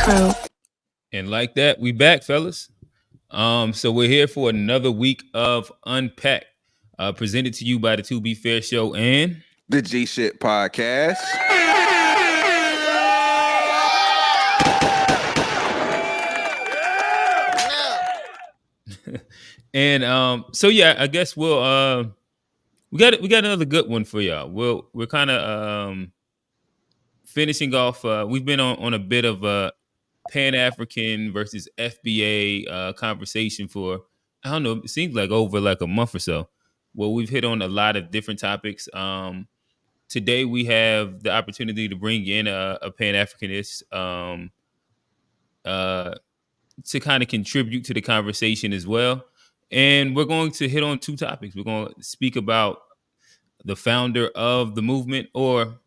crew. And like that, we back, fellas. So we're here for another week of Unpacked, presented to you by the To Be Fair Show and the G Shit Podcast. And so yeah, I guess we'll we got another good one for y'all. We're kind of finishing off. We've been on a bit of a Pan-African versus FBA conversation for, I don't know, it seems like over like a month or so. Well, we've hit on a lot of different topics. Today we have the opportunity to bring in a Pan-Africanist to kind of contribute to the conversation as well. And we're going to hit on two topics. We're going to speak about the founder of the movement, or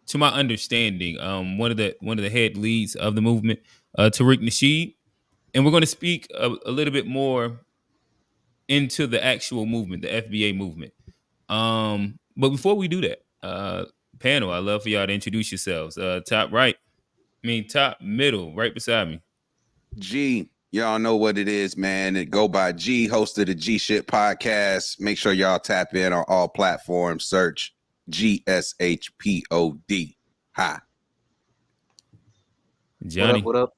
to my understanding, one of the head leads of the movement, Tariq Nasheed. And we're going to speak a little bit more into the actual movement, the FBA movement. But before we do that, panel, I'd love for y'all to introduce yourselves. Top middle, right beside me. G, y'all know what it is, man. It go by G, host of the G Shit Podcast. Make sure y'all tap in on all platforms. Search GSHPOD. Hi. Johnny. What up?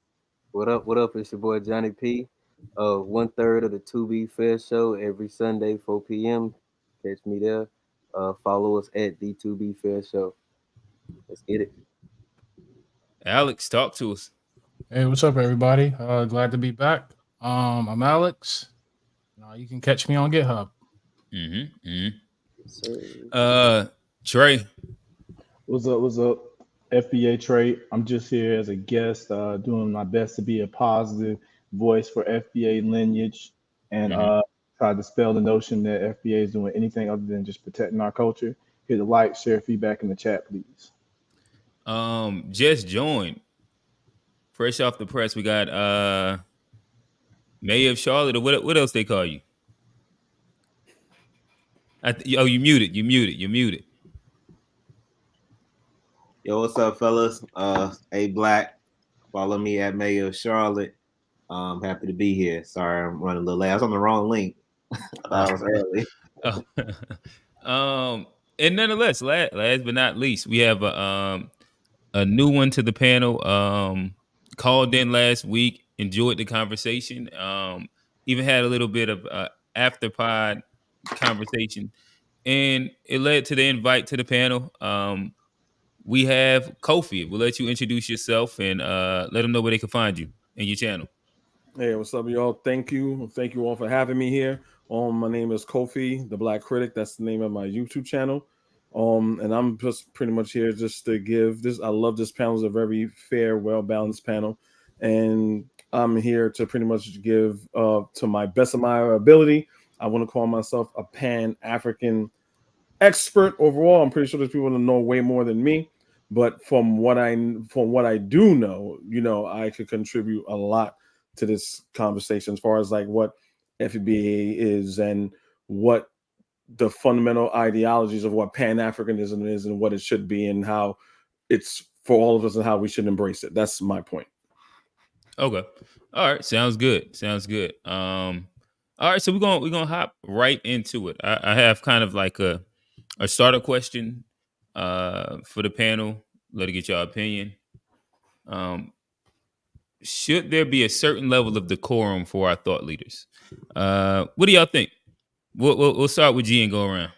It's your boy Johnny P. 1/3 of the To Be Fair Show every Sunday, 4 p.m. Catch me there. Follow us at the To Be Fair Show. Let's get it. Alex, talk to us. Hey, what's up, everybody? Glad to be back. I'm Alex. You can catch me on GitHub. Trey. What's up? FBA Trey. I'm just here as a guest, doing my best to be a positive voice for FBA lineage and try to dispel the notion that FBA is doing anything other than just protecting our culture. Hit the like, share, feedback in the chat, please. Just joined. Fresh off the press, we got Mayor of Charlotte, or what else they call you? You muted. Yo, what's up, fellas? A Black. Follow me at Mayor of Charlotte. Happy to be here. Sorry, I'm running a little late. I was on the wrong link. I was early. And nonetheless, last but not least, we have a new one to the panel. Called in last week, enjoyed the conversation. Even had a little bit of after pod conversation, and it led to the invite to the panel. We have Kofi. We'll let you introduce yourself and let them know where they can find you and your channel. Hey, what's up, y'all? Thank you all for having me here. My name is Kofi, the Black Critic. That's the name of my YouTube channel. And I'm just pretty much here just to give this. I love this panel. It's a very fair, well-balanced panel. And I'm here to pretty much give to my best of my ability. I want to call myself a Pan-African expert overall. I'm pretty sure there's people that know way more than me. But from what I do know, I could contribute a lot to this conversation as far as like what FBA is and what the fundamental ideologies of what Pan-Africanism is and what it should be and how it's for all of us and how we should embrace it. That's my point. Okay. All right. Sounds good. All right. So we're gonna hop right into it. I have kind of like a starter question for the panel. Let it get your opinion. Should there be a certain level of decorum for our thought leaders? What do y'all think? We'll start with G and go around.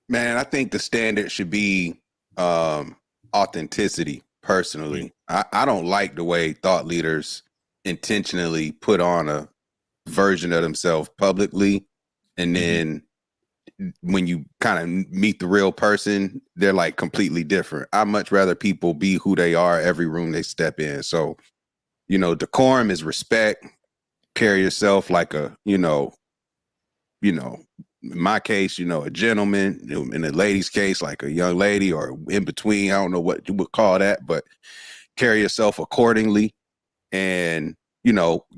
Man, I think the standard should be authenticity, personally. I don't like the way thought leaders intentionally put on a version of themselves publicly, and then when you kind of meet the real person, they're like completely different. I much rather people be who they are every room they step in. So, decorum is respect. Carry yourself like a, in my case, a gentleman. In a lady's case, like a young lady, or in between. I don't know what you would call that, but carry yourself accordingly, and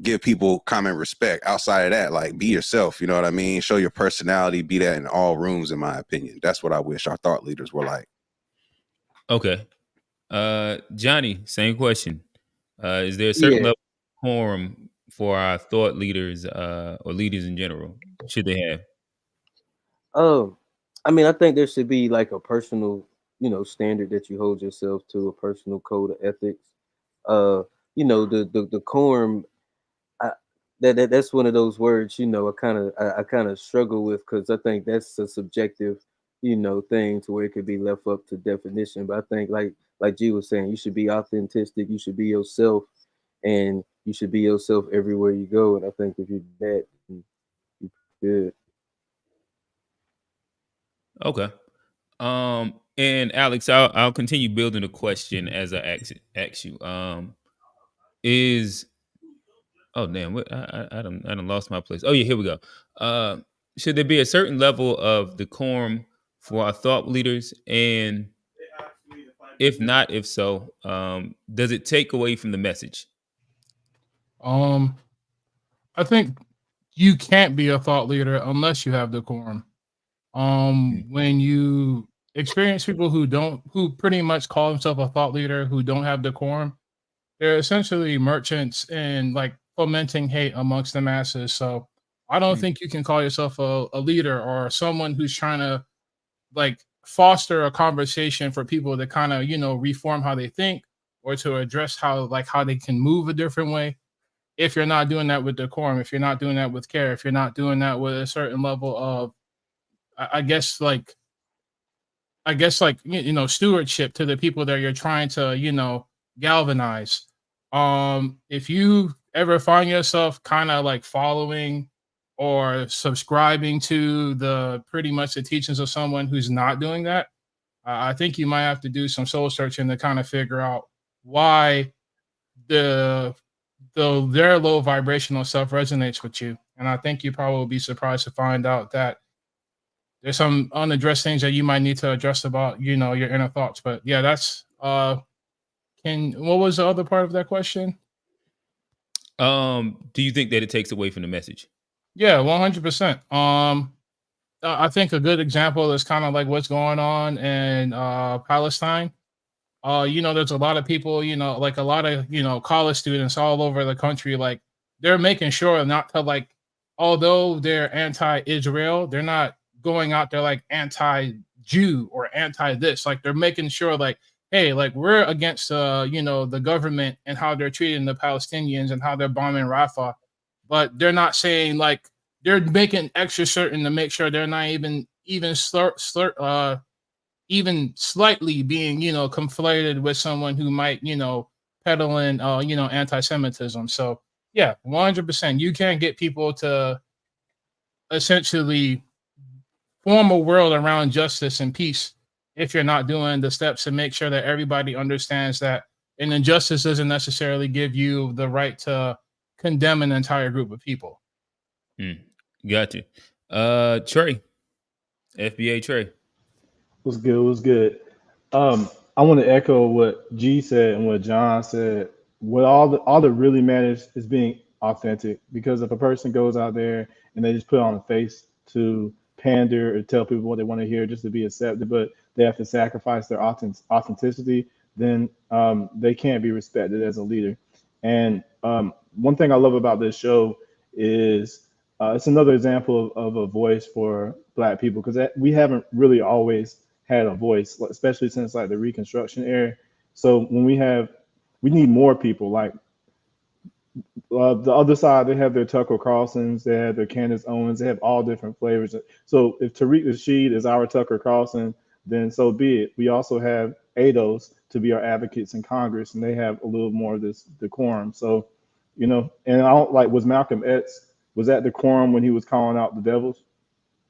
give people common respect. Outside of that, like, be yourself. You know what I mean? Show your personality. Be that in all rooms. In my opinion, that's what I wish our thought leaders were like. Okay. Johnny, same question. Is there a certain Yeah. level of decorum for our thought leaders or leaders in general? Should they have? I mean, I think there should be like a personal, standard that you hold yourself to, a personal code of ethics. Uh, the decorum. I, that's one of those words, I kind of struggle with because I think that's a subjective, thing to where it could be left up to definition. But I think like G was saying, you should be authentic, you should be yourself, and you should be yourself everywhere you go. And I think if you do that, then you good. Okay. And Alex, I'll continue building a question as I ask you. Is Oh damn, I done lost my place. Oh yeah, here we go. Uh, should there be a certain level of decorum for our thought leaders, and if not, if so, does it take away from the message? Um, I think you can't be a thought leader unless you have decorum. Mm, When you experience people who pretty much call themselves a thought leader who don't have decorum, they're essentially merchants and like fomenting hate amongst the masses. So I don't mm, think you can call yourself a leader or someone who's trying to like foster a conversation for people to kind of reform how they think or to address how they can move a different way. If you're not doing that with decorum, if you're not doing that with care, if you're not doing that with a certain level of I guess like stewardship to the people that you're trying to galvanize. If you ever find yourself kind of like following or subscribing to the pretty much the teachings of someone who's not doing that, I think you might have to do some soul searching to kind of figure out why the their low vibrational self resonates with you. And I think you probably will be surprised to find out that there's some unaddressed things that you might need to address about your inner thoughts. But yeah, that's can what was the other part of that question? Do you think that it takes away from the message? Yeah, 100%. I think a good example is kind of like what's going on in Palestine. There's a lot of people, like a lot of, college students all over the country, like they're making sure not to like, although they're anti-Israel, they're not going out there like anti-Jew or anti this. Like they're making sure like, hey, like we're against the government and how they're treating the Palestinians and how they're bombing Rafah. But they're not saying like they're making extra certain to make sure they're not even slightly being, conflated with someone who might, peddle in, anti-Semitism. So yeah, 100%. You can't get people to essentially form a world around justice and peace if you're not doing the steps to make sure that everybody understands that an injustice doesn't necessarily give you the right to condemn an entire group of people. Got you. Trey, FBA Trey. Was good. Was good. I want to echo what G said and what John said. What all that really matters is being authentic. Because if a person goes out there and they just put on a face to pander or tell people what they want to hear just to be accepted, but they have to sacrifice their authenticity, then they can't be respected as a leader. And one thing I love about this show is it's another example of a voice for Black people because we haven't really always had a voice, especially since like the Reconstruction era. So when we need more people. Like the other side, they have their Tucker Carlsons, they have their Candace Owens, they have all different flavors. So if Tariq Nasheed is our Tucker Carlson, then so be it. We also have ADOS to be our advocates in Congress, and they have a little more of this decorum. So, and I don't like, was Malcolm X, was that decorum when he was calling out the devils?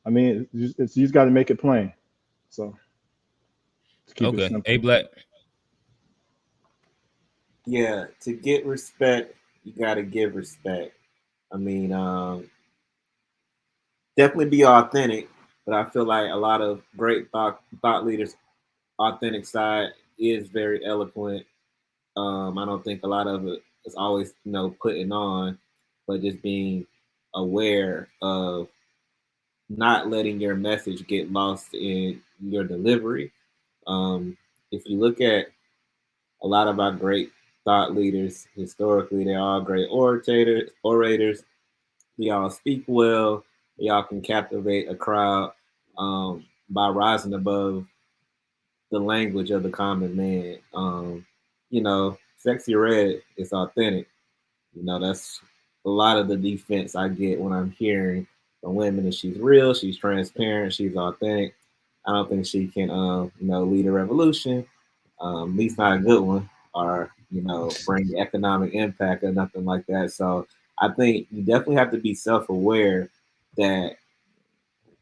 I mean, you just got to make it plain. So to keep it Okay. simple. A Black. Yeah, to get respect, you got to give respect. I mean, definitely be authentic, but I feel like a lot of great thought leaders' authentic side is very eloquent. I don't think a lot of it is always, putting on, but just being aware of not letting your message get lost in your delivery. If you look at a lot of our great thought leaders historically, they're all great orators. They all speak well. They all can captivate a crowd by rising above the language of the common man. You know, Sexy Red is authentic. You know, that's a lot of the defense I get when I'm hearing from women that she's real, she's transparent, she's authentic. I don't think she can, you know, lead a revolution, at least not a good one, or, you know, bring economic impact or nothing like that. So I think you definitely have to be self-aware that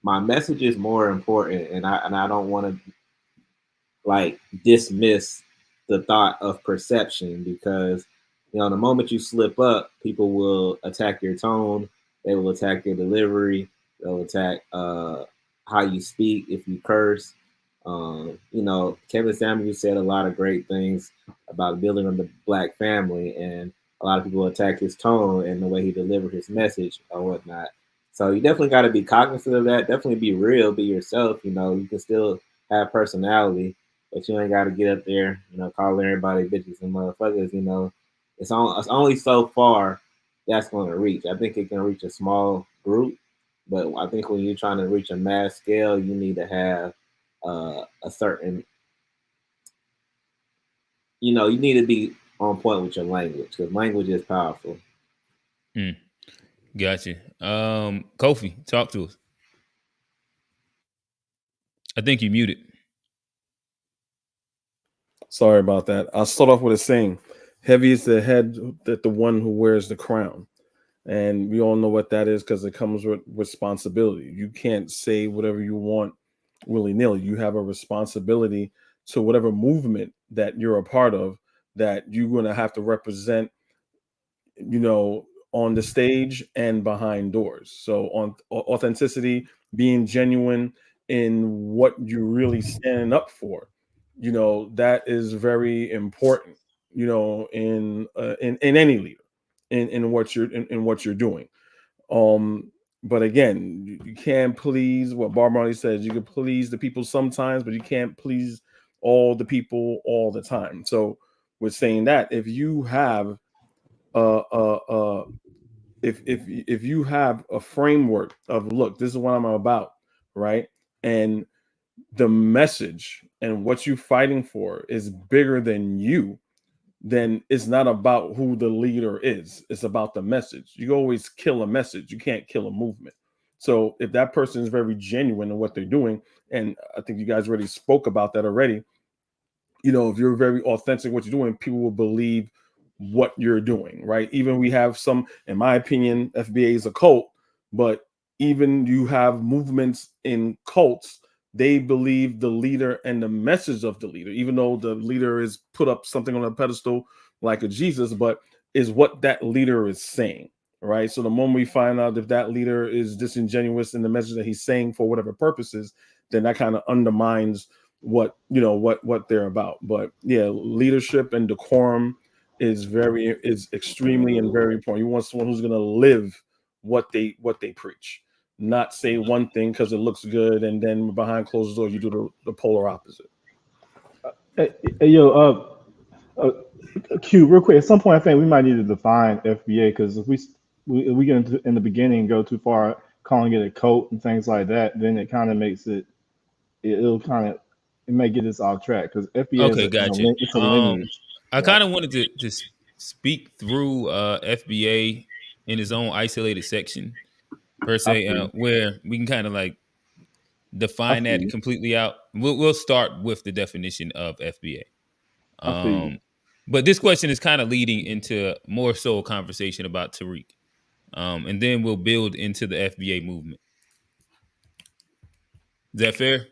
my message is more important, and I don't want to like dismiss the thought of perception, because you know the moment you slip up, people will attack your tone, they will attack your delivery, they'll attack how you speak if you curse. You know, Kevin Samuels said a lot of great things about building on the Black family, and a lot of people attack his tone and the way he delivered his message or whatnot. So you definitely got to be cognizant of that. Definitely be real, be yourself. You know, you can still have personality, but you ain't got to get up there, you know, calling everybody bitches and motherfuckers. You know, it's only so far that's going to reach. I think it can reach a small group, but I think when you're trying to reach a mass scale, you need to have a certain, you know, you need to be on point with your language, because language is powerful. Gotcha. Kofi, talk to us. I think you muted. Sorry about that. I'll start off with a saying: heavy is the head that the one who wears the crown. And we all know what that is, because it comes with responsibility. You can't say whatever you want willy-nilly. You have a responsibility to whatever movement that you're a part of, that you're going to have to represent, you know, on the stage and behind doors. So on authenticity, being genuine in what you're really standing up for, you know, that is very important, you know, in any leader, in what you're doing. But again, you can't please, what Bob Marley says, you can please the people sometimes, but you can't please all the people all the time. So with saying that, if you have if you have a framework of, look, this is what I'm about, right? And the message and what you're fighting for is bigger than you, then it's not about who the leader is. It's about the message. You always kill a message. You can't kill a movement. So if that person is very genuine in what they're doing, and I think you guys already spoke about that already, you know, if you're very authentic in what you're doing, people will believe what you're doing, right? Even we have some, in my opinion, FBA is a cult, but even you have movements in cults, they believe the leader and the message of the leader, even though the leader is put up something on a pedestal like a Jesus, but is what that leader is saying, right? So the moment we find out if that leader is disingenuous in the message that he's saying for whatever purposes, then that kind of undermines what, you know, what they're about. But yeah, leadership and decorum is extremely and very important. You want someone who's going to live what they preach, not say one thing because it looks good, and then behind closed doors you do the polar opposite. Hey, yo, Q, real quick. At some point, I think we might need to define FBA, because if we get into, in the beginning, go too far calling it a cult and things like that, then it kind of makes it'll kind of, it may get us off track, because FBA Okay, is gotcha. it's a lineage. I kind of wanted to speak through FBA in its own isolated section per se, where we can kind of like define that completely out. We'll start with the definition of FBA. But this question is kind of leading into more so a conversation about Tariq, and then we'll build into the FBA movement. Is that fair?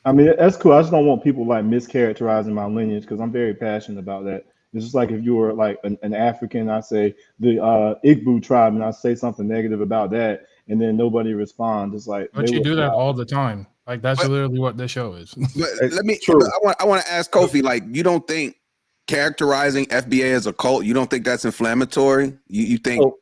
I mean, that's cool. I just don't want people like mischaracterizing my lineage, because I'm very passionate about that. It's just like if you were like an African, I say the Igbo tribe, and I say something negative about that, and then nobody responds. It's like, But you do that all the time. Like that's literally what this show is. But I want to ask Kofi, like, you don't think characterizing FBA as a cult, you don't think that's inflammatory? You think?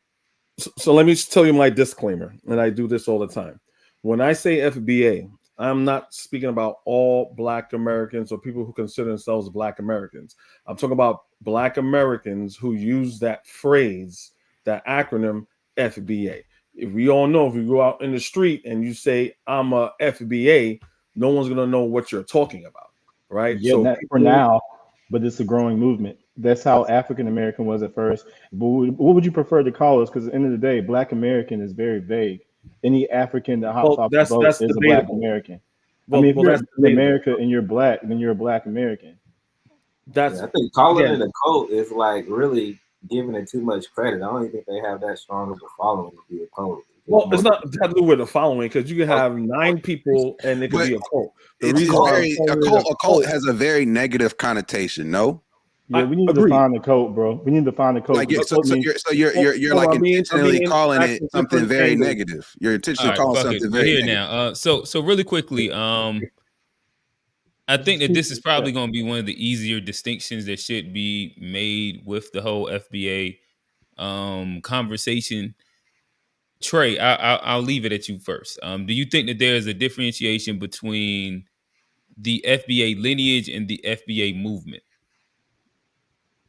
So let me tell you my disclaimer, and I do this all the time. When I say FBA, I'm not speaking about all Black Americans or people who consider themselves Black Americans. I'm talking about Black Americans who use that phrase, that acronym FBA. If we all know, if you go out in the street and you say, I'm a FBA, no one's going to know what you're talking about, right? Yeah, So not for now, but it's a growing movement. That's how African American was at first. But what would you prefer to call us? Because at the end of the day, Black American is very vague. Any African that hops well, off the boat that's is a Black debatable. American. I mean, if you're That's in debatable. America and you're Black, then you're a Black American. I think calling it a cult is like really giving it too much credit. I don't even think they have that strong of a following to be a cult. Well, it's not to do with the following, because you can have 9 people and it could be a cult. The reason why a cult has a very negative connotation. No. Yeah, we need to find the cult, bro. We need to find the cult. Like, so you're like intentionally calling it something very negative. You're intentionally calling something very negative. Now, so really quickly, I think that this is probably going to be one of the easier distinctions that should be made with the whole FBA conversation. Trey, I'll leave it at you first. Do you think that there is a differentiation between the FBA lineage and the FBA movement?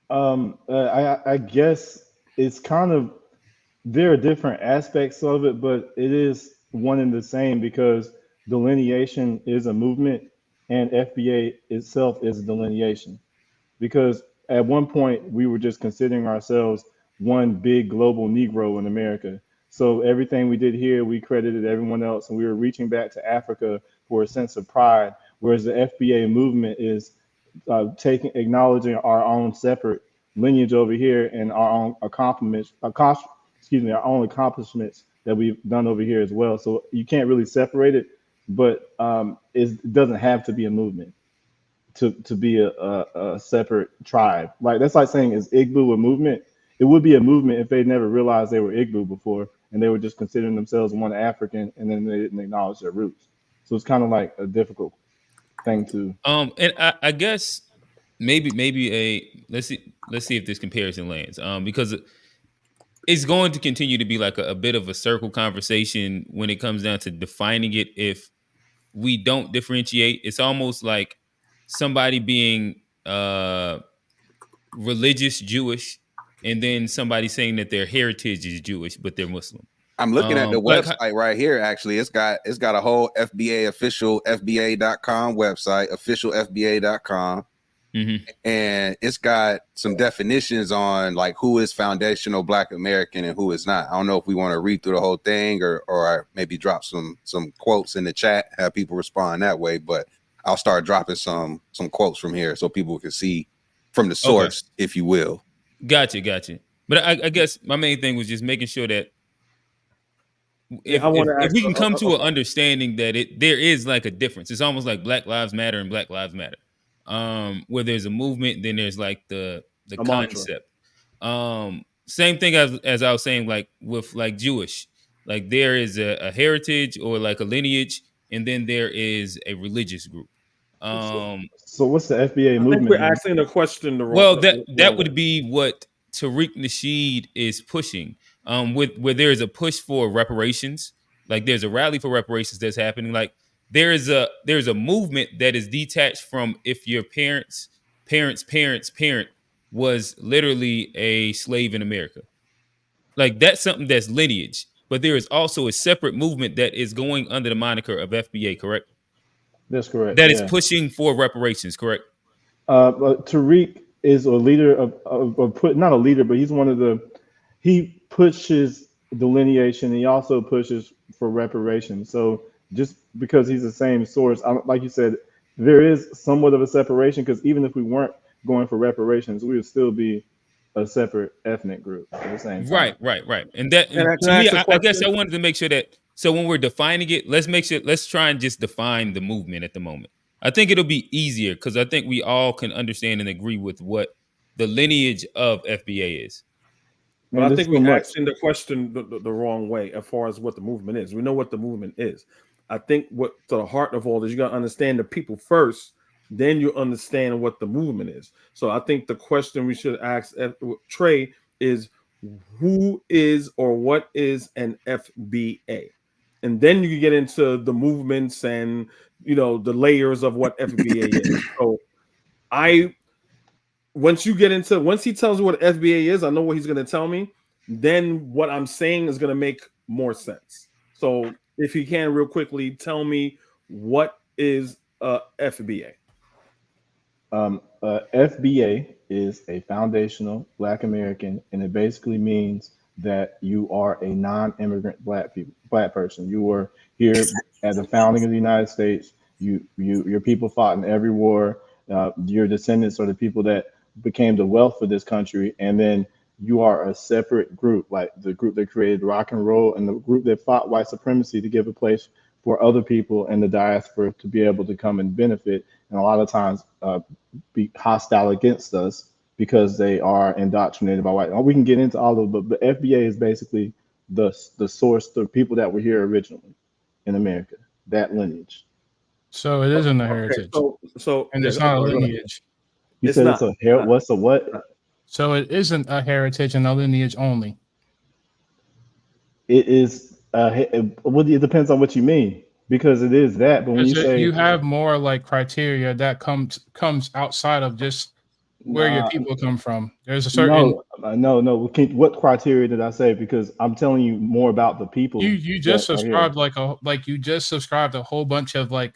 I guess it's kind of, there are different aspects of it, but it is one and the same, because delineation is a movement and FBA itself is a delineation. Because at one point we were just considering ourselves one big global Negro in America. So everything we did here, we credited everyone else, and we were reaching back to Africa for a sense of pride. Whereas the FBA movement is acknowledging our own separate lineage over here and our own accomplishments that we've done over here as well. So you can't really separate it, but it doesn't have to be a movement to be a separate tribe. Like, that's like saying, is Igbo a movement? It would be a movement if they never realized they were Igbo before and they were just considering themselves one African, and then they didn't acknowledge their roots. So it's kind of like a difficult thing to. And I guess maybe let's see if this comparison lands. Because it's going to continue to be like a bit of a circle conversation when it comes down to defining it. If we don't differentiate, it's almost like somebody being religious Jewish, and then somebody saying that their heritage is Jewish, but they're Muslim. I'm looking at the website right here. Actually, it's got a whole FBA official FBA.com website, official FBA.com. Mm-hmm. And it's got some definitions on like who is foundational Black American and who is not. I don't know if we want to read through the whole thing or maybe drop some quotes in the chat, have people respond that way. But I'll start dropping some quotes from here so people can see from the source, if you will. Gotcha. But I guess my main thing was just making sure that if we can come to an understanding that there is like a difference. It's almost like Black Lives Matter and Black Lives Matter. Where there's a movement, then there's like the concept. Same thing as I was saying, like with like Jewish, like there is a heritage or like a lineage, and then there is a religious group. So what's the FBA movement? I think we're asking the question the wrong. Well, that would be what Tariq Nasheed is pushing. Where there is a push for reparations, like there's a rally for reparations that's happening. Like there's a movement that is detached from if your parents' parent was literally a slave in America. Like that's something that's lineage. But there is also a separate movement that is going under the moniker of FBA, correct? That's correct. That is pushing for reparations, correct? Tariq is a leader not a leader, but he's one of he pushes delineation. He also pushes for reparations. So just because he's the same source, like you said, there is somewhat of a separation, because even if we weren't going for reparations, we would still be a separate ethnic group at the same time. Right. And that to me, I guess I wanted to make sure that, so when we're defining it, let's try and just define the movement at the moment. I think it'll be easier because I think we all can understand and agree with what the lineage of FBA is. But I think we're asking the question the wrong way as far as what the movement is. We know what the movement is. I think what the heart of all is, you got to understand the people first, then you understand what the movement is. So I think the question we should ask Trey is, who is or what is an FBA? and then you can get into the movements and the layers of what FBA is. So once he tells me what FBA is, I know what he's going to tell me. Then what I'm saying is going to make more sense. So if he can real quickly tell me what is FBA. FBA is a foundational Black American, and it basically means that you are a non-immigrant Black person. You were here at the founding of the United States. Your people fought in every war. Your descendants are the people that became the wealth of this country, and then you are a separate group, like the group that created rock and roll and the group that fought white supremacy to give a place for other people in the diaspora to be able to come and benefit, and a lot of times be hostile against us because they are indoctrinated by white. We can get into all of it, but FBA is basically the source, the people that were here originally in America, that lineage. So it isn't a heritage. And it's not a lineage. You said it's a what's a what? So it isn't a heritage and a lineage only. It is. It depends on what you mean, because it is that. But when you say you have more like criteria that comes outside of just where your people come from. There's a certain no. What criteria did I say? Because I'm telling you more about the people. You just subscribed you just subscribed a whole bunch of like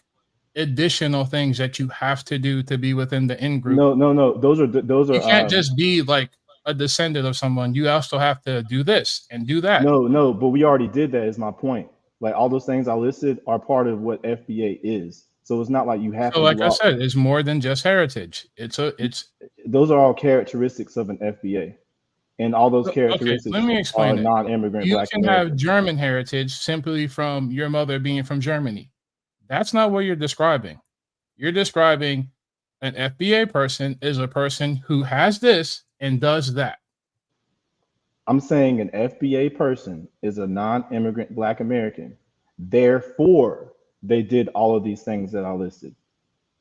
additional things that you have to do to be within the in group. No. Those are. You can't just be like a descendant of someone. You also have to do this and do that. No, but we already did that, is my point. Like all those things I listed are part of what FBA is. So it's not like you have to. Like I said, it's more than just heritage. Those are all characteristics of an FBA. And all those characteristics let me explain are non-immigrant You Black can Americans. have German heritage simply from your mother being from Germany. That's not what you're describing. You're describing an FBA person is a person who has this and does that. I'm saying an FBA person is a non-immigrant Black American. Therefore, they did all of these things that I listed.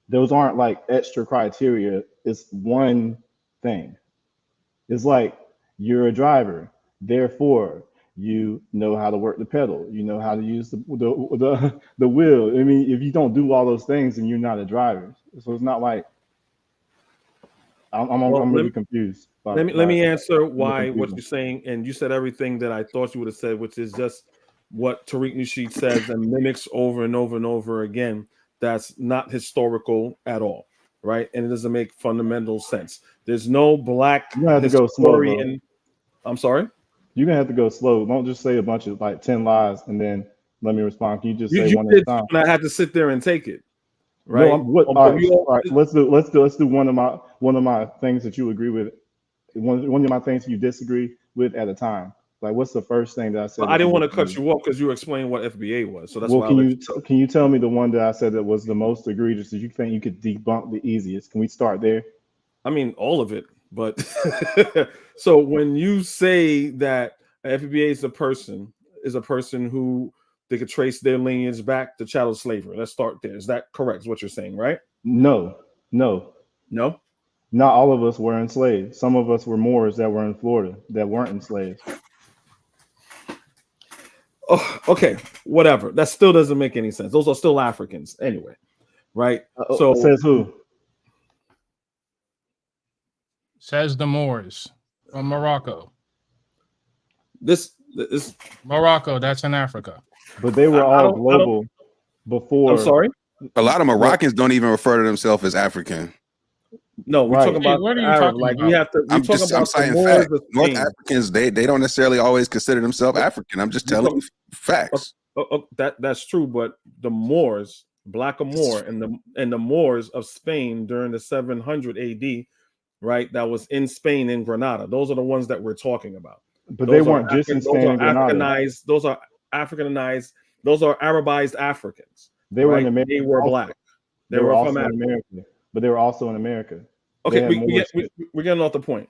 Those aren't like extra criteria. It's one thing. It's like you're a driver. Therefore, you know how to work the pedal. You know how to use the wheel. I mean, if you don't do all those things, then you're not a driver. So it's not like I'm really confused. Let me answer why what you're saying, and you said everything that I thought you would have said, which is just what Tariq Nasheed says and mimics over and over and over again. That's not historical at all, right? And it doesn't make fundamental sense. There's no Black historian. I'm sorry? You're gonna have to go slow. Don't just say a bunch of like 10 lies and then let me respond. Can you just say one at a time? I had to sit there and take it. Right. No, all right. Let's do one of my things that you agree with. One of my things you disagree with at a time. Like, what's the first thing that I said? Well, I didn't want to cut you off because you explained what FBA was. So that's why. Can you tell me the one that I said that was the most egregious that you think you could debunk the easiest? Can we start there? I mean, all of it. But so when you say that FBA is a person who they could trace their lineage back to chattel slavery. Let's start there. Is that correct? Is what you're saying, right? No. Not all of us were enslaved. Some of us were Moors that were in Florida that weren't enslaved. Oh, okay, whatever. That still doesn't make any sense. Those are still Africans anyway, right? So says who? Says the Moors from Morocco. This Morocco, that's in Africa. But they were all global before. I'm sorry? A lot of Moroccans don't even refer to themselves as African. No, we're talking about what are you Arab. talking Like about? we have to. I'm citing facts. North Africans, they don't necessarily always consider themselves African. I'm just telling you facts. That's true, but the Moors, Black Moor, and the Moors of Spain during the 700 AD, right? That was in Spain in Granada. Those are the ones that we're talking about. But they weren't just in Spain and Granada. Those are Africanized. Those are Arabized Africans. They were in America. They were Black. They were also in America. But they were also in America. Okay, we're getting off the point.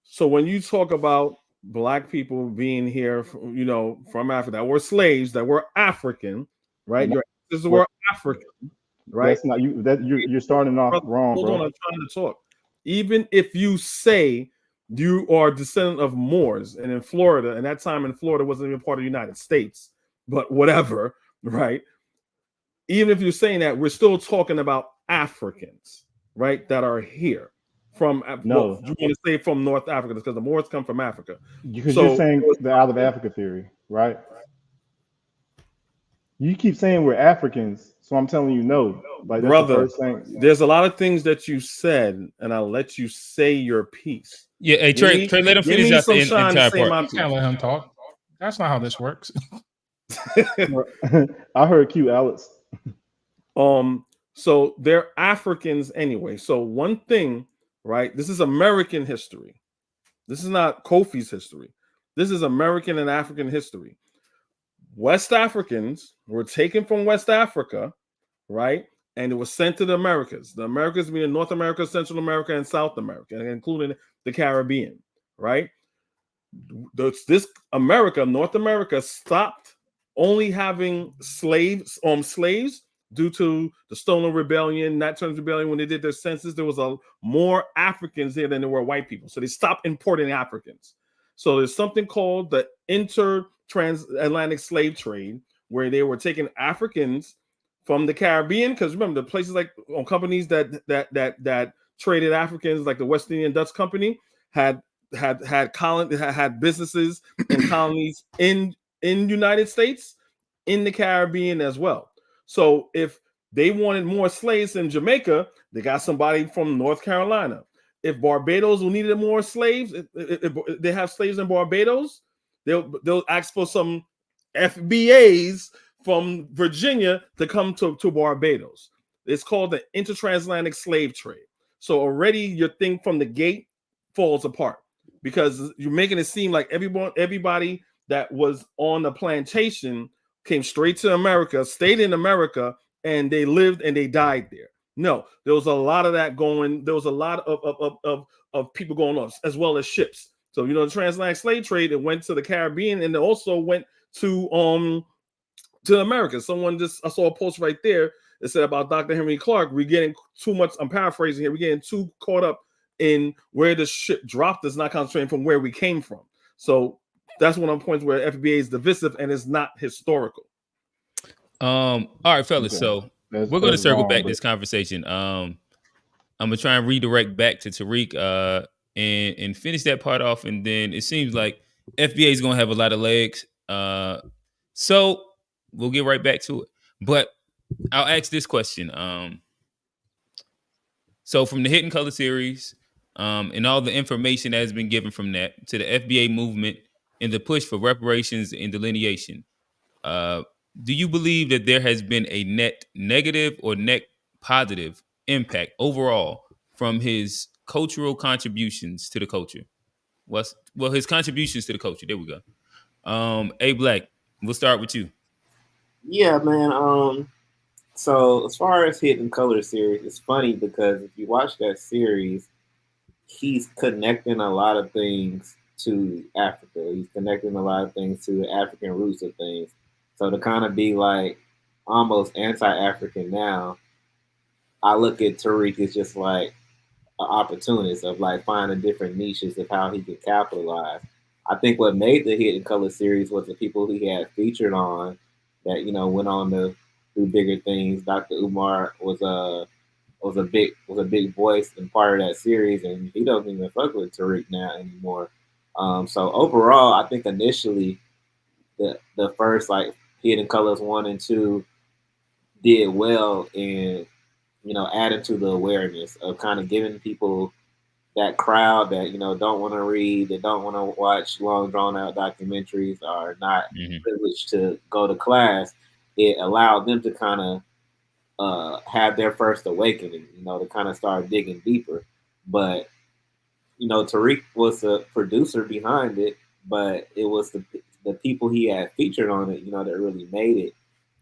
So when you talk about Black people being here, from Africa, that were slaves, that were African, right? Your ancestors were African, right? That's not you. You're starting off wrong, Hold bro. on, I'm trying to talk. Even if you say you are a descendant of Moors, and in Florida, and that time in Florida wasn't even part of the United States, but whatever, right? Even if you're saying that, we're still talking about Africans, right, that are here from, well, you want to say from North Africa, because the Moors come from Africa. Because you're saying the out of Africa theory, right? You keep saying we're Africans, so I'm telling you no. Like, that's brother, the first thing. There's a lot of things that you said, and I'll let you say your piece. Yeah, hey, Trey, let him finish out the entire part. You can't let him talk. That's not how this works. I heard Q, Alex. So they're Africans anyway. So one thing, right? This is American history. This is not Kofi's history. This is American and African history. West Africans were taken from West Africa, right? And it was sent to the Americas. The Americas meaning North America, Central America, and South America, including the Caribbean, right? This America, North America, stopped only having slaves due to the Stolen Rebellion, Nat Turner's Rebellion. When they did their census, there was more Africans there than there were white people. So they stopped importing Africans. So there's something called the inter-transatlantic slave trade, where they were taking Africans from the Caribbean, because remember the places like companies that traded Africans, like the West Indian Dutch Company, had businesses and colonies in United States, in the Caribbean as well. So if they wanted more slaves in Jamaica, they got somebody from North Carolina. If Barbados needed more slaves, if they have slaves in Barbados, they'll ask for some FBAs from Virginia to come to Barbados. It's called the intertransatlantic slave trade. So already your thing from the gate falls apart, because you're making it seem like everybody that was on the plantation came straight to America, stayed in America, and they lived and they died there. No, there was a lot of that going. There was a lot of people going on, as well as ships. So the transatlantic slave trade, it went to the Caribbean, and it also went to America. I saw a post right there that said about Dr. Henry Clark. We're getting too much. I'm paraphrasing here. We're getting too caught up in where the ship dropped us, not concentrating from where we came from. So that's one of the points where FBA is divisive and is not historical. All right, fellas. Okay. So we're going to circle back this conversation. I'm gonna try and redirect back to Tariq and finish that part off, and then it seems like FBA is gonna have a lot of legs. So we'll get right back to it. But I'll ask this question. So from the Hidden Color series, and all the information that has been given from that to the FBA movement and the push for reparations and delineation, do you believe that there has been a net negative or net positive impact overall from his cultural contributions to the culture? His contributions to the culture. There we go. A Black, we'll start with you. Yeah, man. So as far as Hidden Color series, it's funny because if you watch that series, he's connecting a lot of things to Africa. He's connecting a lot of things to the African roots of things. So to kind of be like almost anti-African now, I look at Tariq as just like an opportunist of like finding different niches of how he could capitalize. I think what made the Hidden Color series was the people he had featured on that, went on to do bigger things. Dr. Umar was a big voice and part of that series, and he doesn't even fuck with Tariq now anymore. So overall, I think initially the first like Hidden Colors 1 and 2 did well in adding to the awareness of kind of giving people that crowd that don't want to read, that don't want to watch long drawn out documentaries, are not privileged to go to class. It allowed them to kind of have their first awakening, to kind of start digging deeper. But Tariq was the producer behind it, but it was the people he had featured on it, that really made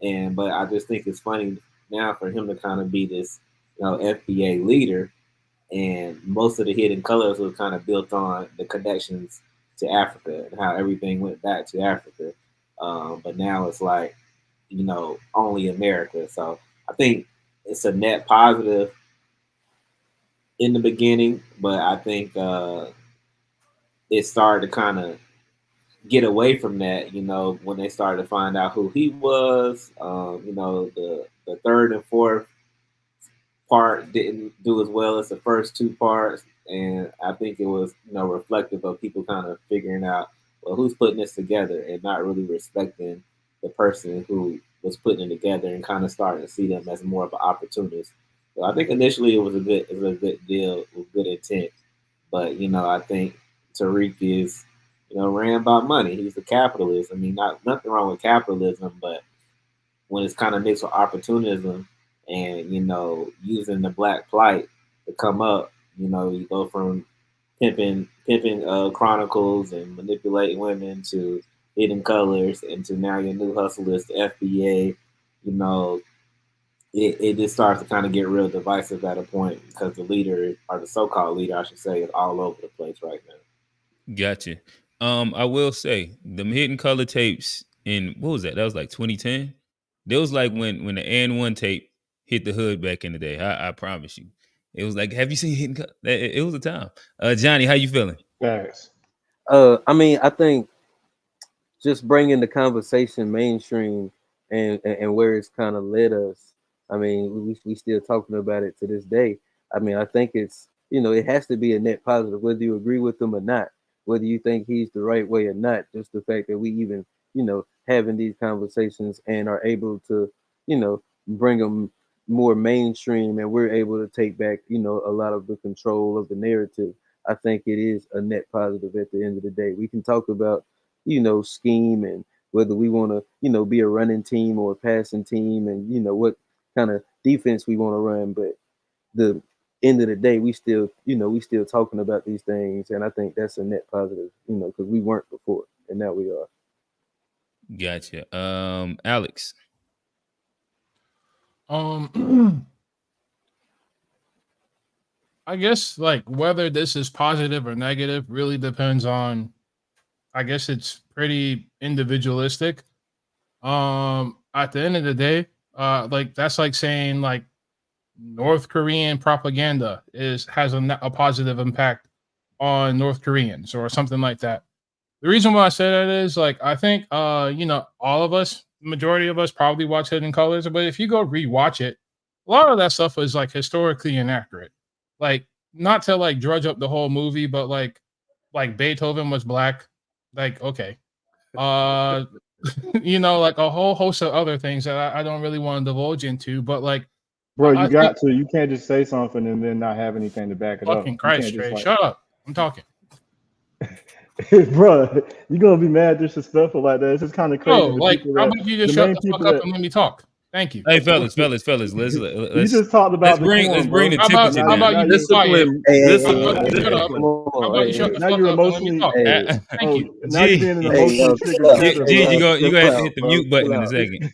it. But I just think it's funny now for him to kind of be this FBA leader, and most of the Hidden Colors was kind of built on the connections to Africa and how everything went back to Africa. But now it's like, only America. So I think it's a net positive in the beginning, but I think it started to kind of get away from that, when they started to find out who he was. The third and fourth part didn't do as well as the first two parts, and I think it was reflective of people kind of figuring out, well, who's putting this together, and not really respecting the person who was putting it together, and kind of starting to see them as more of an opportunist. So I think initially it was a good deal with good intent, but I think Tariq is ran by money. He's a capitalist. I mean, nothing wrong with capitalism, but when it's kind of mixed with opportunism and using the black plight to come up, you go from pimping chronicles and manipulating women to hidden colors, and to now your new hustle is the FBA. It just starts to kind of get real divisive at a point, because the leader, or the so-called leader, I should say, is all over the place right now. Gotcha. I will say the hidden color tapes in, what was that? That was like 2010. That was like when the N1 tape hit the hood back in the day. I promise you. It was like, have you seen hidden color? It was a time. Johnny, how you feeling? Thanks. I mean, I think just bringing the conversation mainstream and where it's kind of led us. I mean, we still talking about it to this day. I mean, I think it's, it has to be a net positive, whether you agree with them or not, whether you think he's the right way or not. Just the fact that we even, having these conversations and are able to, bring them more mainstream, and we're able to take back, a lot of the control of the narrative. I think it is a net positive at the end of the day. We can talk about, scheme, and whether we want to, be a running team or a passing team, and what kind of defense we want to run. But the end of the day, we still talking about these things, and I think that's a net positive, because we weren't before, and now we are. Gotcha. Alex. I guess like whether this is positive or negative really depends on, I guess it's pretty individualistic. At the end of the day, like that's like saying like North Korean propaganda has a positive impact on North Koreans or something like that. The reason why I say that is like I think all of us, majority of us probably watch Hidden Colors, but if you go rewatch it, a lot of that stuff is like historically inaccurate. Like not to like drudge up the whole movie, but like Beethoven was black. Like okay, like a whole host of other things that I don't really want to divulge into, but like. Bro, I you got to. You can't just say something and then not have anything to back it up. Fucking Christ, Trey. Shut up. I'm talking. Bro, you're going to be mad disrespectful like that. It's just kind of crazy. Oh, like, how about you just shut the fuck up and let me talk? Thank you. Hey, fellas, let's you just talked about let's bring the temperature down. How about you just quiet? Shut up. How about you shut the fuck up and let me talk? Thank you. Now you're being an emotional trigger. G, you're going to have to hit the mute button in a second.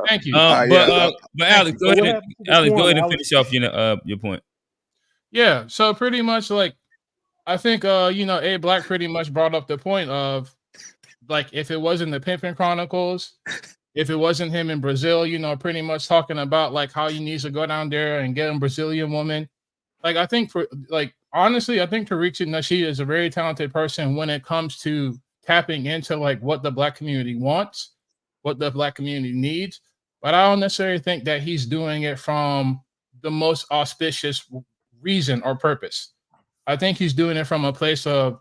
Thank you. But Alex, go ahead and finish off your point. Yeah, so pretty much like I think A Black pretty much brought up the point of like if it wasn't the Pimpin' Chronicles, if it wasn't him in Brazil, pretty much talking about like how he needs to go down there and get a Brazilian woman. Like I think honestly, I think Tariq Nasheed is a very talented person when it comes to tapping into like what the Black community wants, what the Black community needs. But I don't necessarily think that he's doing it from the most auspicious reason or purpose. I think he's doing it from a place of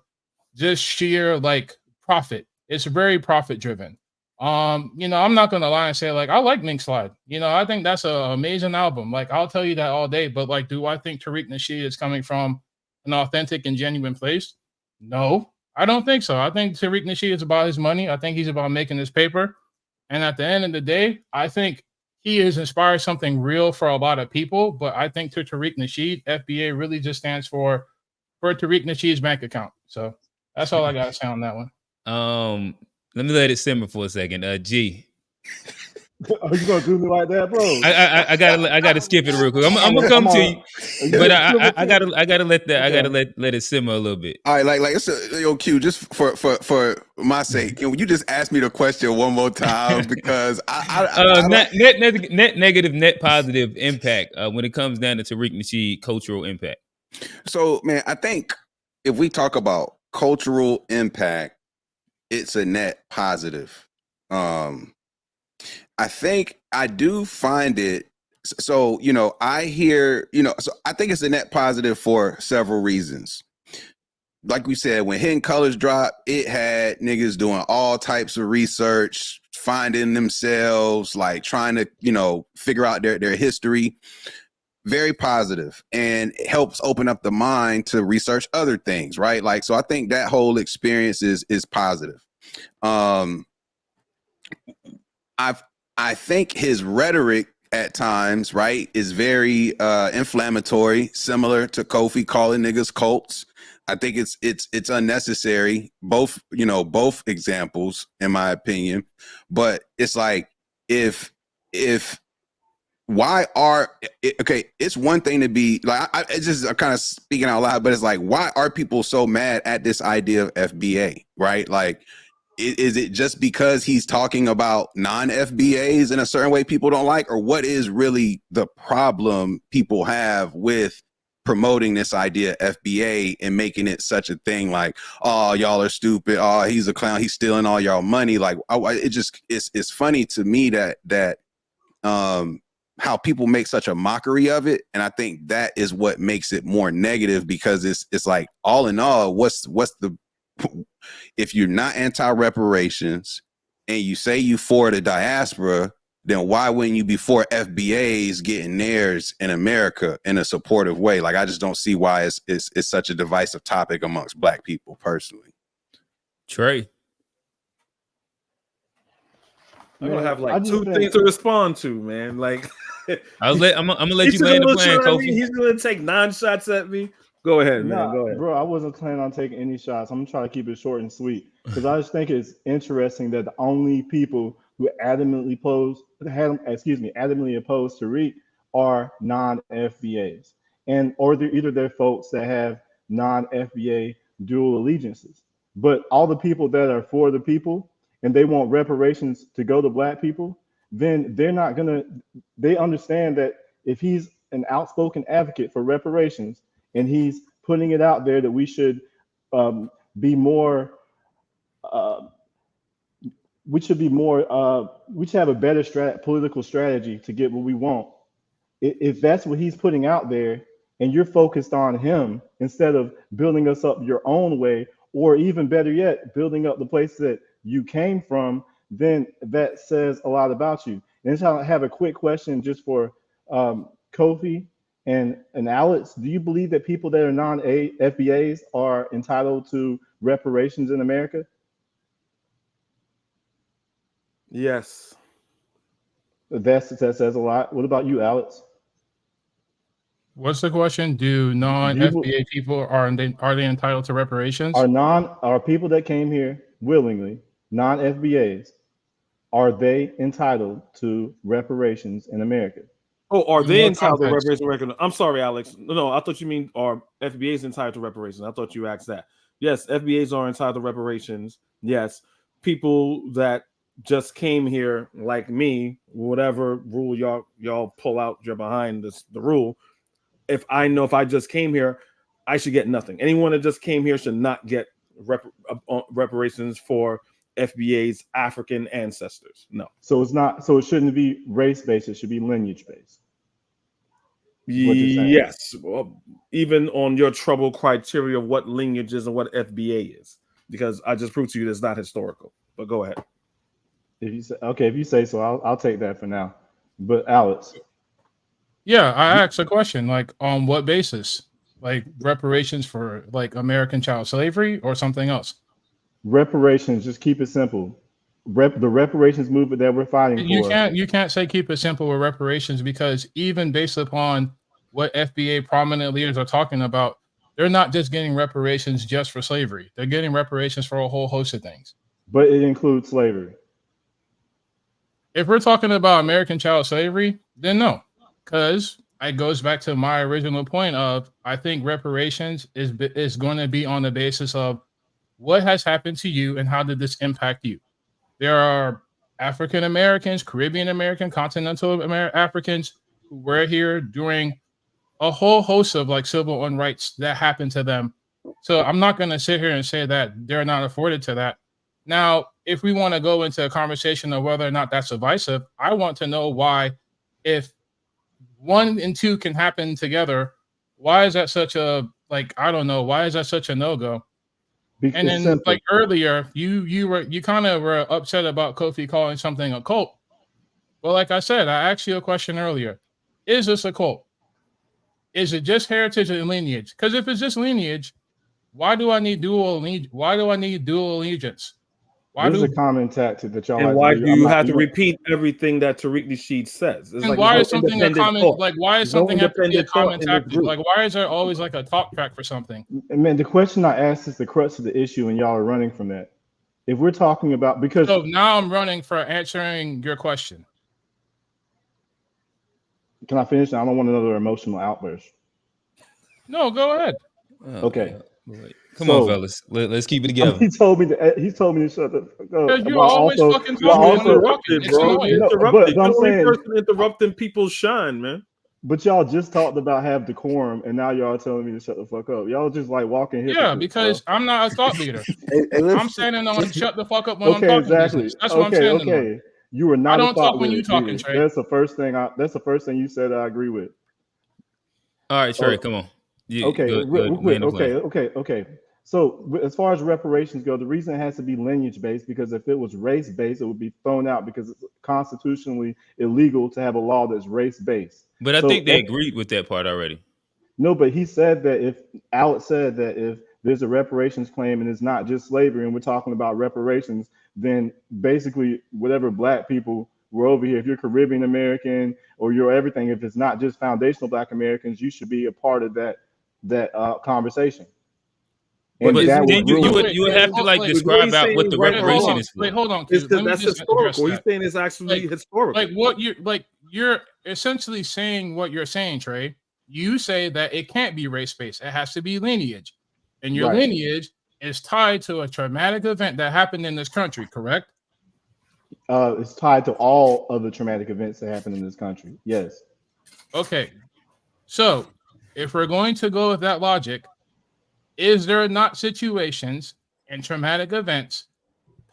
just sheer like profit. It's very profit driven. I'm not gonna lie and say like I like Mink Slide. I think that's an amazing album. Like I'll tell you that all day. But like, do I think Tariq Nasheed is coming from an authentic and genuine place? No, I don't think so. I think Tariq Nasheed is about his money. I think he's about making his paper. And at the end of the day, I think he has inspired something real for a lot of people. But I think to Tariq Nasheed, FBA really just stands for Tariq Nasheed's bank account. So that's all I gotta say on that one. Let me let it simmer for a second. G. Are you gonna do me like that, bro? I gotta skip it real quick. I'm gonna come to you, but I gotta let it simmer a little bit. All right, like it's Q. Just for my sake, can you just ask me the question one more time because net negative, net positive impact when it comes down to Tariq Nasheed cultural impact. So man, I think if we talk about cultural impact, it's a net positive. I think I do find it. So, I hear, so I think it's a net positive for several reasons. Like we said, when Hidden Colors dropped, it had niggas doing all types of research, finding themselves, like trying to, figure out their history. Very positive, and it helps open up the mind to research other things, right? Like, so I think that whole experience is positive. I think his rhetoric at times, right, is very inflammatory, similar to Kofi calling niggas cults. I think it's unnecessary. Both examples, in my opinion. But it's like, it's one thing to be like, it's just kind of speaking out loud, but it's like, why are people so mad at this idea of FBA, right? Like, is it just because he's talking about non-FBAs in a certain way people don't like, or what is really the problem people have with promoting this idea of FBA and making it such a thing? Like, oh, y'all are stupid. Oh, he's a clown. He's stealing all y'all money. Like, it's funny to me that how people make such a mockery of it, and I think that is what makes it more negative, because it's like, all in all, what's the, if you're not anti-reparations and you say you for the diaspora, then why wouldn't you be for FBAs getting theirs in America in a supportive way? Like, I just don't see why it's such a divisive topic amongst Black people, personally. Trey. I'm gonna have like two things to respond to, man. Like, I'm gonna let you land the plan, Kofi. He's gonna take 9 shots at me. Go ahead, man. Go ahead, bro. I wasn't planning on taking any shots. I'm gonna try to keep it short and sweet, because I just think it's interesting that the only people who adamantly opposed Tariq are non-FBAs, or they're folks that have non-FBA dual allegiances. But all the people that are for the people and they want reparations to go to Black people, then they're not gonna. They understand that if he's an outspoken advocate for reparations, and he's putting it out there that we should be more, we should have a better political strategy to get what we want. If that's what he's putting out there, and you're focused on him instead of building us up your own way, or even better yet, building up the place that you came from, then that says a lot about you. And so I have a quick question just for Kofi and Alex. Do you believe that people that are non-FBAs are entitled to reparations in America? Yes. That says a lot. What about you, Alex? What's the question? Do non-FBA people are they entitled to reparations? Are people that came here willingly, non-FBAs, are they entitled to reparations in America? Oh, are they entitled to reparations in America? I'm sorry, Alex. No, I thought you mean are FBAs entitled to reparations. I thought you asked that. Yes, FBAs are entitled to reparations. Yes, people that just came here like me, whatever rule y'all pull out, you're behind the rule. If I just came here, I should get nothing. Anyone that just came here should not get reparations for FBA's African ancestors. No. So it's not. So it shouldn't be race based. It should be lineage based. Yes. Well, even on your trouble criteria of what lineage is and what FBA is, because I just proved to you that's not historical. But go ahead. If you say so, I'll take that for now. But Alex. Yeah, I asked a question, like, on what basis? Like, reparations for, like, American child slavery or something else? Reparations, just keep it simple. The reparations movement that we're fighting for. You can't say keep it simple with reparations, because even based upon what FBA prominent leaders are talking about, they're not just getting reparations just for slavery. They're getting reparations for a whole host of things. But it includes slavery. If we're talking about American child slavery, then no. Because it goes back to my original point of, I think reparations is going to be on the basis of what has happened to you and how did this impact you. There are African Americans, Caribbean American, continental Africans who were here during a whole host of like civil unrights that happened to them. So I'm not going to sit here and say that they're not afforded to that. Now, if we want to go into a conversation of whether or not that's divisive, I want to know why, if 1 and 2 can happen together, why is that such a, like, I don't know, why is that such a no-go? And then simple. like earlier, you kind of were upset about Kofi calling something a cult. Well, like I said, I asked you a question earlier. Is this a cult? Is it just heritage and lineage? Because if it's just lineage, why do I need dual allegiance? Why do I need dual allegiance? Why This do is a common tactic that y'all And like why to do do. you have to repeat everything that Tariq Nasheed says? It's and like why there's is no something a independent common thought. like why is There's no something have to be a independent thought common in this tactic? group. Like why is there always like a talk track for something? Man, the question I asked is the crux of the issue, and y'all are running from that. If we're talking about, because So now I'm running for answering your question. can I finish? I don't want another emotional outburst. No, go ahead. Okay. Come on, fellas. Let's keep it together. He told me to shut the fuck up. Because you're always fucking talking when I'm talking. It's bro. annoying. You're interrupted. You're the only person interrupting people's shine, man. But y'all just talked about have decorum, and now y'all telling me to shut the fuck up. Y'all just like walking here. Yeah, because I'm not a thought leader. I'm standing on shut the fuck up when I'm talking. Exactly. Business. That's what I'm standing on. You were not. I don't a thought talk when leader you talking, either. Trey. That's the first thing. That's the first thing you said. I agree with. All right, Trey, come on. Okay. So as far as reparations go, the reason it has to be lineage based, because if it was race based, it would be thrown out because it's constitutionally illegal to have a law that's race based. But I think they agreed with that part already. No, but he said that Alex said that if there's a reparations claim and it's not just slavery and we're talking about reparations, then basically whatever black people were over here, if you're Caribbean American or you're everything, if it's not just foundational black Americans, you should be a part of that conversation. And but then you would have to like describe out what the reparation is for. Wait, hold on. That's historical. He's saying it's actually historical. Like you're essentially saying what you're saying, Trey. You say that it can't be race-based. It has to be lineage. And your lineage is tied to a traumatic event that happened in this country, correct? It's tied to all of the traumatic events that happened in this country. Yes. Okay. So if we're going to go with that logic, is there not situations and traumatic events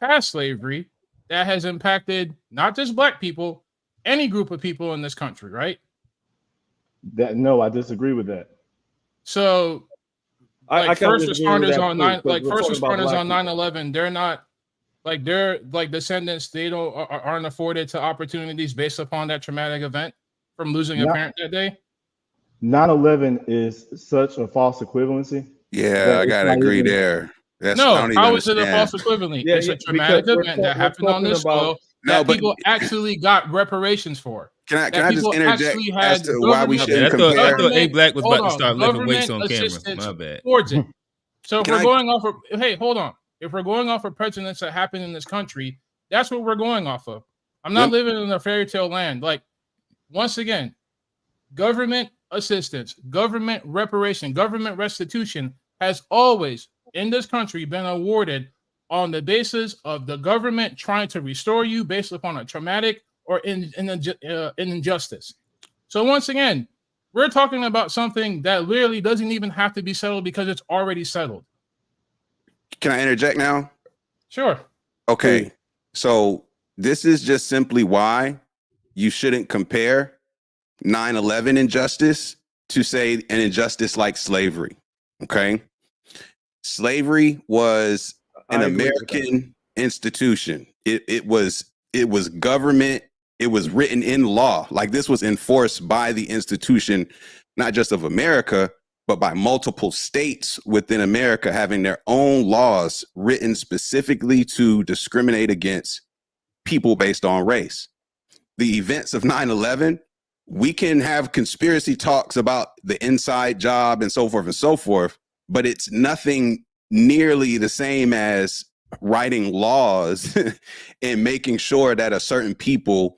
past slavery that has impacted not just black people, any group of people in this country, right? No, I disagree with that. So, like first responders on 9/11, they're not like they're like descendants. They aren't afforded to opportunities based upon that traumatic event from losing a parent that day. 9/11 is such a false equivalency. Yeah, I gotta agree there. How is it a false equivalency? It's a traumatic event that happened on this soil that people actually got reparations for. Can I just interject as to why we shouldn't compare? I thought A Black was about to start lifting weights on camera. My bad. Towards it. So if we're going off of, hey, hold on. If we're going off of presidents that happened in this country, that's what we're going off of. I'm not living in a fairy tale land. Like, once again, government assistance, government reparation, government restitution has always in this country been awarded on the basis of the government trying to restore you based upon a traumatic or an injustice. So once again, we're talking about something that literally doesn't even have to be settled because it's already settled. Can I interject now? Sure. Okay. So this is just simply why you shouldn't compare 9/11 injustice to say an injustice like slavery. Okay. Slavery was an American institution. It was government. It was written in law. Like this was enforced by the institution, not just of America, but by multiple states within America having their own laws written specifically to discriminate against people based on race. The events of 9/11, we can have conspiracy talks about the inside job and so forth, but it's nothing nearly the same as writing laws and making sure that a certain people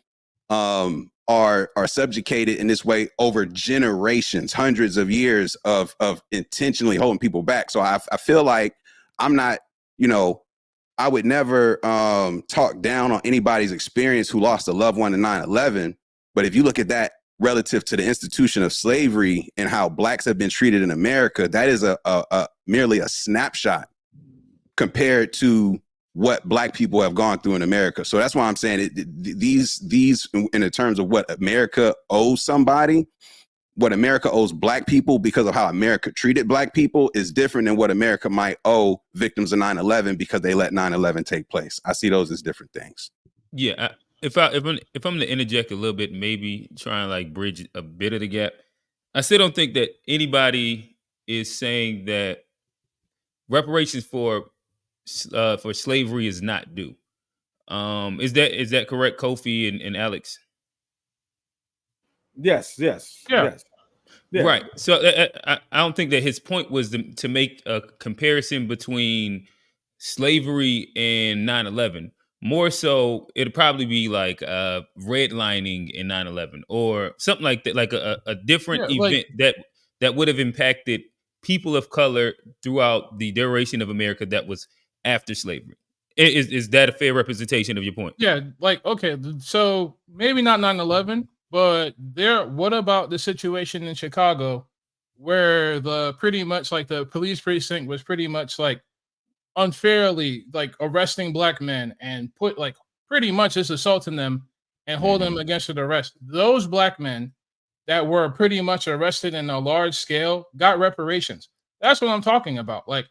are subjugated in this way over generations, hundreds of years of intentionally holding people back. So I feel like I'm not, I would never talk down on anybody's experience who lost a loved one in 9/11. But if you look at that relative to the institution of slavery and how blacks have been treated in America, that is a merely a snapshot compared to what Black people have gone through in America. So that's why I'm saying these in the terms of what America owes somebody, what America owes Black people because of how America treated Black people is different than what America might owe victims of 9/11 because they let 9/11 take place. I see those as different things. Yeah, if I'm to interject a little bit, maybe try and like bridge a bit of the gap. I still don't think that anybody is saying that reparations for slavery is not due. Is that correct, Kofi and Alex? Yes. Yeah. Yeah. Right. So I don't think that his point was to make a comparison between slavery and 9/11. More so, it'd probably be like redlining in 9/11 or something like that, like a different Yeah, like event that would have impacted people of color throughout the duration of America that was after slavery. Is that a fair representation of your point? yeah, like okay, so maybe not 9/11, but what about the situation in Chicago where the pretty much like the police precinct was pretty much like unfairly like arresting Black men and put like pretty much just assaulting them and holding them against an arrest. Those Black men that were pretty much arrested in a large scale got reparations. That's what I'm talking about. Like,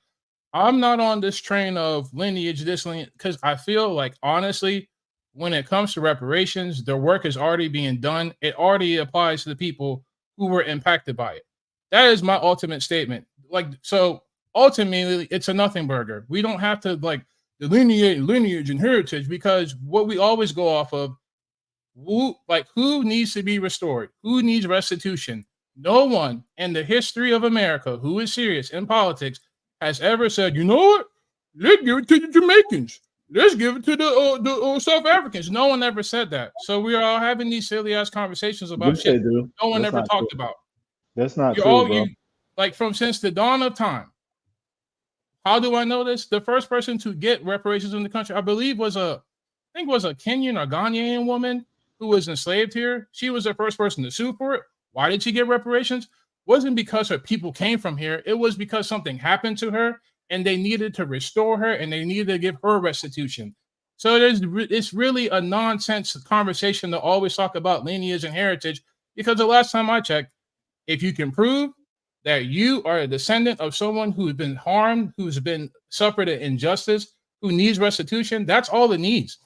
I'm not on this train of lineage, this lineage, because I feel like honestly, when it comes to reparations, the work is already being done. It already applies to the people who were impacted by it. That is my ultimate statement. Like, so ultimately, it's a nothing burger. We don't have to like delineate lineage and heritage because what we always go off of who needs to be restored? Who needs restitution? No one in the history of America who is serious in politics has ever said, you know what? Let's give it to the Jamaicans. Let's give it to the South Africans. No one ever said that. So we are all having these silly ass conversations about Yes, shit they do. no one That's ever not talked true. about. That's not You're true, all bro. you like from since the dawn of time. How do I know this? The first person to get reparations in the country, I believe, was a Kenyan or Ghanaian woman who was enslaved here. She was the first person to sue for it. Why did she get reparations? Wasn't because her people came from here. It was because something happened to her and they needed to restore her and they needed to give her restitution. So it's really a nonsense conversation to always talk about lineage and heritage because the last time I checked, if you can prove that you are a descendant of someone who's been harmed, who's been suffered an injustice, who needs restitution, that's all it needs.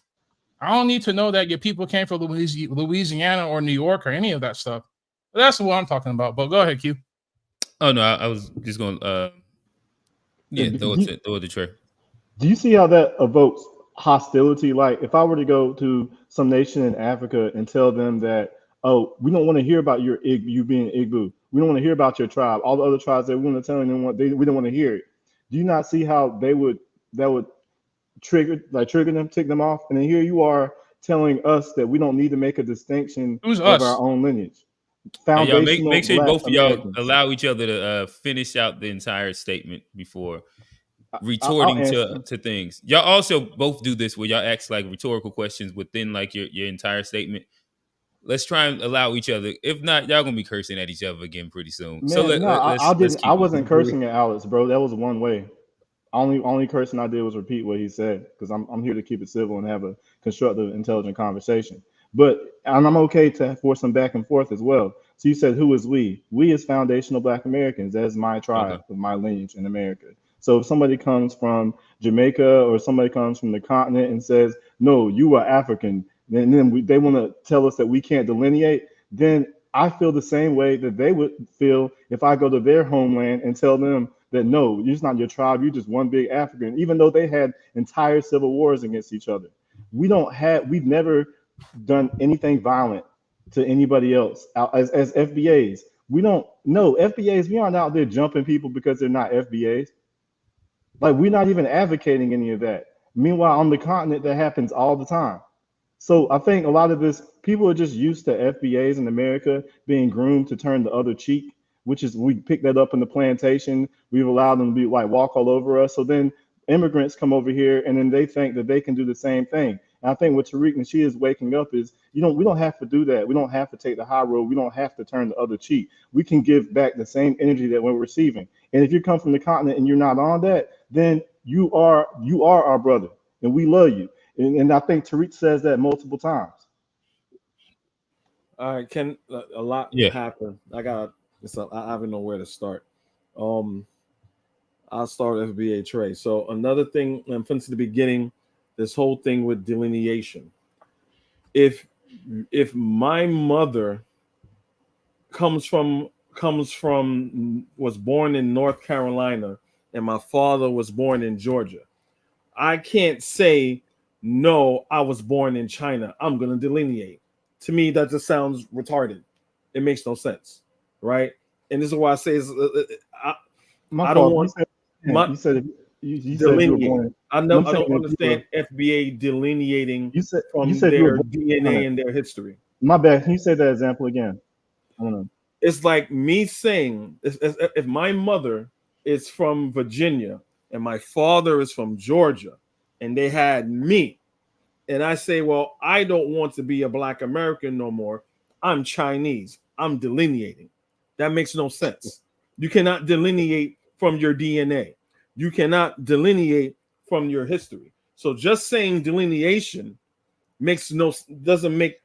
I don't need to know that your people came from Louisiana or New York or any of that stuff. But that's what I'm talking about. But go ahead, Q. Oh no, I was just going to throw it to Trey. Do you see how that evokes hostility? Like, if I were to go to some nation in Africa and tell them that, oh, we don't want to hear about you being Igbo. We don't want to hear about your tribe. All the other tribes that we want to tell them we don't want to hear it. Do you not see how that would trigger them, tick them off? And then here you are telling us that we don't need to make a distinction Who's of us? our own lineage. Hey, y'all Foundational make sure Black both of y'all Americans. allow each other to finish out the entire statement before I'll retorting answer. to things. Y'all also both do this where y'all ask like rhetorical questions within like your entire statement. Let's try and allow each other. If not, y'all gonna be cursing at each other again pretty soon. Man, So let's I keep it. wasn't cursing at Alex, bro. That was one way. Only cursing I did was repeat what he said because I'm here to keep it civil and have a constructive, intelligent conversation. And I'm okay to force some back and forth as well. So you said, who is we? We is foundational Black Americans. That's my tribe, Okay. with my lineage in America. So if somebody comes from Jamaica or somebody comes from the continent and says, no, you are African, and then they want to tell us that we can't delineate, then I feel the same way that they would feel if I go to their homeland and tell them that no, you're just not your tribe, you're just one big African, even though they had entire civil wars against each other. We've never done anything violent to anybody else as FBAs. We don't know FBAs, we aren't out there jumping people because they're not FBAs. Like, we're not even advocating any of that. Meanwhile, on the continent, that happens all the time. So I think a lot of this, people are just used to FBAs in America being groomed to turn the other cheek, which is, we picked that up in the plantation. We've allowed them to be like walk all over us. So then immigrants come over here and then they think that they can do the same thing. And I think what Tariq Nasheed is waking up is, we don't have to do that. We don't have to take the high road. We don't have to turn the other cheek. We can give back the same energy that we're receiving. And if you come from the continent and you're not on that, then you are our brother. and we love you. And I think Tariq says that multiple times. All right, Ken, a lot happened. I don't know where to start. I'll start with FBA Trey. So another thing, from the beginning, this whole thing with delineation. If my mother was born in North Carolina and my father was born in Georgia, I can't say, no, I was born in China. I'm going to delineate. To me, that just sounds retarded. It makes no sense, right? And this is why I say I don't want you said you were born. I don't understand FBA delineating from their DNA and their history. My bad. Can you say that example again? I don't know. It's like me saying, if my mother is from Virginia and my father is from Georgia and they had me, and I say, well, I don't want to be a Black American no more. I'm Chinese. I'm delineating. That makes no sense. You cannot delineate from your DNA. You cannot delineate from your history. So just saying delineation doesn't make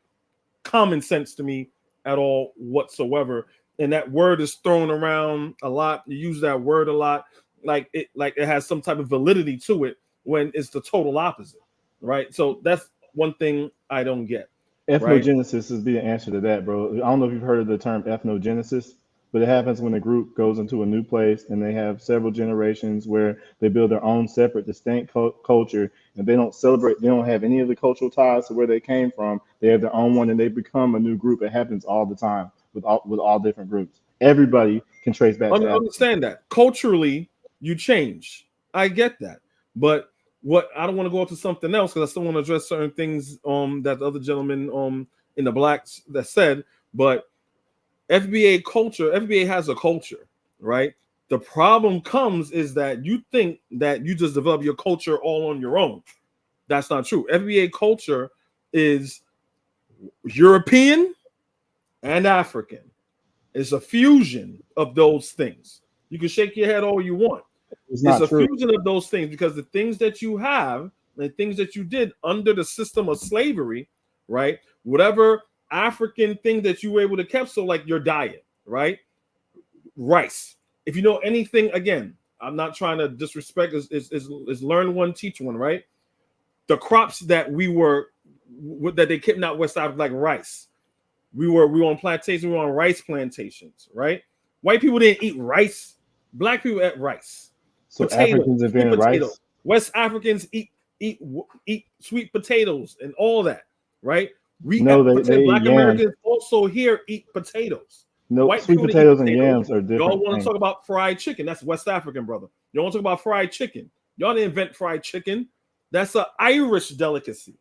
common sense to me at all whatsoever. And that word is thrown around a lot. You use that word a lot, like it has some type of validity to it when it's the total opposite, right? So that's one thing I don't get. Ethnogenesis is the answer to that, bro. I don't know if you've heard of the term ethnogenesis, but it happens when a group goes into a new place and they have several generations where they build their own separate, distinct culture, and they don't celebrate. They don't have any of the cultural ties to where they came from. They have their own one, and they become a new group. It happens all the time with all different groups. Everybody can trace back. I understand that culturally you change. I get that, but what I don't want to go into something else because I still want to address certain things that the other gentleman in the blacks that said, but FBA has a culture, right? The problem comes is that you think that you just develop your culture all on your own. That's not true. FBA culture is European and African. It's a fusion of those things. You can shake your head all you want. It's a fusion of those things because the things that you have, the things that you did under the system of slavery, right? Whatever African thing that you were able to keep, so like your diet, right? Rice. If you know anything, again, I'm not trying to disrespect, is learn one, teach one, right? The crops that that they kept out West Africa, like rice. We were on plantations, we were on rice plantations, right? White people didn't eat rice. Black people ate rice. So Africans invented rice. West Africans eat sweet potatoes and all that, right? Black Americans also here eat potatoes. No, white sweet potatoes and yams are different. Y'all want to talk about fried chicken? That's West African, brother. Y'all want to talk about fried chicken? Y'all didn't invent fried chicken. That's an Irish delicacy,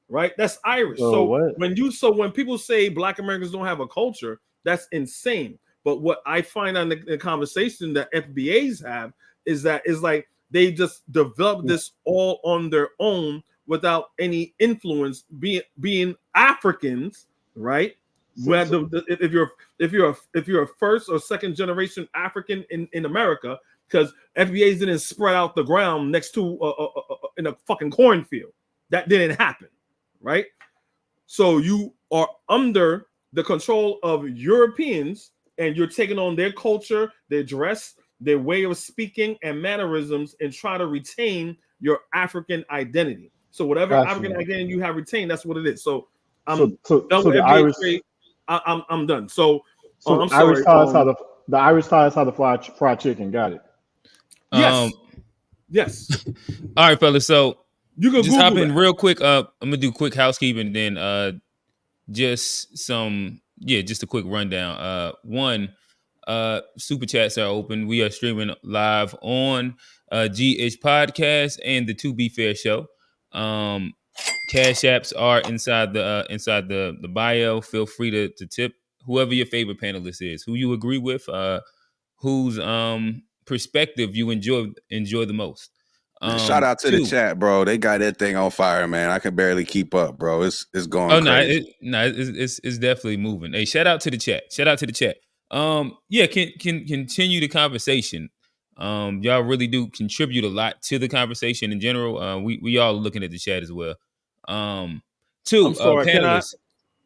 right? That's Irish. When people say Black Americans don't have a culture, that's insane. But what I find on the conversation that FBAs have is like they just develop this all on their own without any influence, being Africans, right? If you're a first or second generation African in America, because FBAs didn't spread out the ground next to in a fucking cornfield. That didn't happen, right? So you are under the control of Europeans, and you're taking on their culture, their dress, their way of speaking, and mannerisms, and try to retain your African identity. So whatever African identity you have retained, that's what it is. So I'm done with FBA. I'm done. So I'm sorry. The Irish tie is how the fried chicken. Got it. Yes. All right, fellas. So you can just hop in real quick. I'm gonna do quick housekeeping, and then just a quick rundown. One, super chats are open. We are streaming live on GH Podcast and the To Be Fair Show. Cash apps are inside the bio. Feel free to tip whoever your favorite panelist is, who you agree with, whose perspective you enjoy the most. Shout out to the chat, bro. They got that thing on fire, man. I can barely keep up, bro. It's going crazy. It's definitely moving. Hey, shout out to the chat. Can continue the conversation. Y'all really do contribute a lot to the conversation in general. We all looking at the chat as well. Two I'm sorry, panelists,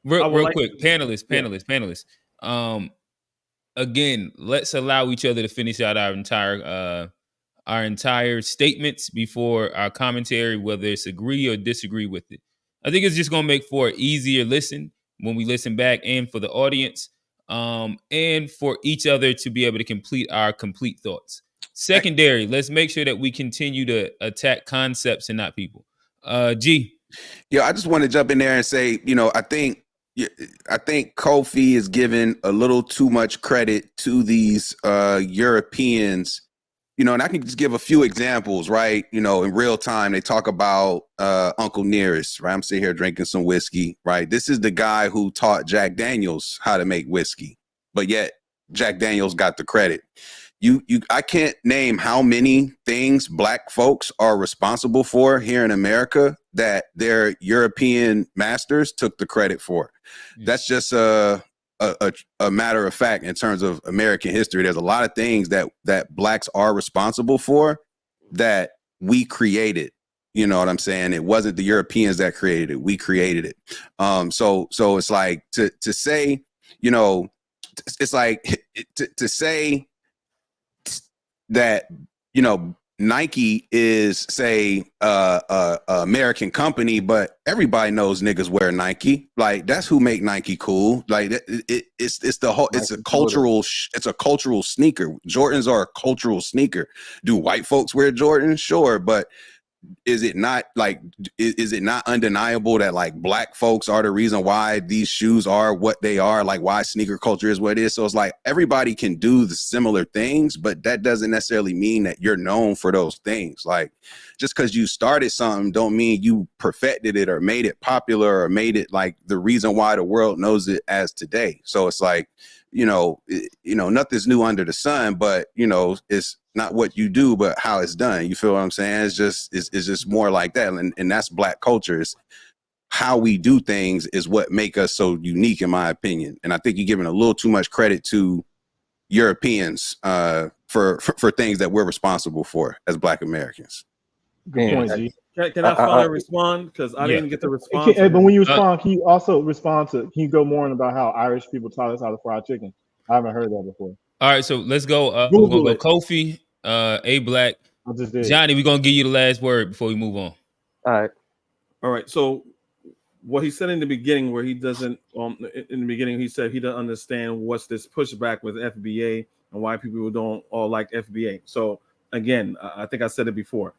I would real like quick, panelists. Again, let's allow each other to finish out our entire statements before our commentary, whether it's agree or disagree with it. I think it's just gonna make for an easier listen when we listen back, and for the audience, and for each other to be able to complete our complete thoughts. Secondary, let's make sure that we continue to attack concepts and not people. G. Yeah, I just want to jump in there and say, I think Kofi is giving a little too much credit to these Europeans. And I can just give a few examples, right? In real time, they talk about Uncle Nearest, right? I'm sitting here drinking some whiskey, right? This is the guy who taught Jack Daniels how to make whiskey, but yet Jack Daniels got the credit. I can't name how many things Black folks are responsible for here in America that their European masters took the credit for. That's just a matter of fact in terms of American history. There's a lot of things that Blacks are responsible for that we created. You know what I'm saying? It wasn't the Europeans that created it. We created it. So it's like to say, it's like to say that, Nike is, say, a American company, but everybody knows niggas wear Nike. Like, that's who make Nike cool. Like, it's the whole. It's a cultural. It's a cultural sneaker. Jordans are a cultural sneaker. Do white folks wear Jordans? Sure, but is it not undeniable that like Black folks are the reason why these shoes are what they are, like why sneaker culture is what it is? So it's like everybody can do the similar things, but that doesn't necessarily mean that you're known for those things. Like, just because you started something don't mean you perfected it or made it popular or made it like the reason why the world knows it as today. So it's like, nothing's new under the sun, but it's not what you do, but how it's done. You feel what I'm saying? It's just more like that. And that's Black culture. It's how we do things is what make us so unique, in my opinion. And I think you're giving a little too much credit to Europeans for things that we're responsible for as Black Americans. Good point, G. Can I finally respond? Because I didn't get to respond. But when you respond, can you also respond to? Can you go more on about how Irish people taught us how to fry chicken? I haven't heard that before. All right, so let's go. We're gonna go Kofi, A Black, Johnny. We're gonna give you the last word before we move on. All right. So what he said in the beginning, where he doesn't, in the beginning, he said he doesn't understand what's this pushback with FBA and why people don't all like FBA. So again, I think I said it before.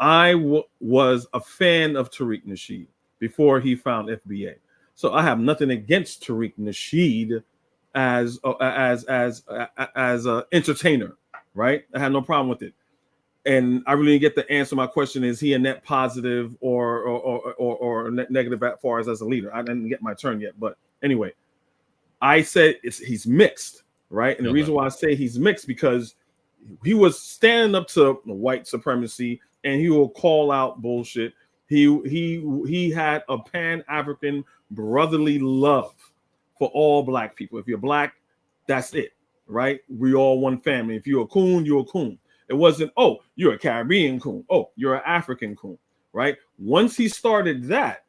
I was a fan of Tariq Nasheed before he found FBA. So I have nothing against Tariq Nasheed as a entertainer, right? I had no problem with it. And I really didn't get the answer. My question is he a net positive or net negative as far as a leader? I didn't get my turn yet. But anyway, I said he's mixed, right? And the reason why I say he's mixed because he was standing up to white supremacy and he will call out bullshit. He had a Pan-African brotherly love for all Black people. If you're Black, that's it, right? We all one family. If you're a coon, you're a coon. It wasn't, oh, you're a Caribbean coon. Oh, you're an African coon, right? Once he started that,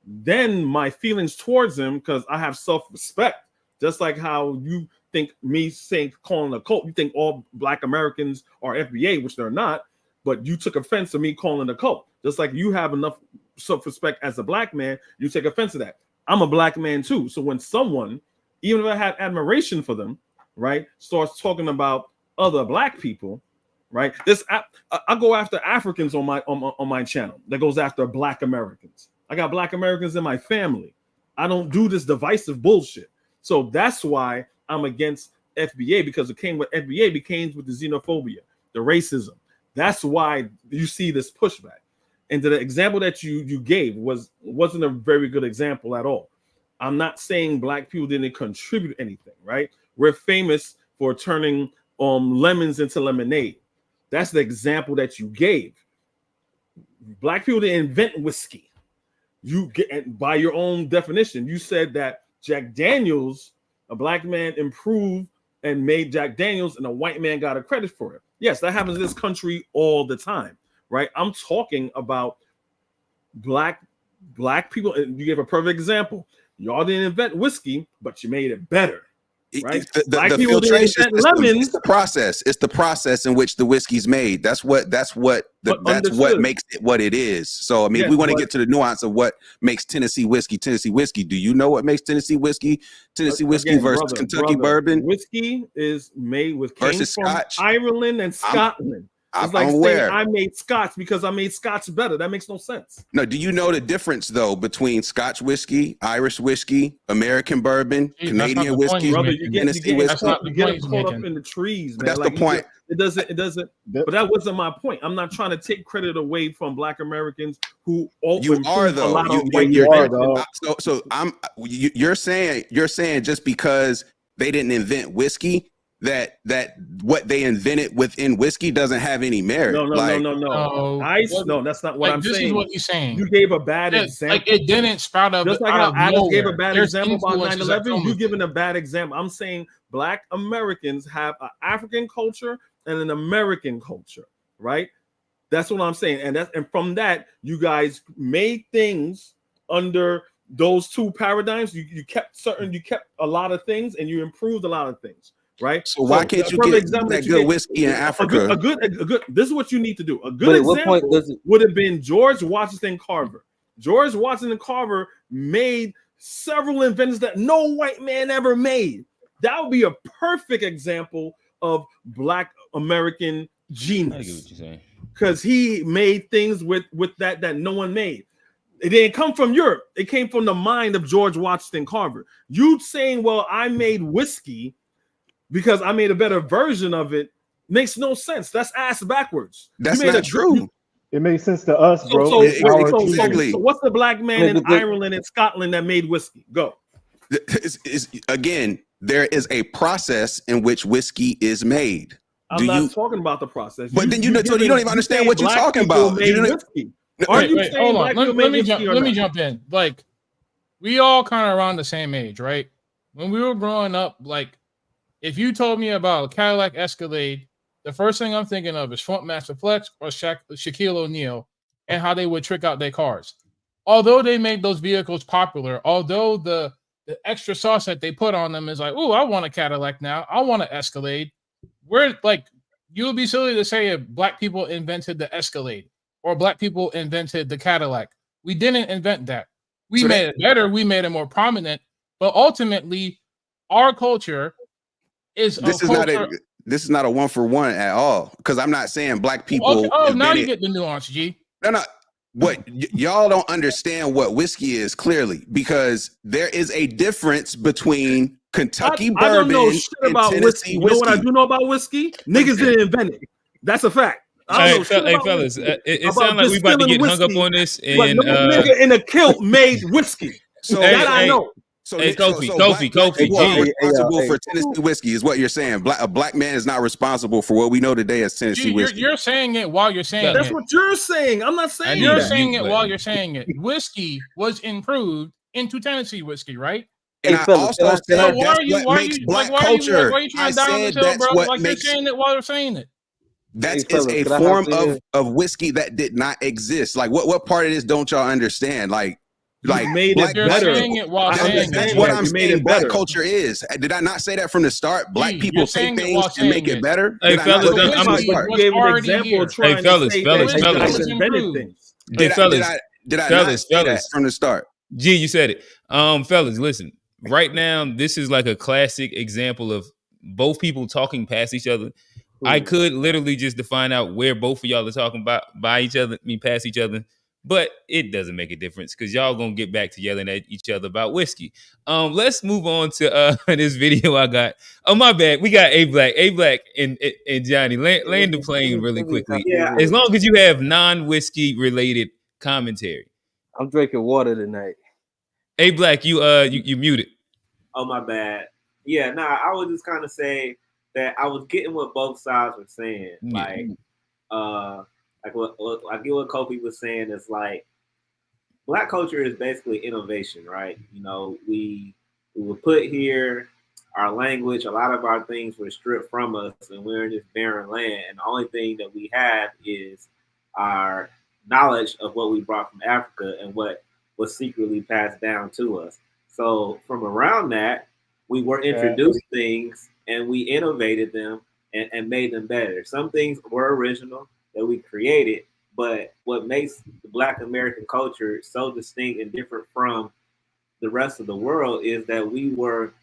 then my feelings towards him, because I have self-respect, just like how you think me saying calling a cult, you think all Black Americans are FBA, which they're not, but you took offense to me calling a cult. Just like you have enough self-respect as a Black man, you take offense to that. I'm a Black man too. So when someone, even if I had admiration for them, right, starts talking about other Black people, right? I go after Africans on my channel. That goes after Black Americans. I got Black Americans in my family. I don't do this divisive bullshit. So that's why I'm against FBA, because it came with FBA became with the xenophobia, the racism. That's why you see this pushback. And the example that you gave wasn't a very good example at all. I'm not saying Black people didn't contribute anything, right? We're famous for turning lemons into lemonade. That's the example that you gave. Black people didn't invent whiskey. You get, by your own definition, you said that Jack Daniels, a Black man, improved and made Jack Daniels, and a white man got a credit for it. Yes, that happens in this country all the time, right? I'm talking about black people. And you gave a perfect example. Y'all didn't invent whiskey, but you made it better. Right, the filtration system. It's the process. It's the process in which the whiskey's made. That's what makes it what it is. So I mean, we want to get to the nuance of what makes Tennessee whiskey. Do you know what makes Tennessee whiskey versus Kentucky bourbon? Whiskey is made with versus Scotch, Ireland and Scotland. It's like saying I made Scotch because I made Scotch better. That makes no sense. No, do you know the difference though between Scotch whiskey, Irish whiskey, American bourbon, Canadian whiskey, Tennessee whiskey? You get caught up in the trees, man. That's the point. It doesn't. But that wasn't my point. I'm not trying to take credit away from Black Americans who you are though. You're saying just because they didn't invent whiskey, that what they invented within whiskey doesn't have any merit. No. No, that's not what I'm saying. This is what he's saying. You gave a bad example. Like it didn't sprout up. Just like how Adam gave a bad example about 9/11, you're giving a bad example. I'm saying Black Americans have an African culture and an American culture, right? That's what I'm saying. And from that, you guys made things under those two paradigms. You kept a lot of things and you improved a lot of things. Right. So why can't you get that good whiskey in Africa? A good. This is what you need to do. A good example would have been George Washington Carver. George Washington Carver made several inventions that no white man ever made. That would be a perfect example of Black American genius. I get what you're saying. Because he made things with that no one made. It didn't come from Europe. It came from the mind of George Washington Carver. You saying, well, I made whiskey because I made a better version of it, makes no sense. That's ass backwards. That's not true. It makes sense to us, bro. So what's the Black man in Ireland and Scotland that made whiskey? Go. Again, there is a process in which whiskey is made. I'm not talking about the process. But then you don't even understand what you're talking about. Hold on. Let me jump in. Like, we all kind of around the same age, right? When we were growing up, like, if you told me about a Cadillac Escalade, the first thing I'm thinking of is Frontmaster Flex or Shaquille O'Neal and how they would trick out their cars. Although they made those vehicles popular, although the extra sauce that they put on them is like, oh, I want a Cadillac now. I want an Escalade. We're like, you would be silly to say if Black people invented the Escalade or Black people invented the Cadillac. We didn't invent that. We made it better. We made it more prominent. But ultimately, our culture this is not a 1-for-1 at all, because I'm not saying Black people. Okay. Oh, now you get the nuance, G. No. What y'all don't understand what whiskey is clearly, because there is a difference between Kentucky bourbon. I don't know shit about whiskey. You know what I do know about whiskey? Niggas didn't invent it. That's a fact. Hey, fellas, it sounds like we about to get hung up on this. And nigga in a kilt made whiskey. So I know. So, Kofi, responsible for Tennessee whiskey is what you're saying. A Black man is not responsible for what we know today as Tennessee whiskey. You're saying it while you're saying That's what you're saying. I'm not saying you're saying it while you're saying it. Whiskey was improved into Tennessee whiskey, right? And I also said that's what makes Black culture. I said that's what makes. You're saying it while you're saying it. That is a form of whiskey that did not exist. Like what part of this don't y'all understand? Like made it better. That's what I'm saying. Black culture is. Did I not say that from the start? Black people say things and make it better. Hey, fellas, gave an example. Hey, fellas. Did I not say that from the start? G, you said it. Fellas, listen. Right now, this is like a classic example of both people talking past each other. I could literally just define out where both of y'all are talking about past each other. But it doesn't make a difference because y'all gonna get back to yelling at each other about whiskey. Let's move on to this video I got. Oh, my bad. We got A Black and Johnny. Land the plane really quickly. Yeah. As long as you have non-whiskey related commentary. I'm drinking water tonight. A Black, you muted. Oh, my bad. Yeah, I would just kind of say that I was getting what both sides were saying. Like what I get what Kofi was saying is like Black culture is basically innovation, right? You know, we were put here, our language, a lot of our things were stripped from us, and we're in this barren land. And the only thing that we have is our knowledge of what we brought from Africa and what was secretly passed down to us. So from around that, we were introduced things and we innovated them and made them better. Some things were original that we created, but what makes the Black American culture so distinct and different from the rest of the world is that we were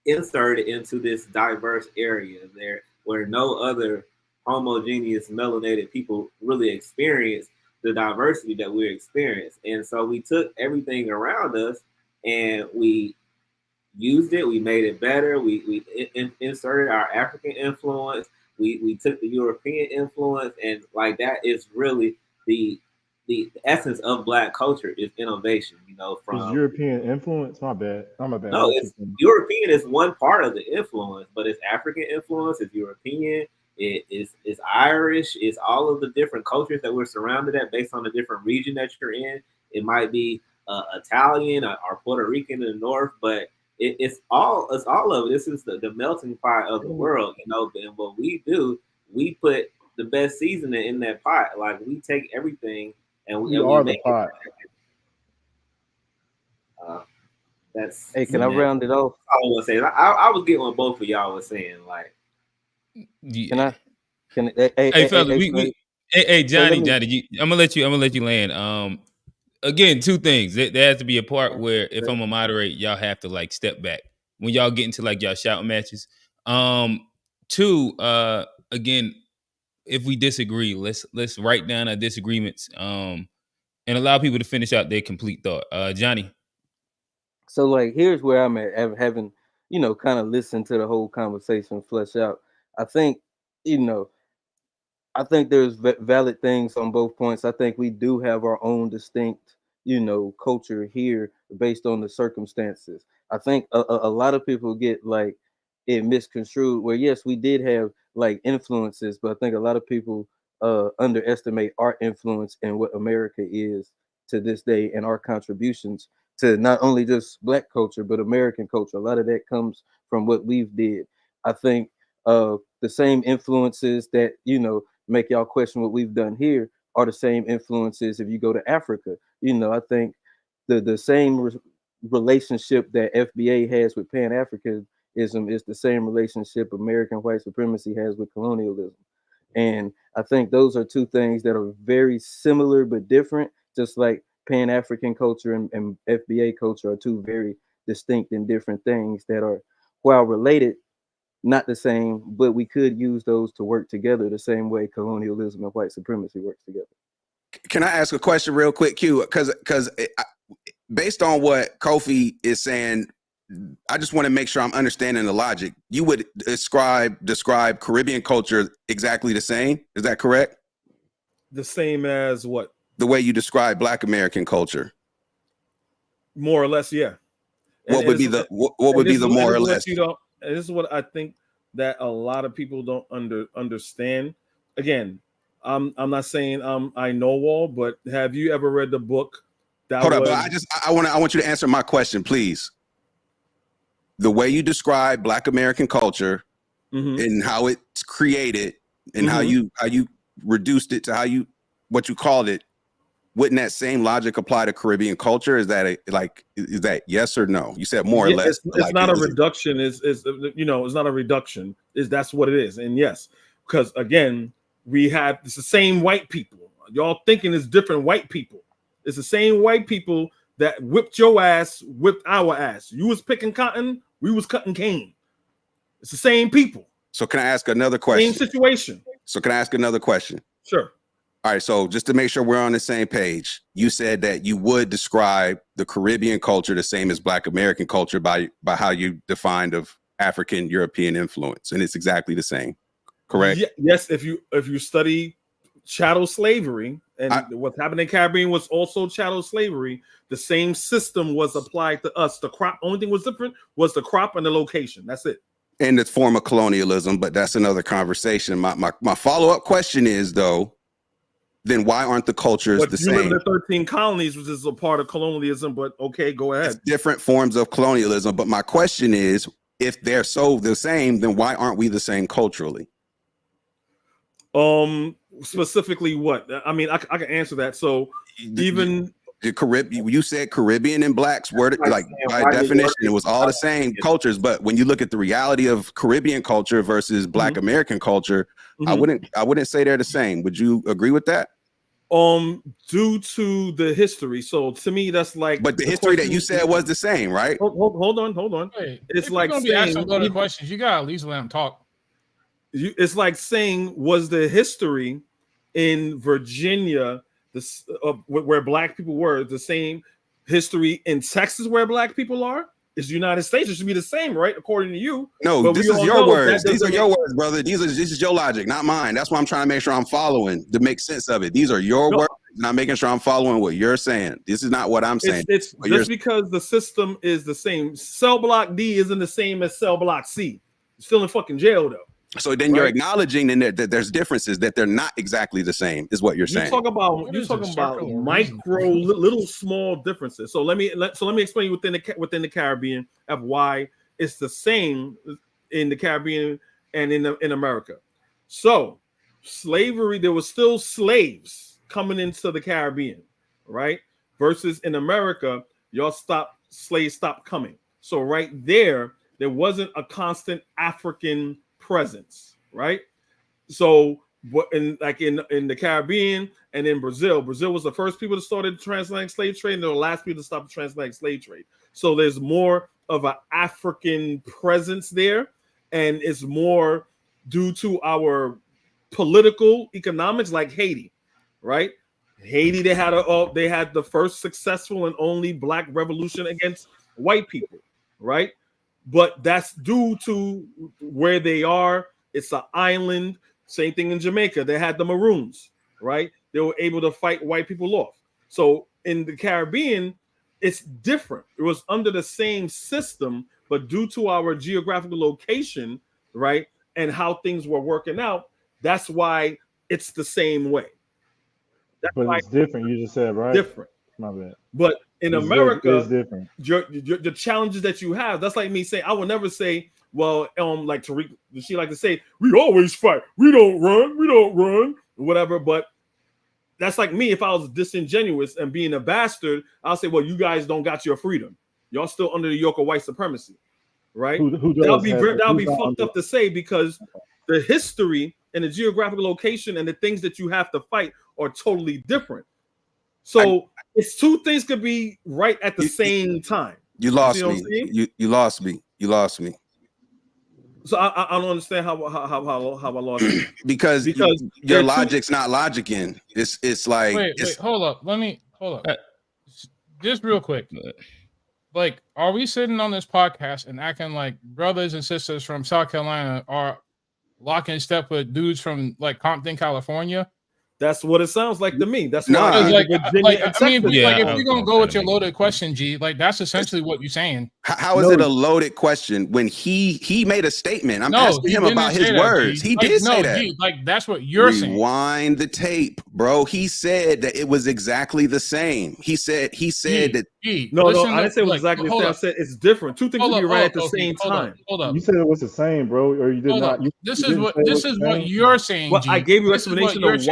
inserted into this diverse area there where no other homogeneous melanated people really experience the diversity that we experience. And so we took everything around us and we used it, we made it better, we inserted our African influence, we took the European influence, and like that is really the essence of Black culture is innovation, you know, from Is European influence? My bad. I'm a bad. no, it's European is one part of the influence, but it's African influence, it's European, it's Irish, it's all of the different cultures that we're surrounded at based on the different region that you're in. It might be Italian or Puerto Rican in the north, but it's all of it. This is the melting pot of the world, you know. And what we do, we put the best seasoning in that pot. Like we take everything and we are make the pot. That's Hey, can I round it off? I was saying. I was getting what both of y'all was saying. Like, Yeah. Hey, fellas, hey, Johnny, so I'm gonna let you land. Again, two things. There has to be a part where if I'm gonna moderate, y'all have to like step back when y'all get into like y'all shouting matches. Two, again, if we disagree, let's write down our disagreements. And allow people to finish out their complete thought. Johnny. So like here's where I'm at, having kind of listened to the whole conversation flesh out. I think I think there's valid things on both points. I think we do have our own distinct culture here based on the circumstances. I think a lot of people get like it misconstrued where yes we did have like influences, but I think a lot of people underestimate our influence and what America is to this day and our contributions to not only just Black culture but American culture. A lot of that comes from what we've did. I think the same influences that make y'all question what we've done here are the same influences if you go to Africa. I think the same relationship that FBA has with Pan-Africanism is the same relationship American white supremacy has with colonialism. And I think those are two things that are very similar but different, just like Pan-African culture and FBA culture are two very distinct and different things that are, while related, not the same, but we could use those to work together the same way colonialism and white supremacy works together. Can I ask a question real quick, Q? Because based on what Kofi is saying, I just want to make sure I'm understanding the logic. You would describe Caribbean culture exactly the same. Is that correct? The same as what? The way you describe Black American culture. More or less, yeah. What would be the more or less? And this is what I think that a lot of people don't understand. Again, I'm not saying I know all, but have you ever read the book? Hold up, but I want you to answer my question, please. The way you describe Black American culture and how it's created and how you reduced it to what you called it, wouldn't that same logic apply to Caribbean culture? Is that yes or no? You said more or less. It's not a reduction. It's not a reduction. That's what it is. And yes, because again, it's the same white people. Y'all thinking it's different white people. It's the same white people that whipped your ass, whipped our ass. You was picking cotton, we was cutting cane. It's the same people. So can I ask another question? Same situation. So can I ask another question? Sure. All right, so just to make sure we're on the same page, you said that you would describe the Caribbean culture the same as Black American culture by how you defined of African European influence, and it's exactly the same, correct? Yes, if you study chattel slavery and what happened in Caribbean was also chattel slavery, the same system was applied to us. The crop, only thing was different was the crop and the location. That's it. And the form of colonialism, but that's another conversation. My follow-up question is though, then why aren't the cultures the same? You live in the 13 colonies, which is a part of colonialism, but okay, go ahead. It's different forms of colonialism, but my question is, if they're so the same, then why aren't we the same culturally? Specifically what? I mean, I can answer that. So even the Caribbean, you said Caribbean and blacks were like by definition, it was all the same cultures. But when you look at the reality of Caribbean culture versus Black American culture, I wouldn't say they're the same. Would you agree with that? Due to the history. So to me, that's like. But the history that you said was the same, right? Hold on. Wait, it's like saying, be asking loaded questions. You gotta at least let them talk. It's like saying, was the history in Virginia where Black people were the same history in Texas where Black people are? It's the United States. It should be the same, right? According to you. No, but this is your words. These are your words, brother. This is your logic, not mine. That's why I'm trying to make sure I'm following to make sense of it. These are your words, and I'm making sure I'm following what you're saying. This is not what I'm saying. It's just because the system is the same. Cell block D isn't the same as cell block C. You're still in fucking jail, though. So then you're acknowledging that there's differences, that they're not exactly the same, is what you're saying. You're talking about micro, little small differences. So let me explain within the Caribbean of why it's the same in the Caribbean and in America. So slavery, there was still slaves coming into the Caribbean, right? Versus in America, slaves stopped coming. So right there wasn't a constant African presence, right? So in the Caribbean and in Brazil was the first people to start the transatlantic slave trade, and they're the last people to stop the transatlantic slave trade. So there's more of an African presence there, and it's more due to our political economics, like Haiti, right? Haiti, they had the first successful and only Black revolution against white people, right? But that's due to where they are. It's an island. Same thing in Jamaica. They had the Maroons, right? They were able to fight white people off. So in the Caribbean, it's different. It was under the same system, but due to our geographical location, right, and how things were working out, that's why it's the same way. But it's different. You just said, right? Different. My bad. But in America, it's different. The challenges that you have, that's like me saying, I would never say, well, like Tariq, she like to say, we always fight. We don't run, whatever. But that's like me. If I was disingenuous and being a bastard, I'll say, well, you guys don't got your freedom. Y'all still under the yoke of white supremacy, right? That'll be fucked up to say, because the history and the geographical location and the things that you have to fight are totally different. So it's two things could be right at the same time. You lost me. You lost me. You lost me. So I don't understand how I lost you. because your logic's not logicking. It's like wait, hold up. Hold up. Just real quick. Like, are we sitting on this podcast and acting like brothers and sisters from South Carolina are locking step with dudes from like Compton, California? That's what it sounds like to me. That's why if you're gonna go with your loaded question, G, like that's essentially what you're saying. How is it a loaded question when he made a statement? I'm asking him about his words. He did say that. G, like that's what you're saying. Rewind the tape, bro. He said that it was exactly the same. He said that. No, I didn't say it was exactly the same. I said it's different. Two things can be right at the same time. Hold up. You said it was the same, bro, or you did not. This is what you're saying. Well, I gave you an explanation of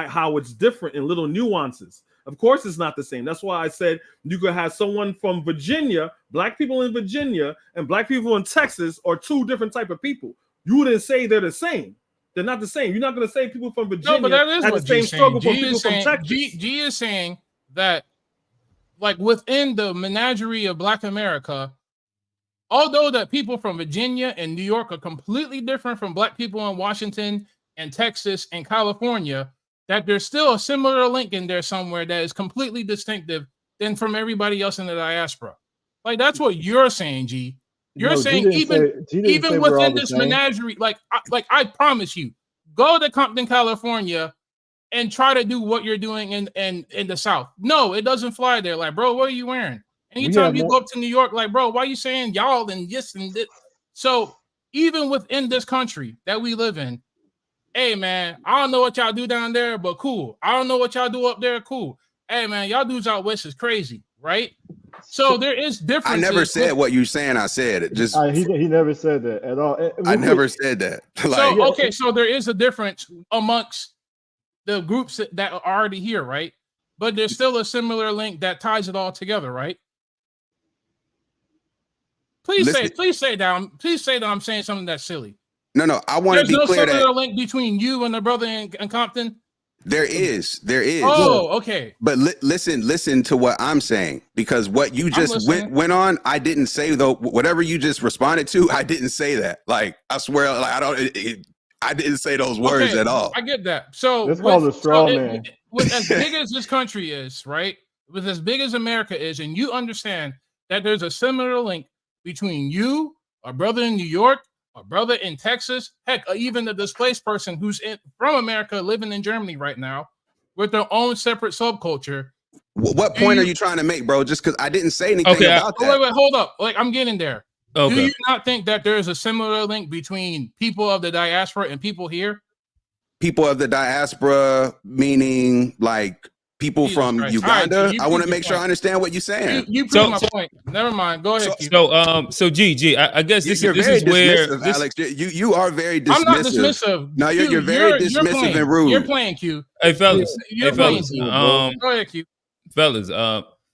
how it's different in little nuances. Of course, it's not the same. That's why I said you could have someone from Virginia, Black people in Virginia, and Black people in Texas are two different type of people. You wouldn't say they're the same. They're not the same. You're not going to say people from Virginia but that is have what the same struggle from people from Texas. G is saying that, like within the menagerie of Black America, although that people from Virginia and New York are completely different from Black people in Washington and Texas and California, that there's still a similar link in there somewhere that is completely distinctive than from everybody else in the diaspora. Like that's what you're saying, G. You're saying even within this menagerie, like I promise you, go to Compton, California, and try to do what you're doing in the South. No, it doesn't fly there. Like, bro, what are you wearing? Anytime you go up to New York, like, bro, why are you saying y'all and this and this? So even within this country that we live in, hey, man, I don't know what y'all do down there, but cool. I don't know what y'all do up there, cool. Hey, man, y'all dudes out west is crazy, right? So there is differences. I never said what you're saying. I said it. Just he never said that at all. I never said that. So okay, so there is a difference amongst the groups that are already here, right? But there's still a similar link that ties it all together, right? Please say that I'm saying something that's silly. No, I want to be clear that there's no link between you and the brother in Compton. There is. Oh, okay. But listen to what I'm saying, because what you just went on, I didn't say though. Whatever you just responded to, I didn't say that. Like I swear, like I didn't say those words at all. I get that. So it's called a straw man. With as big as this country is, right? With as big as America is, and you understand that there's a similar link between you, a brother in New York, a brother in Texas, heck, even the displaced person who's from America living in Germany right now with their own separate subculture. What point are you trying to make, bro? Just because I didn't say anything about that. Wait, hold up. Like, I'm getting there. Okay. Do you not think that there's a similar link between people of the diaspora and people here? People of the diaspora, meaning like people from Uganda. Right, I want to make sure I understand what you're saying. You proved my point. Never mind. Go ahead. So G, I guess this is where Alex, you are very dismissive. I'm not dismissive. No, you're very dismissive and rude. You're playing Q. Hey fellas, go ahead, Q. Fellas,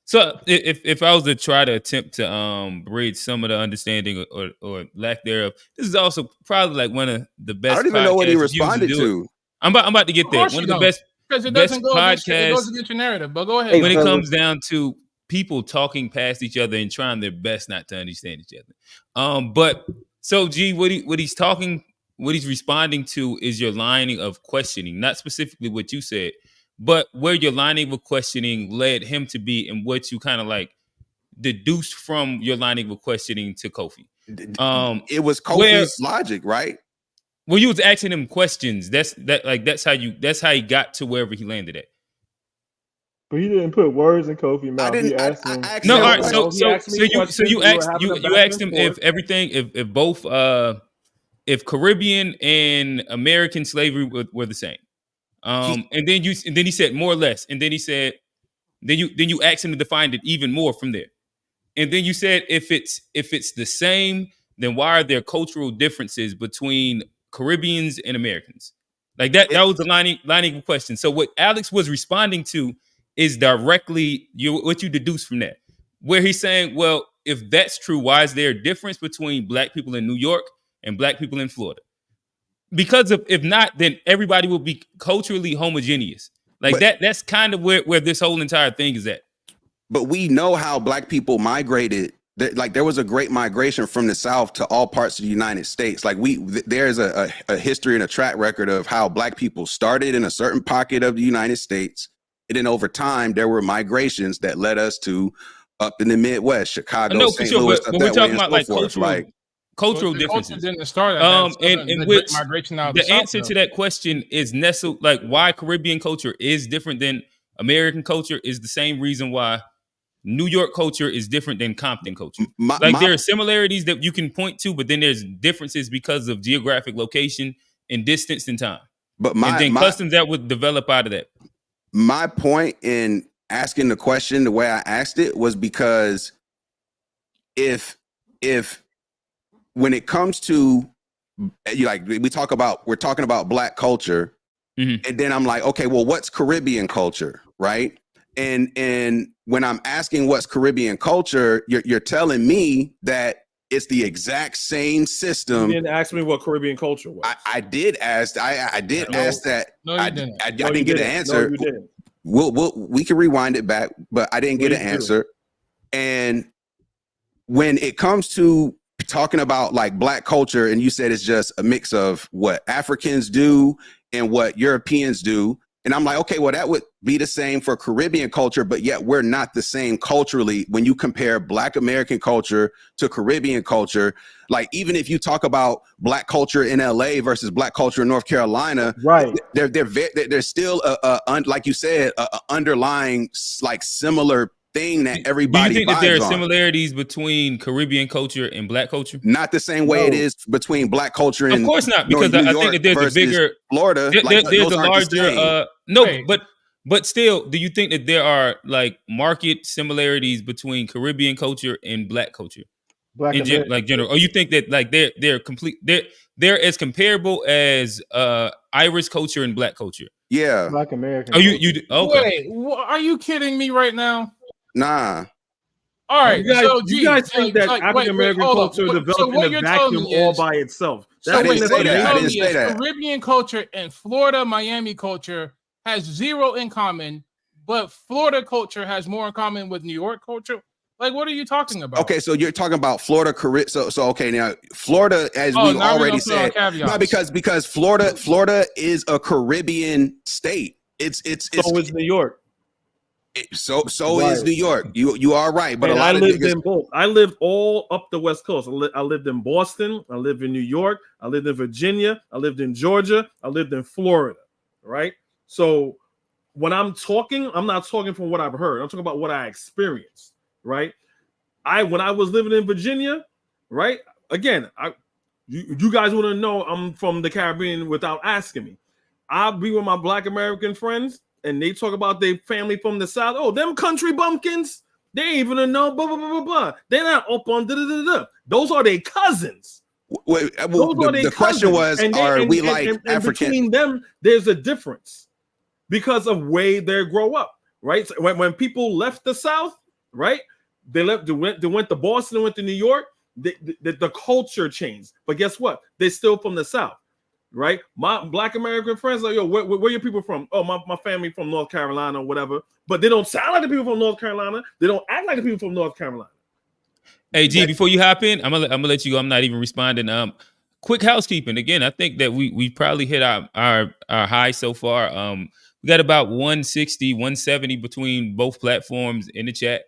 so if I was to try to attempt to bridge some of the understanding or lack thereof, this is also probably like one of the best. I don't even know what he responded to. I'm about to get there. One of the best. Because it doesn't go against your narrative, but go ahead. When it comes down to people talking past each other and trying their best not to understand each other. But so G, what he's responding to is your lining of questioning, not specifically what you said, but where your lining of questioning led him to be and what you kind of like deduced from your lining of questioning to Kofi. It was Kofi's logic, right? Well, you was asking him questions. That's how he got to wherever he landed at. But he didn't put words in Kofi's mouth. He asked him. No, all right. So you asked him if everything, if both, if Caribbean and American slavery were the same. And then he said more or less, and then he said, then you asked him to define it even more from there, and then you said if it's the same, then why are there cultural differences between Caribbeans and Americans? Like that was the lining of question. So what Alex was responding to is directly what you deduce from that, where he's saying, well, if that's true, why is there a difference between black people in New York and black people in Florida? Because if not, then everybody will be culturally homogeneous. Like that's kind of where this whole entire thing is at. But we know how black people migrated. Like there was a great migration from the South to all parts of the United States. Like there's a history and a track record of how black people started in a certain pocket of the United States. And then over time, there were migrations that led us to up in the Midwest, Chicago, St. Louis, but we're talking about like cultural differences. Didn't start and which migration out the answer to that question is nestled, like why Caribbean culture is different than American culture is the same reason why New York culture is different than Compton culture. There are similarities that you can point to, but then there's differences because of geographic location and distance and time. But customs that would develop out of that. My point in asking the question the way I asked it was because if when it comes to we're talking about black culture, and then I'm like, okay, well, what's Caribbean culture, right? And when I'm asking what's Caribbean culture, you're telling me that it's the exact same system. You didn't ask me what Caribbean culture was. I did ask. I did ask that. No, you didn't. I didn't get an answer. No, you didn't. We can rewind it back, but I didn't get an answer. And when it comes to talking about like black culture, and you said it's just a mix of what Africans do and what Europeans do. And I'm like, okay, well, that would be the same for Caribbean culture, but yet we're not the same culturally when you compare Black American culture to Caribbean culture. Like, even if you talk about black culture in LA versus black culture in North Carolina, right? There's still like you said, a underlying like similar thing that everybody. Do you think that there are on. Similarities between Caribbean culture and black culture? Not the same way it is between black culture and of course not, because I think that there's a bigger Florida. There's a larger But still, do you think that there are like market similarities between Caribbean culture and Black culture Black in American. general? Or you think that like they're as comparable as Irish culture and Black culture? Yeah. Black American. Oh, culture. okay? Wait, are you kidding me right now? Nah. All right, You guys think that African American culture developed in a vacuum all by itself? So I didn't say that. I didn't say that. Caribbean culture and Florida, Miami culture has zero in common, but Florida culture has more in common with New York culture. Like, what are you talking about? Okay, so you're talking about Florida, so okay, now Florida, as we already said, no, because Florida is a Caribbean state. It's so is New York. So is New York. You are right, but I lived in both. I lived all up the West Coast. I lived in Boston. I lived in New York. I lived in Virginia. I lived in Georgia. I lived in Florida. Right. So when I'm talking, I'm not talking from what I've heard. I'm talking about what I experienced. Right. When I was living in Virginia. Right. Again, you guys want to know I'm from the Caribbean without asking me. I'll be with my Black American friends. And they talk about their family from the South. Oh, them country bumpkins. They ain't even know blah, blah, blah, blah, blah. They're not up on da, da, da, da. Those are their cousins. The question was, are we like African? Between them, there's a difference because of way they grow up, right? So when people left the South, right? They went to Boston, went to New York. The culture changed. But guess what? They're still from the South. Right, my Black American friends like, yo, where your people from? Oh, my family from North Carolina or whatever. But they don't sound like the people from North Carolina. They don't act like the people from North Carolina. Hey, G, before you hop in, I'm gonna let you go. I'm not even responding. Quick housekeeping. Again, I think that we probably hit our high so far. We got about 160, 170 between both platforms in the chat.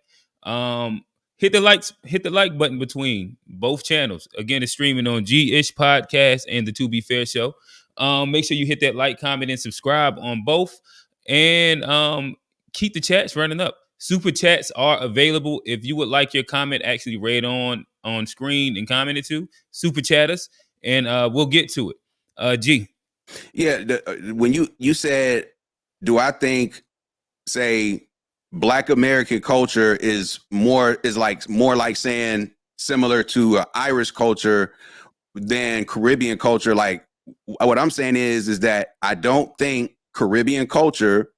Hit the like button between both channels. Again, it's streaming on G-ish Podcast and the To Be Fair Show. Make sure you hit that like, comment, and subscribe on both. And keep the chats running up. Super chats are available. If you would like your comment actually read on screen and commented to, super chat us, and we'll get to it. G. Yeah, when you said, do I think, say, Black American culture is more like saying similar to Irish culture than Caribbean culture? Like, what I'm saying is that I don't think Caribbean culture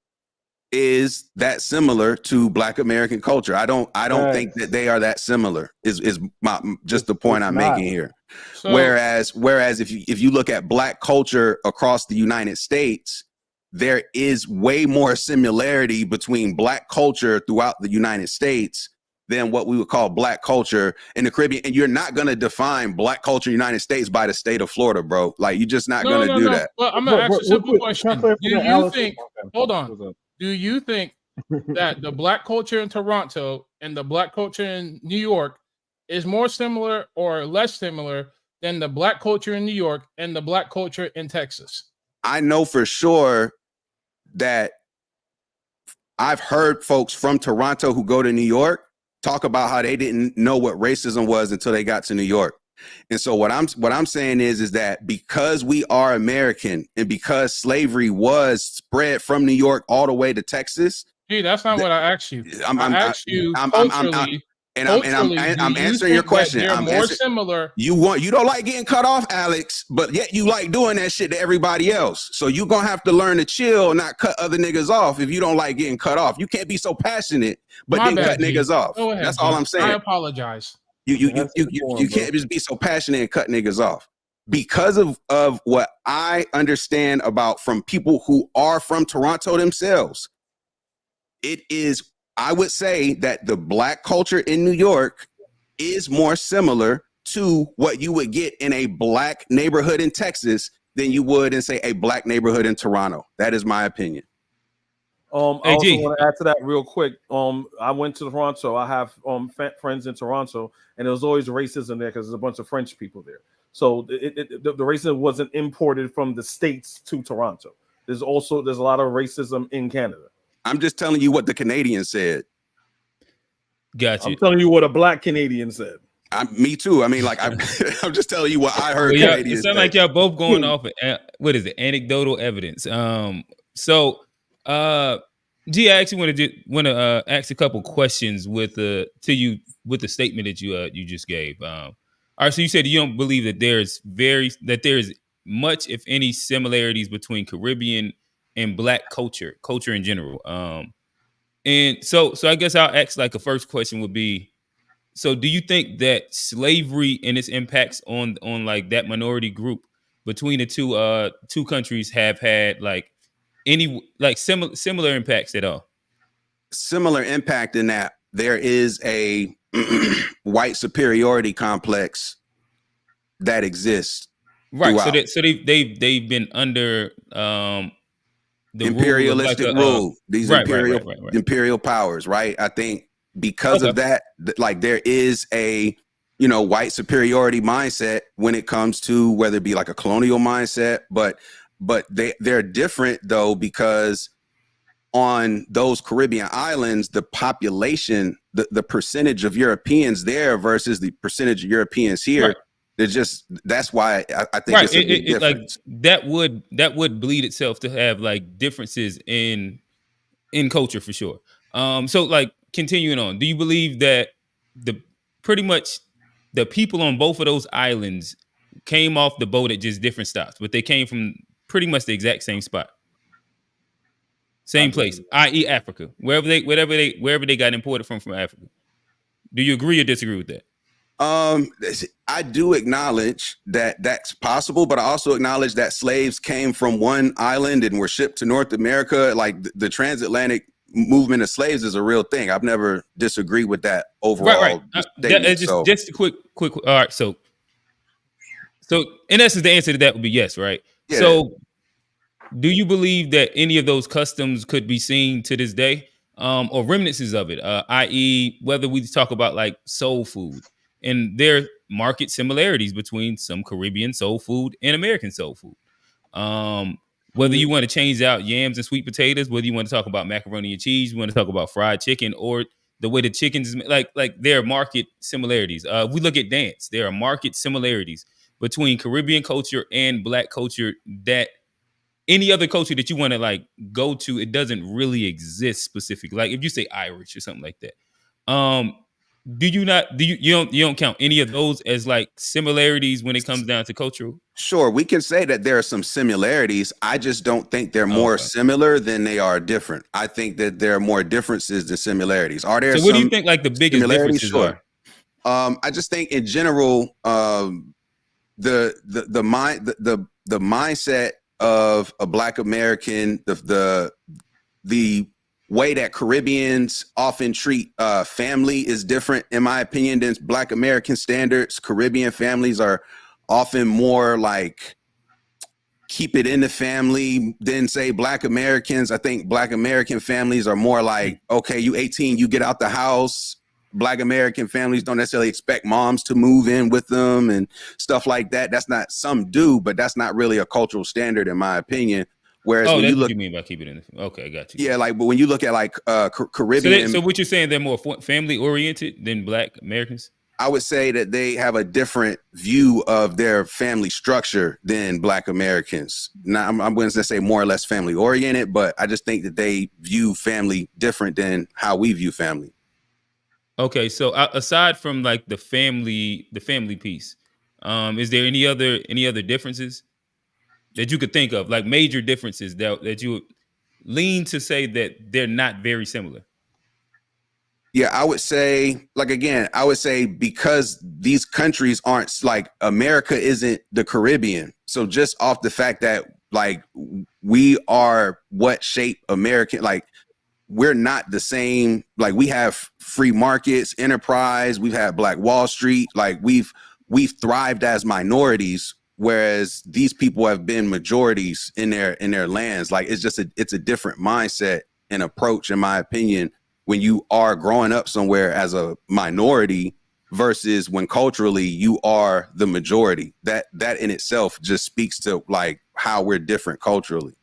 is that similar to Black American culture. I don't think that they are that similar. Is the point I'm making here. So, whereas if you look at Black culture across the United States, there is way more similarity between Black culture throughout the United States than what we would call Black culture in the Caribbean. And you're not going to define Black culture in the United States by the state of Florida, bro. Like, you're just not going to do that. Well, I'm going to ask a simple question. Do you think, hold on, do you think that the Black culture in Toronto and the Black culture in New York is more similar or less similar than the Black culture in New York and the Black culture in Texas? I know for sure that I've heard folks from Toronto who go to New York talk about how they didn't know what racism was until they got to New York. And so what I'm saying is that because we are American and because slavery was spread from New York all the way to Texas. Gee, that's not what I asked you. I'm answering your question. They're more similar. You don't like getting cut off, Alex, but yet you like doing that shit to everybody else. So you're gonna have to learn to chill and not cut other niggas off if you don't like getting cut off. You can't be so passionate, but then cut niggas off. That's all I'm saying. I apologize. You can't just be so passionate and cut niggas off. Because of what I understand about from people who are from Toronto themselves, it is, I would say that the Black culture in New York is more similar to what you would get in a Black neighborhood in Texas than you would in, say, a Black neighborhood in Toronto. That is my opinion. I also want to add to that real quick. I went to Toronto. I have friends in Toronto, and there was always racism there because there's a bunch of French people there. So the racism wasn't imported from the States to Toronto. There's a lot of racism in Canada. I'm just telling you what the Canadian said. Gotcha. I'm telling you what a Black Canadian said. Me too. I mean, like, I'm just telling you what I heard. Well, it sounds like y'all both going off of, what is it, anecdotal evidence. G, I actually want to ask a couple questions with to you with the statement that you just gave. All right, so you said you don't believe that there's much, if any, similarities between Caribbean and Black culture in general. And so I guess I'll ask like a first question would be, so do you think that slavery and its impacts on like that minority group between the two countries have had like any like similar impacts at all? Similar impact in that there is a white superiority complex that exists Right. throughout. So they've been under the Imperialistic rule of rule, these right. imperial powers, right? I think because Okay. of that, like there is a white superiority mindset when it comes to whether it be like a colonial mindset, but they're different though, because on those Caribbean islands, the population, the percentage of Europeans there versus the percentage of Europeans here, that's why I think it's a big difference. Like that would bleed itself to have like differences in culture for sure. So like continuing on, do you believe that the pretty much the people on both of those islands came off the boat at just different stops, but they came from pretty much the exact same spot? Same place, i.e. Africa, wherever they got imported from Africa. Do you agree or disagree with that? I do acknowledge that that's possible, but I also acknowledge that slaves came from one island and were shipped to North America. Like the transatlantic movement of slaves is a real thing. I've never disagreed with that overall statement. Just a quick. All right, so in essence, the answer to that would be yes, right? Yeah. So, do you believe that any of those customs could be seen to this day, or remnants of it, i.e., whether we talk about like soul food, and there are market similarities between some Caribbean soul food and American soul food. Whether you want to change out yams and sweet potatoes, whether you want to talk about macaroni and cheese, you want to talk about fried chicken, or the way the chickens like there are market similarities. We look at dance. There are market similarities between Caribbean culture and Black culture that any other culture that you want to like go to, it doesn't really exist specifically. Like if you say Irish or something like that, you don't count any of those as like similarities when it comes down to cultural? Sure, we can say that there are some similarities. I just don't think they're more similar than they are different. I think that there are more differences than similarities. Are there? So what do you think like the biggest differences are? I just think in general, the mindset of a Black American, the way that Caribbeans often treat family is different, in my opinion, than Black American standards. Caribbean families are often more like keep it in the family than say Black Americans. I think Black American families are more like, okay, you 18, you get out the house. Black American families don't necessarily expect moms to move in with them and stuff like that. That's not, some do, but that's not really a cultural standard in my opinion. Whereas when that's you look, what you mean by keep it in the, okay, got you. Yeah, like, but when you look at like Caribbean, so what you're saying, they're more family oriented than Black Americans? I would say that they have a different view of their family structure than Black Americans. Now, I'm going to say more or less family oriented, but I just think that they view family different than how we view family. Okay, so aside from like the family piece, is there any other differences that you could think of, like major differences that you would lean to say that they're not very similar? Yeah, I would say, like, again, I would say because these countries aren't like America isn't the Caribbean. So just off the fact that like we are what shape American, like we're not the same. Like we have free markets, enterprise, we've had Black Wall Street, like we've thrived as minorities, whereas these people have been majorities in their lands. Like it's just it's a different mindset and approach, in my opinion, when you are growing up somewhere as a minority versus when culturally you are the majority. That in itself just speaks to like how we're different culturally.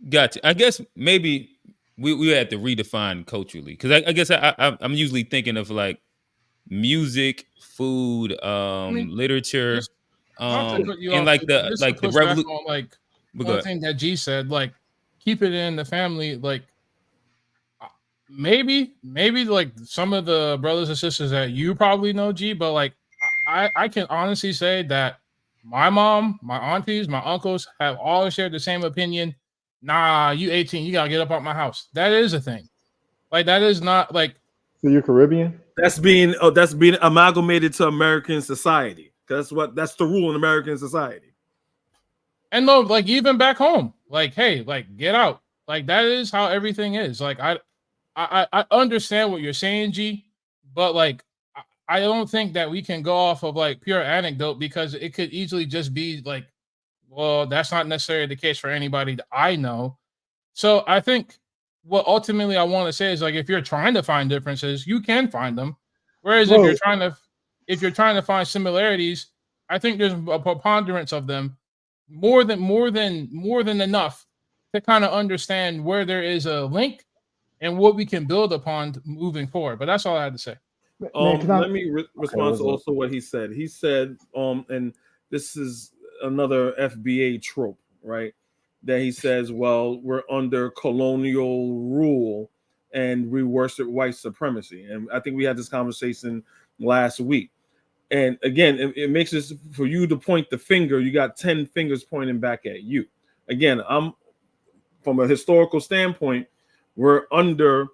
Gotcha. I guess maybe we have to redefine culturally, because I guess I'm usually thinking of like music, food, literature, and like the revolution. Like one thing that G said, like keep it in the family, like maybe like some of the brothers and sisters that you probably know, G, but like I can honestly say that my mom, my aunties, my uncles have all shared the same opinion. Nah, you 18, you gotta get up out my house. That is a thing. Like that is not like. So you're Caribbean? That's being amalgamated to American society. That's the rule in American society. And no, like even back home, like, hey, like get out. Like that is how everything is. Like I understand what you're saying, G, but like I don't think that we can go off of like pure anecdote because it could easily just be like, well, that's not necessarily the case for anybody that I know. So I think what ultimately I want to say is like if you're trying to find differences, you can find them. Whereas if you're trying to find similarities, I think there's a preponderance of them, more than enough to kind of understand where there is a link and what we can build upon moving forward. But that's all I had to say. Let me respond to also what he said. He said, and this is another FBA trope, right? That he says, well, we're under colonial rule and we worship white supremacy. And I think we had this conversation last week. And again, it makes it for you to point the finger. You got 10 fingers pointing back at you. Again, I'm from a historical standpoint, we're under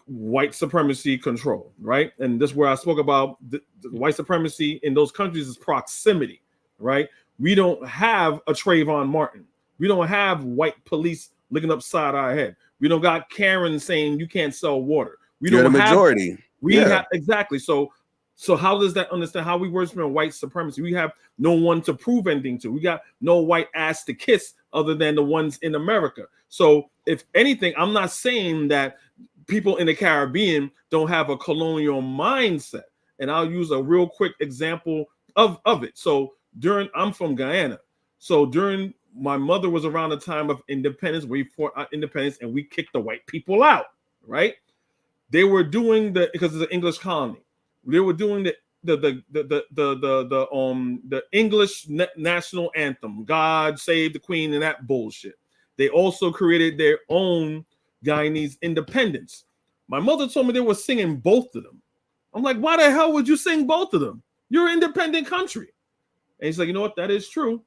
white supremacy control, right? And this is where I spoke about the white supremacy in those countries is proximity, right? We don't have a Trayvon Martin. We don't have white police looking upside our head. We don't got Karen saying you can't sell water. We You're don't the have majority. We have exactly. So how does that understand how we worship white supremacy? We have no one to prove anything to. We got no white ass to kiss other than the ones in America. So if anything, I'm not saying that people in the Caribbean don't have a colonial mindset. And I'll use a real quick example of it. So I'm from Guyana. So during my mother was around the time of independence, we fought our independence and we kicked the white people out, right? They were doing because it's an English colony. They were doing the English national anthem, God Save the Queen, and that bullshit. They also created their own Guyanese independence. My mother told me they were singing both of them. I'm like, why the hell would you sing both of them? You're an independent country. And he's like, you know what? That is true.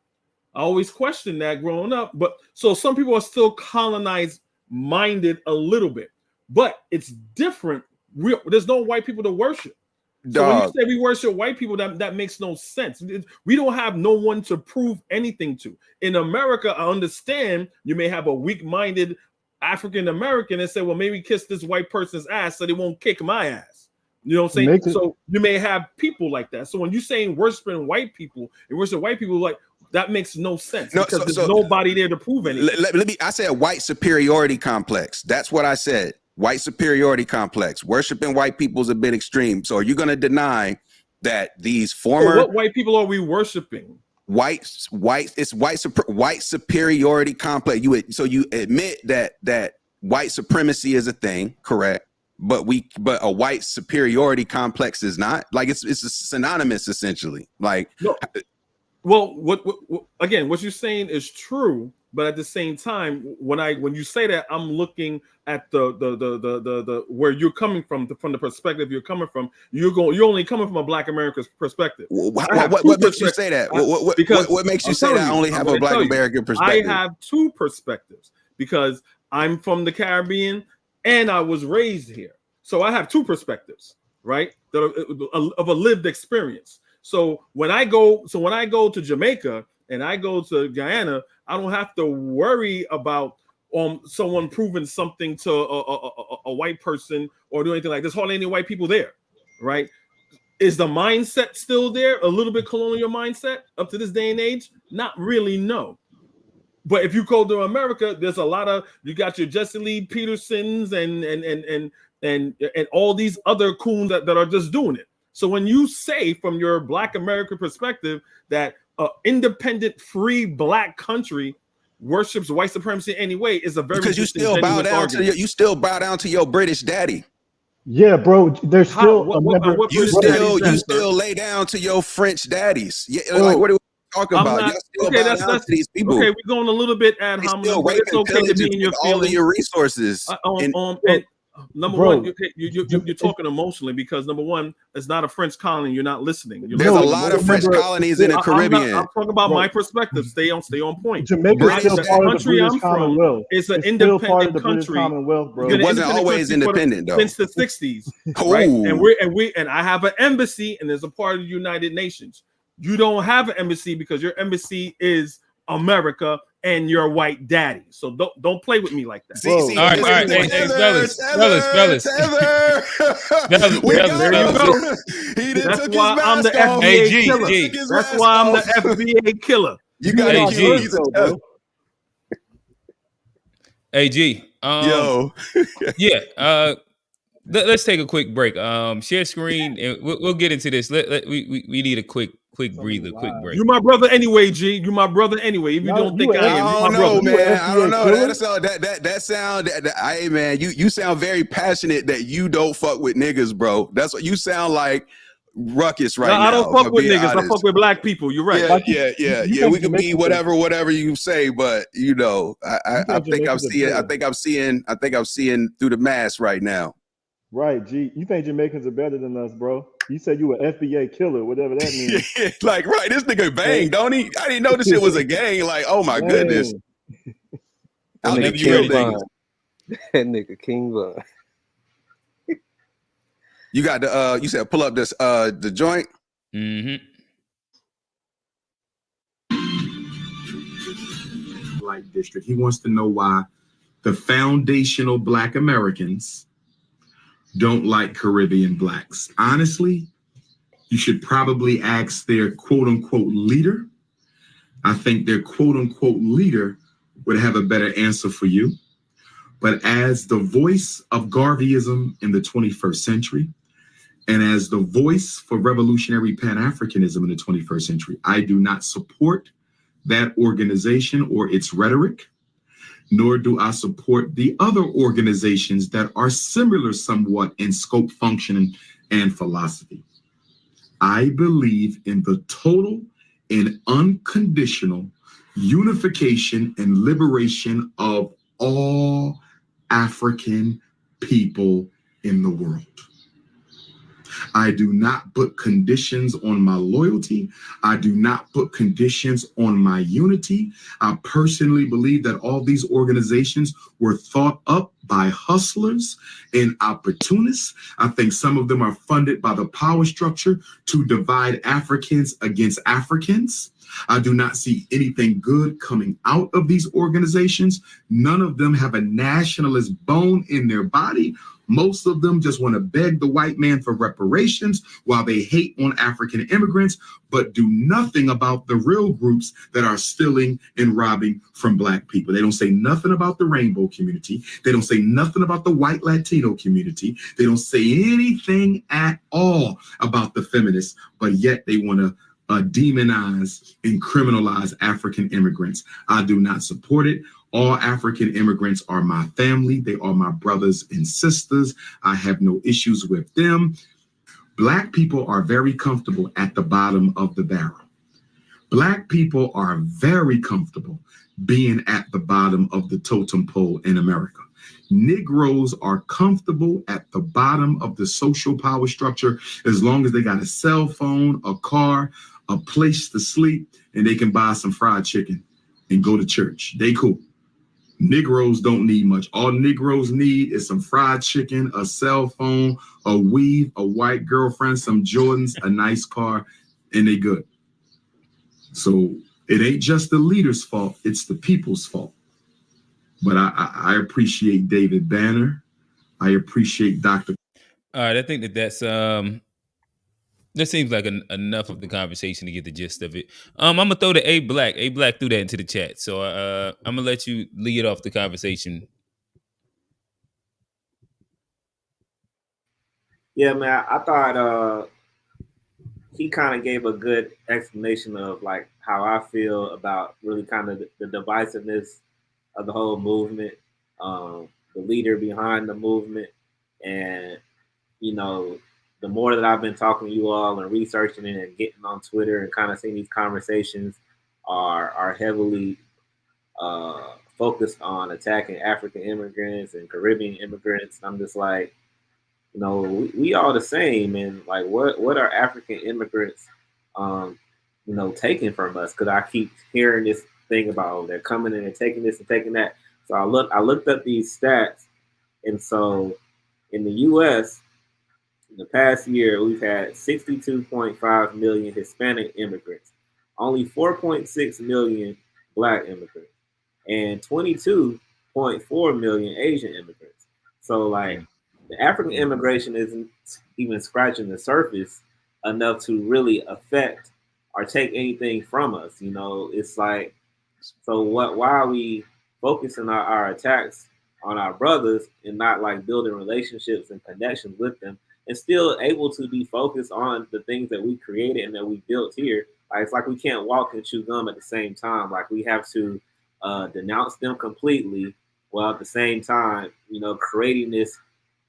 I always questioned that growing up. But so some people are still colonized minded a little bit, but it's different. There's no white people to worship. So when you say we worship white people, that makes no sense. We don't have no one to prove anything to. In America, I understand you may have a weak-minded African American and say, well, maybe kiss this white person's ass so they won't kick my ass. You know what I'm saying? So you may have people like that. So when you're saying worshiping white people and worship white people, like that makes no sense because there's nobody there to prove anything. I said white superiority complex. That's what I said. White superiority complex. Worshiping white people is a bit extreme. So are you going to deny that these former what white people are we worshiping? White superiority complex. You admit that white supremacy is a thing, correct? But a white superiority complex is not. Like it's synonymous essentially. Like no. Well, what again? What you're saying is true, but at the same time, when you say that, I'm looking at the where you're coming from the perspective you're coming from. You're only coming from a Black American perspective. What makes you say that? What makes you say that I only have a Black American perspective? I have two perspectives because I'm from the Caribbean and I was raised here, so I have two perspectives, right? That are of a lived experience. So when I go to Jamaica and I go to Guyana, I don't have to worry about someone proving something to a white person or do anything like this. Hardly any white people there, right? Is the mindset still there? A little bit colonial mindset up to this day and age? Not really, no. But if you go to America, there's a lot of you got your Jesse Lee Petersons and all these other coons that are just doing it. So when you say from your Black American perspective that an independent, free Black country worships white supremacy anyway, is a very because you still bow down to your British daddy. Yeah, bro. There's still you still lay down to your French daddies. Yeah, like what are we talking about? That's these people. Okay, we're going a little bit ad hominem, but it's okay to be in your feelings. All of your resources. Number Bro, one, you're talking emotionally because number one, it's not a French colony. You're not listening. There's a lot of French colonies in the Caribbean. I'm talking about my perspective. Stay on point. Jamaica is still part of the country British I'm from Commonwealth. is an It's still independent part of the country. British Commonwealth, bro. It wasn't always independent though. Since the 60s, right? And I have an embassy, and there's a part of the United Nations. You don't have an embassy because your embassy is America and your white daddy. So don't play with me like that. See, all right, hey, fellas. There you go. That's why I'm the FBA killer. That's why I'm the FBA killer. You got AG. AG. Yo. Yeah. Let's take a quick break. Share screen, and we'll get into this. We need a quick breather, quick break. You my brother anyway, G. You my brother anyway. If you don't think I am, you my brother. Man. I don't know. That sound. Hey man, you sound very passionate that you don't fuck with niggas, bro. That's what you sound like. Ruckus right now. I don't fuck with niggas. I fuck with black people. You're right. Yeah. We can be whatever you say, but you know, I think I'm seeing through the mask right now. Right, G. You think Jamaicans are better than us, bro? You said you were FBA killer, whatever that means. Like, right, this nigga bang, don't he? I didn't know this shit was a gang. Like, oh my goodness. That nigga King Von. You got the you said pull up this the joint. Light district. He wants to know why the foundational Black Americans don't like Caribbean blacks. Honestly, you should probably ask their quote unquote leader. I think their quote unquote leader would have a better answer for you. But as the voice of Garveyism in the 21st century, and as the voice for revolutionary Pan-Africanism in the 21st century, I do not support that organization or its rhetoric, nor do I support the other organizations that are similar somewhat in scope, function, and philosophy. I believe in the total and unconditional unification and liberation of all African people in the world. I do not put conditions on my loyalty. I do not put conditions on my unity. I personally believe that all these organizations were thought up by hustlers and opportunists. I think some of them are funded by the power structure to divide Africans against Africans. I do not see anything good coming out of these organizations. None of them have a nationalist bone in their body. Most of them just want to beg the white man for reparations while they hate on African immigrants, but do nothing about the real groups that are stealing and robbing from Black people. They don't say nothing about the rainbow community. They don't say nothing about the white Latino community. They don't say anything at all about the feminists, but yet they want to demonize and criminalize African immigrants. I do not support it. All African immigrants are my family. They are my brothers and sisters. I have no issues with them. Black people are very comfortable at the bottom of the barrel. Black people are very comfortable being at the bottom of the totem pole in America. Negroes are comfortable at the bottom of the social power structure as long as they got a cell phone, a car, a place to sleep, and they can buy some fried chicken and go to church. They cool. Negroes don't need much. All Negroes need is some fried chicken, a cell phone, a weave, a white girlfriend, some Jordans, a nice car, and they good. So it ain't just the leader's fault, it's the people's fault. But I appreciate David Banner. I appreciate Dr. All right, I think that seems like enough of the conversation to get the gist of it. I'm gonna throw the A Black threw that into the chat, so I'm gonna let you lead off the conversation. Yeah, man, I thought he kind of gave a good explanation of like how I feel about really kind of the divisiveness of the whole movement, the leader behind the movement, and you know, the more that I've been talking to you all and researching it and getting on Twitter and kind of seeing these conversations are heavily focused on attacking African immigrants and Caribbean immigrants. I'm just like, we all the same, and like, what are African immigrants, taking from us? Because I keep hearing this thing about, oh, they're coming in and taking this and taking that. So I looked up these stats, and so in the U.S. in the past year, we've had 62.5 million Hispanic immigrants, only 4.6 million Black immigrants, and 22.4 million Asian immigrants. So like, the African immigration isn't even scratching the surface enough to really affect or take anything from us. It's like, so why are we focusing our attacks on our brothers and not like building relationships and connections with them, and still able to be focused on the things that we created and that we built here? Like, it's like we can't walk and chew gum at the same time. Like, we have to denounce them completely, while at the same time, creating this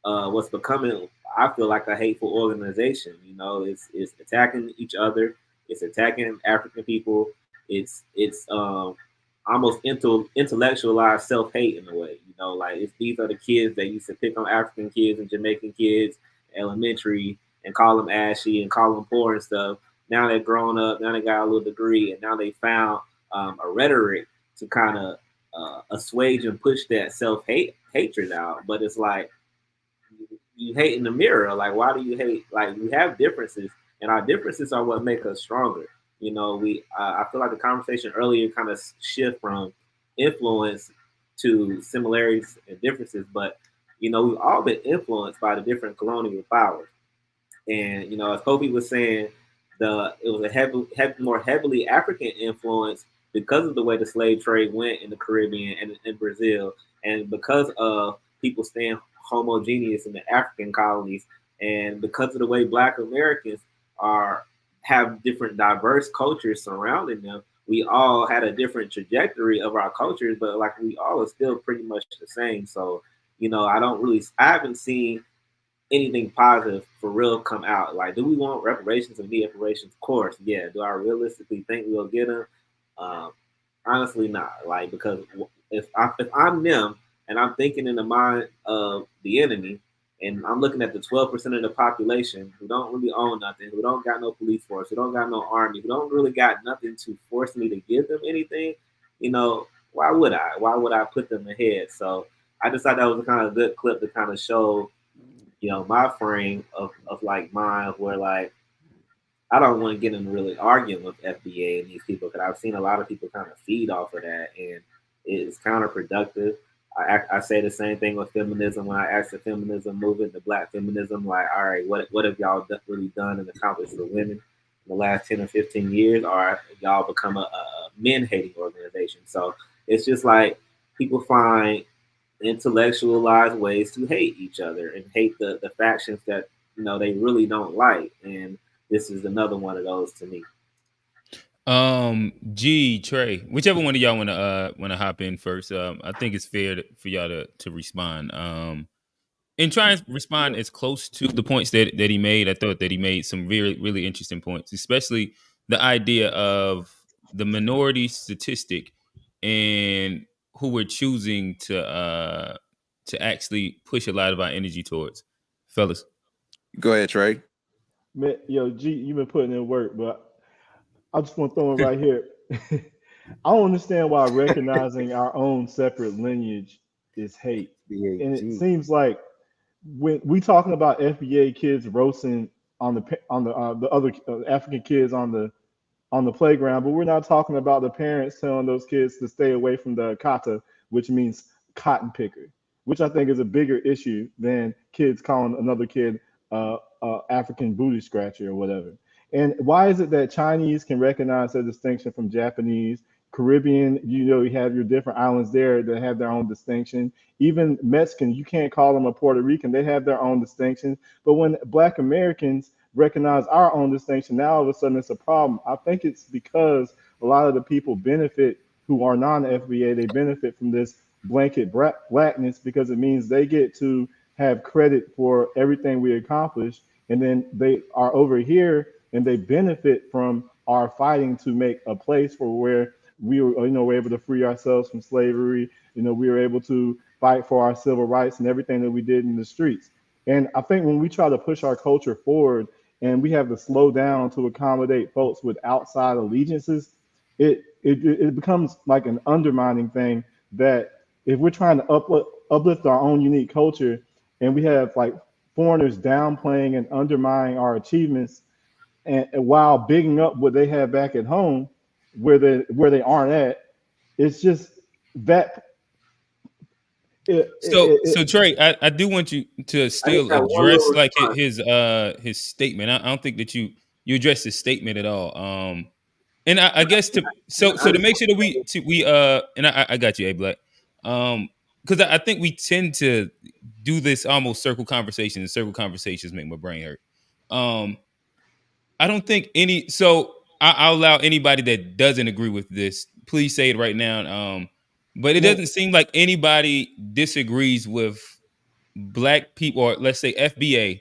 what's becoming, I feel like, a hateful organization. It's attacking each other. It's attacking African people. It's almost intellectualized self-hate in a way. Like, these are the kids that used to pick on African kids and Jamaican kids in elementary and call them ashy and call them poor and stuff. Now they're grown up. Now they got a little degree, and now they found a rhetoric to kind of assuage and push that hatred out. But it's like, you hate in the mirror. Like, why do you hate? Like, we have differences, and our differences are what make us stronger. I feel like the conversation earlier kind of shift from influence to similarities and differences, but we've all been influenced by the different colonial powers. And as Kobe was saying, it was a more heavily African influence because of the way the slave trade went in the Caribbean and in Brazil, and because of people staying homogeneous in the African colonies, and because of the way Black Americans have different diverse cultures surrounding them. We all had a different trajectory of our cultures, but like, we all are still pretty much the same. So, I haven't seen anything positive for real come out. Like, do we want reparations and need reparations? Of course, yeah. Do I realistically think we'll get them? Honestly, not. Like, because if I'm them and I'm thinking in the mind of the enemy, and I'm looking at the 12% of the population who don't really own nothing, who don't got no police force, who don't got no army, who don't really got nothing to force me to give them anything, why would I? Why would I put them ahead? So I just thought that was a kind of good clip to kind of show, my frame of like mind, where like, I don't want to get into really arguing with FBA and these people, because I've seen a lot of people kind of feed off of that, and it's counterproductive. I say the same thing with feminism. When I ask the feminism movement, the Black feminism, like, all right, what have y'all really done and accomplished for women in the last 10 or 15 years? Or y'all become a men-hating organization? So it's just like, people find intellectualized ways to hate each other and hate the factions that they really don't like, and this is another one of those to me. Trey, whichever one of y'all want to hop in first. I think it's fair for y'all to respond. And try and respond as close to the points that he made. I thought that he made some really, really interesting points, especially the idea of the minority statistic and who we're choosing to actually push a lot of our energy towards. Fellas, Go ahead, Trey. Man, yo, G, you've been putting in work, but I just want to throw it right here. I don't understand why recognizing our own separate lineage is hate. And it seems like when we talking about FBA kids roasting on the other African kids on the playground, but we're not talking about the parents telling those kids to stay away from the kata, which means cotton picker, which I think is a bigger issue than kids calling another kid African booty scratcher or whatever. And why is it that Chinese can recognize their distinction from Japanese? Caribbean, you have your different islands there that have their own distinction. Even Mexican, you can't call them a Puerto Rican. They have their own distinction. But when Black Americans recognize our own distinction, now all of a sudden it's a problem. I think it's because a lot of the people benefit who are non-FBA. They benefit from this blanket blackness because it means they get to have credit for everything we accomplish. And then they are over here and they benefit from our fighting to make a place for where we were, were able to free ourselves from slavery. We were able to fight for our civil rights and everything that we did in the streets. And I think when we try to push our culture forward and we have to slow down to accommodate folks with outside allegiances, it becomes like an undermining thing that if we're trying to uplift our own unique culture and we have like foreigners downplaying and undermining our achievements and while bigging up what they have back at home where they aren't at, it's just that So Trey, I do want you to I just still got one address little like response. his statement. I don't think that you addressed his statement at all. And I guess I to just make sure that we and I got you, A Black. Because I think we tend to do this almost circle conversation, and circle conversations make my brain hurt. I don't think any. So I'll allow anybody that doesn't agree with this. Please say it right now. But it well, doesn't seem like anybody disagrees with black people, or let's say FBA,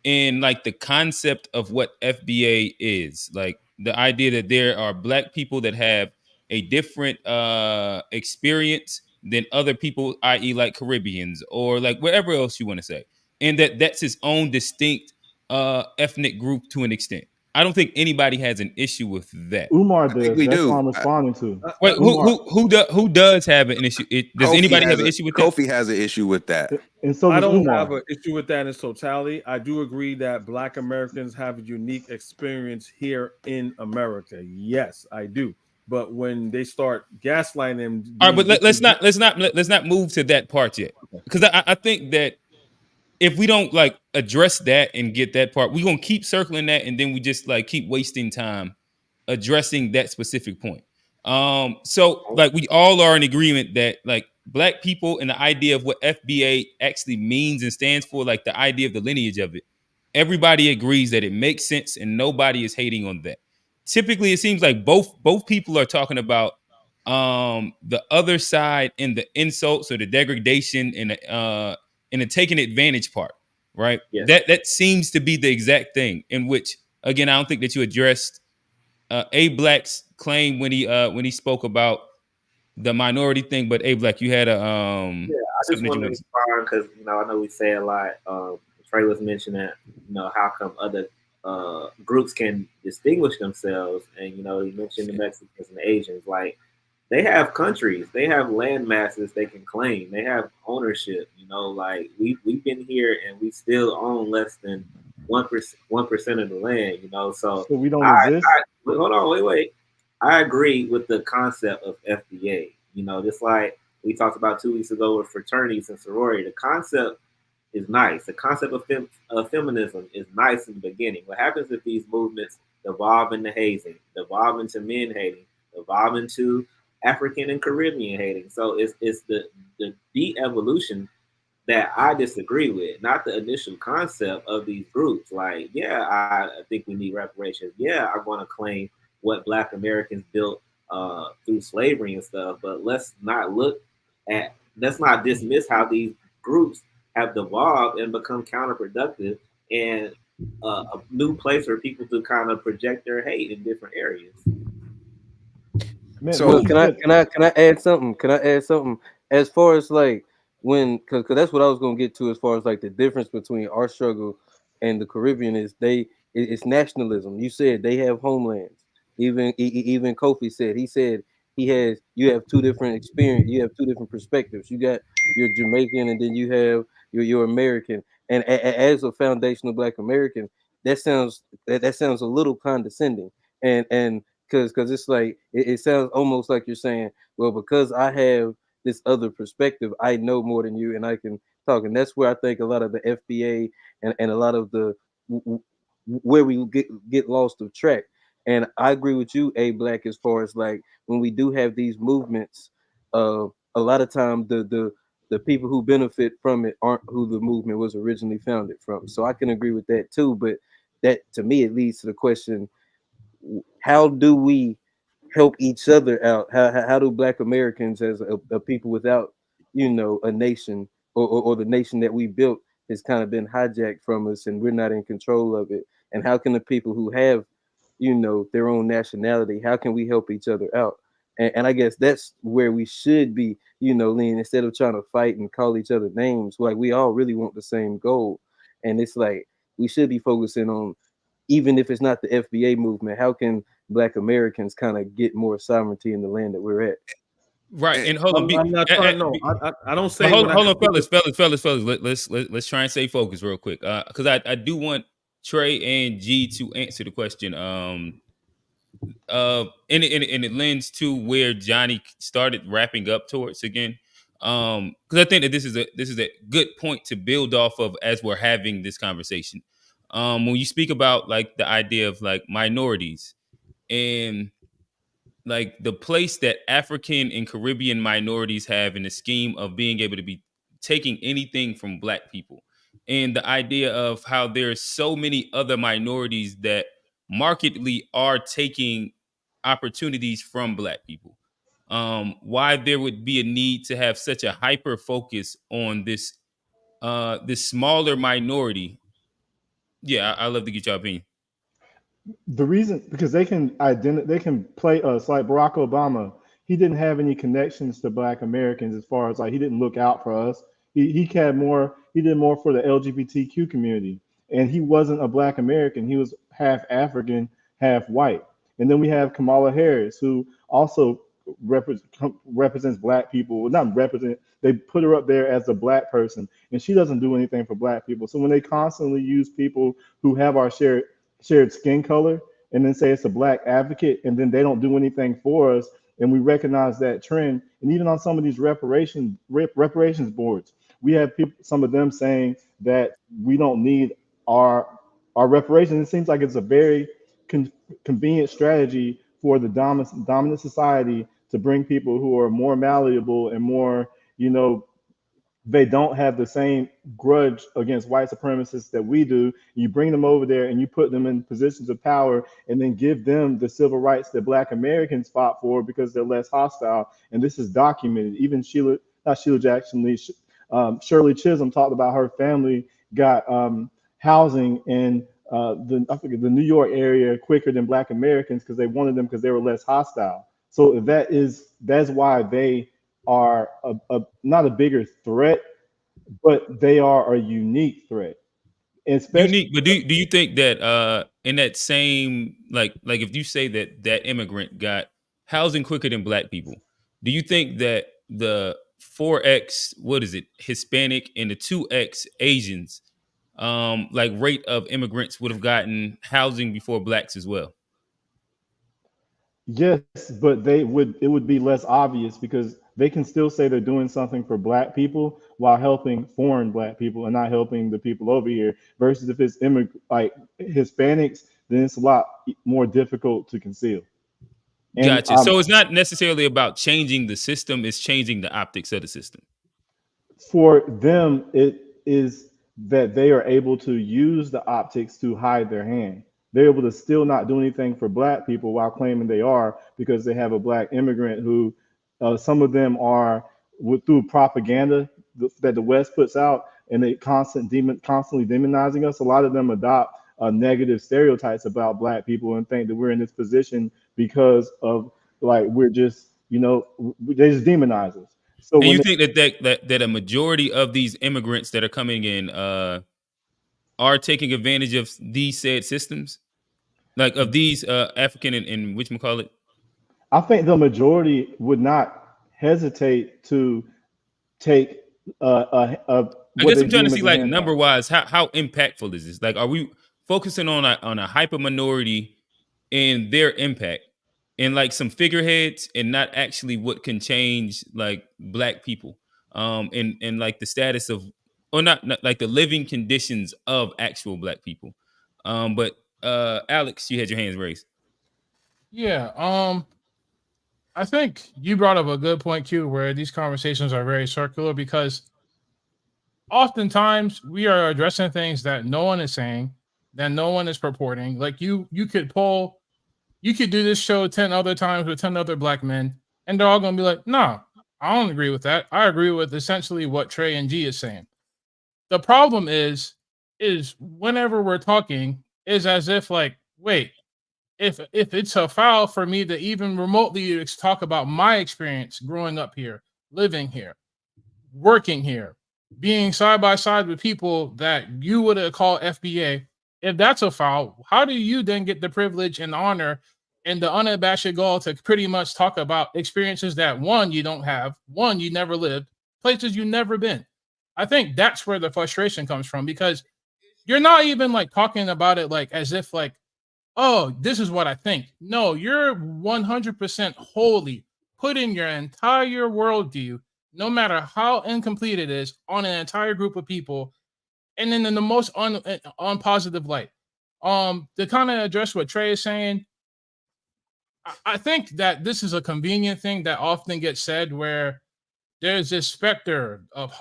in like the concept of what FBA is. Like the idea that there are black people that have a different experience than other people, i.e., like Caribbeans or like wherever else you want to say, and that's his own distinct ethnic group to an extent. I don't think anybody has an issue with that. Umar I think does. we That's what do. I'm responding to. Wait, Umar, who does have an issue? Does anybody have an issue with that? Kofi has an issue with that. and so I does don't have Umar. an issue with that in its totality. I do agree that Black Americans have a unique experience here in America. Yes, I do. But when they start gaslighting them, All right, being but let's not move to that part yet, because I think that if we don't like address that and get that part, we're gonna keep circling that, and then we just like keep wasting time addressing that specific point. So like we all are in agreement that like black people and the idea of what FBA actually means and stands for, like the idea of the lineage of it, everybody agrees that it makes sense and nobody is hating on that. Typically, it seems like both people are talking about the other side and the insults or the degradation and the taking advantage part, right? Yes. That seems to be the exact thing in which, again, I don't think that you addressed A Black's claim when he spoke about the minority thing. But A Black, you had a Yeah, I just something that you wanted to want to. respond because I know we say a lot. Trey was mentioning, how come other groups can distinguish themselves, and he mentioned the Mexicans and the Asians. Like they have countries, they have land masses they can claim, they have ownership. Like we've been here and we still own less than 1% of the land. So So we don't I exist. wait, hold on, wait. I agree with the concept of FBA. Just like we talked about 2 weeks ago with fraternities and sorority. The concept is nice. The concept of feminism is nice in the beginning. What happens if these movements evolve into hazing, evolve into men hating, evolve into African and Caribbean hating? So it's the de-evolution that I disagree with, not the initial concept of these groups. Like, yeah, I think we need reparations. Yeah, I want to claim what Black Americans built through slavery and stuff. But let's not dismiss how these groups have devolved and become counterproductive and a new place for people to kind of project their hate in different areas. Man, So Well, what you can I said. can I can I add something? Can I add something as far as like when because that's what I was gonna get to as far as like the difference between our struggle and the Caribbean is it's nationalism. You said they have homelands. Even Kofi said you have two different experience. You have two different perspectives. You got your Jamaican and then you have your American. And as a foundational Black American, that sounds a little condescending. And because it's like it sounds almost like you're saying, well, because I have this other perspective, I know more than you, and I can talk. And that's where I think a lot of the FBA and a lot of the where we get lost of track. And I agree with you, A Black, as far as like when we do have these movements, a lot of time the people who benefit from it aren't who the movement was originally founded from. So I can agree with that too. But that to me it leads to the question: how do we help each other out? How do Black Americans, as a people without, a nation or the nation that we built has kind of been hijacked from us and we're not in control of it? And how can the people who have, their own nationality, how can we help each other out? And I guess that's where we should be, lean, instead of trying to fight and call each other names. Like, we all really want the same goal. And it's like we should be focusing on, even if it's not the FBA movement, how can Black Americans kind of get more sovereignty in the land that we're at? Right. And hold on. I'm not trying. No, I don't say. Hold on, fellas. Let's try and stay focused real quick. Because I do want Trey and G to answer the question. And it lends to where Johnny started wrapping up towards again. Because I think that this is a good point to build off of as we're having this conversation. When you speak about like the idea of like minorities and like the place that African and Caribbean minorities have in the scheme of being able to be taking anything from Black people, and the idea of how there's so many other minorities that markedly are taking opportunities from Black people. Why there would be a need to have such a hyper focus on this this smaller minority. Yeah, I love to get your opinion. The reason, because they can they can play us like Barack Obama. He didn't have any connections to Black Americans, as far as like he didn't look out for us. He had more. He did more for the LGBTQ community, and he wasn't a Black American. He was half African, half white. And then we have Kamala Harris, who also represents Black people. Well, not represent. They put her up there as a Black person, and she doesn't do anything for Black people. So when they constantly use people who have our shared skin color and then say it's a Black advocate, and then they don't do anything for us, and we recognize that trend. And even on some of these reparations boards, we have people, some of them saying that we don't need our reparations. It seems like it's a very convenient strategy for the dominant society to bring people who are more malleable and more, they don't have the same grudge against white supremacists that we do. You bring them over there and you put them in positions of power, and then give them the civil rights that Black Americans fought for because they're less hostile. And this is documented. Even Shirley Chisholm talked about her family got housing in the New York area quicker than Black Americans because they wanted them because they were less hostile. So that's why they are not a bigger threat, but they are a unique threat. Unique, but do you think that in that same like if you say that immigrant got housing quicker than Black people, do you think that the 4x Hispanic and the 2x Asians like rate of immigrants would have gotten housing before Blacks as well? Yes, but it would be less obvious because they can still say they're doing something for Black people while helping foreign Black people and not helping the people over here. Versus if it's like Hispanics, then it's a lot more difficult to conceal. Gotcha. So it's not necessarily about changing the system; it's changing the optics of the system. For them, it is that they are able to use the optics to hide their hand. They're able to still not do anything for Black people while claiming they are, because they have a Black immigrant who some of them are through propaganda that the West puts out, and they constantly demonizing us. A lot of them adopt negative stereotypes about Black people and think that we're in this position because of like we're just they just demonize us. So and you think that a majority of these immigrants that are coming in are taking advantage of these said systems, like of these African and whatchamacallit? I think the majority would not hesitate to take I guess I'm trying to see, like, number wise, how impactful is this? Like, are we focusing on a hyper minority and their impact, and like some figureheads, and not actually what can change like Black people, and like the status of, or not like the living conditions of actual Black people? But Alex, you had your hands raised. Yeah. I think you brought up a good point, Q, where these conversations are very circular, because oftentimes we are addressing things that no one is saying, that no one is purporting. Like you could do this show 10 other times with 10 other Black men, and they're all going to be like, no, I don't agree with that. I agree with essentially what Trey and G is saying. The problem is whenever we're talking is as if like, wait, if it's a foul for me to even remotely talk about my experience growing up here, living here, working here, being side by side with people that you would have called FBA, if that's a foul, how do you then get the privilege and honor and the unabashed goal to pretty much talk about experiences that one, you don't have, one, you never lived, places you never been? I think that's where the frustration comes from, because you're not even like talking about it like as if like, oh, this is what I think. No, you're 100% wholly putting your entire worldview, no matter how incomplete it is, on an entire group of people, and then in the most unpositive light. To kind of address what Trey is saying, I think that this is a convenient thing that often gets said, where there's this specter of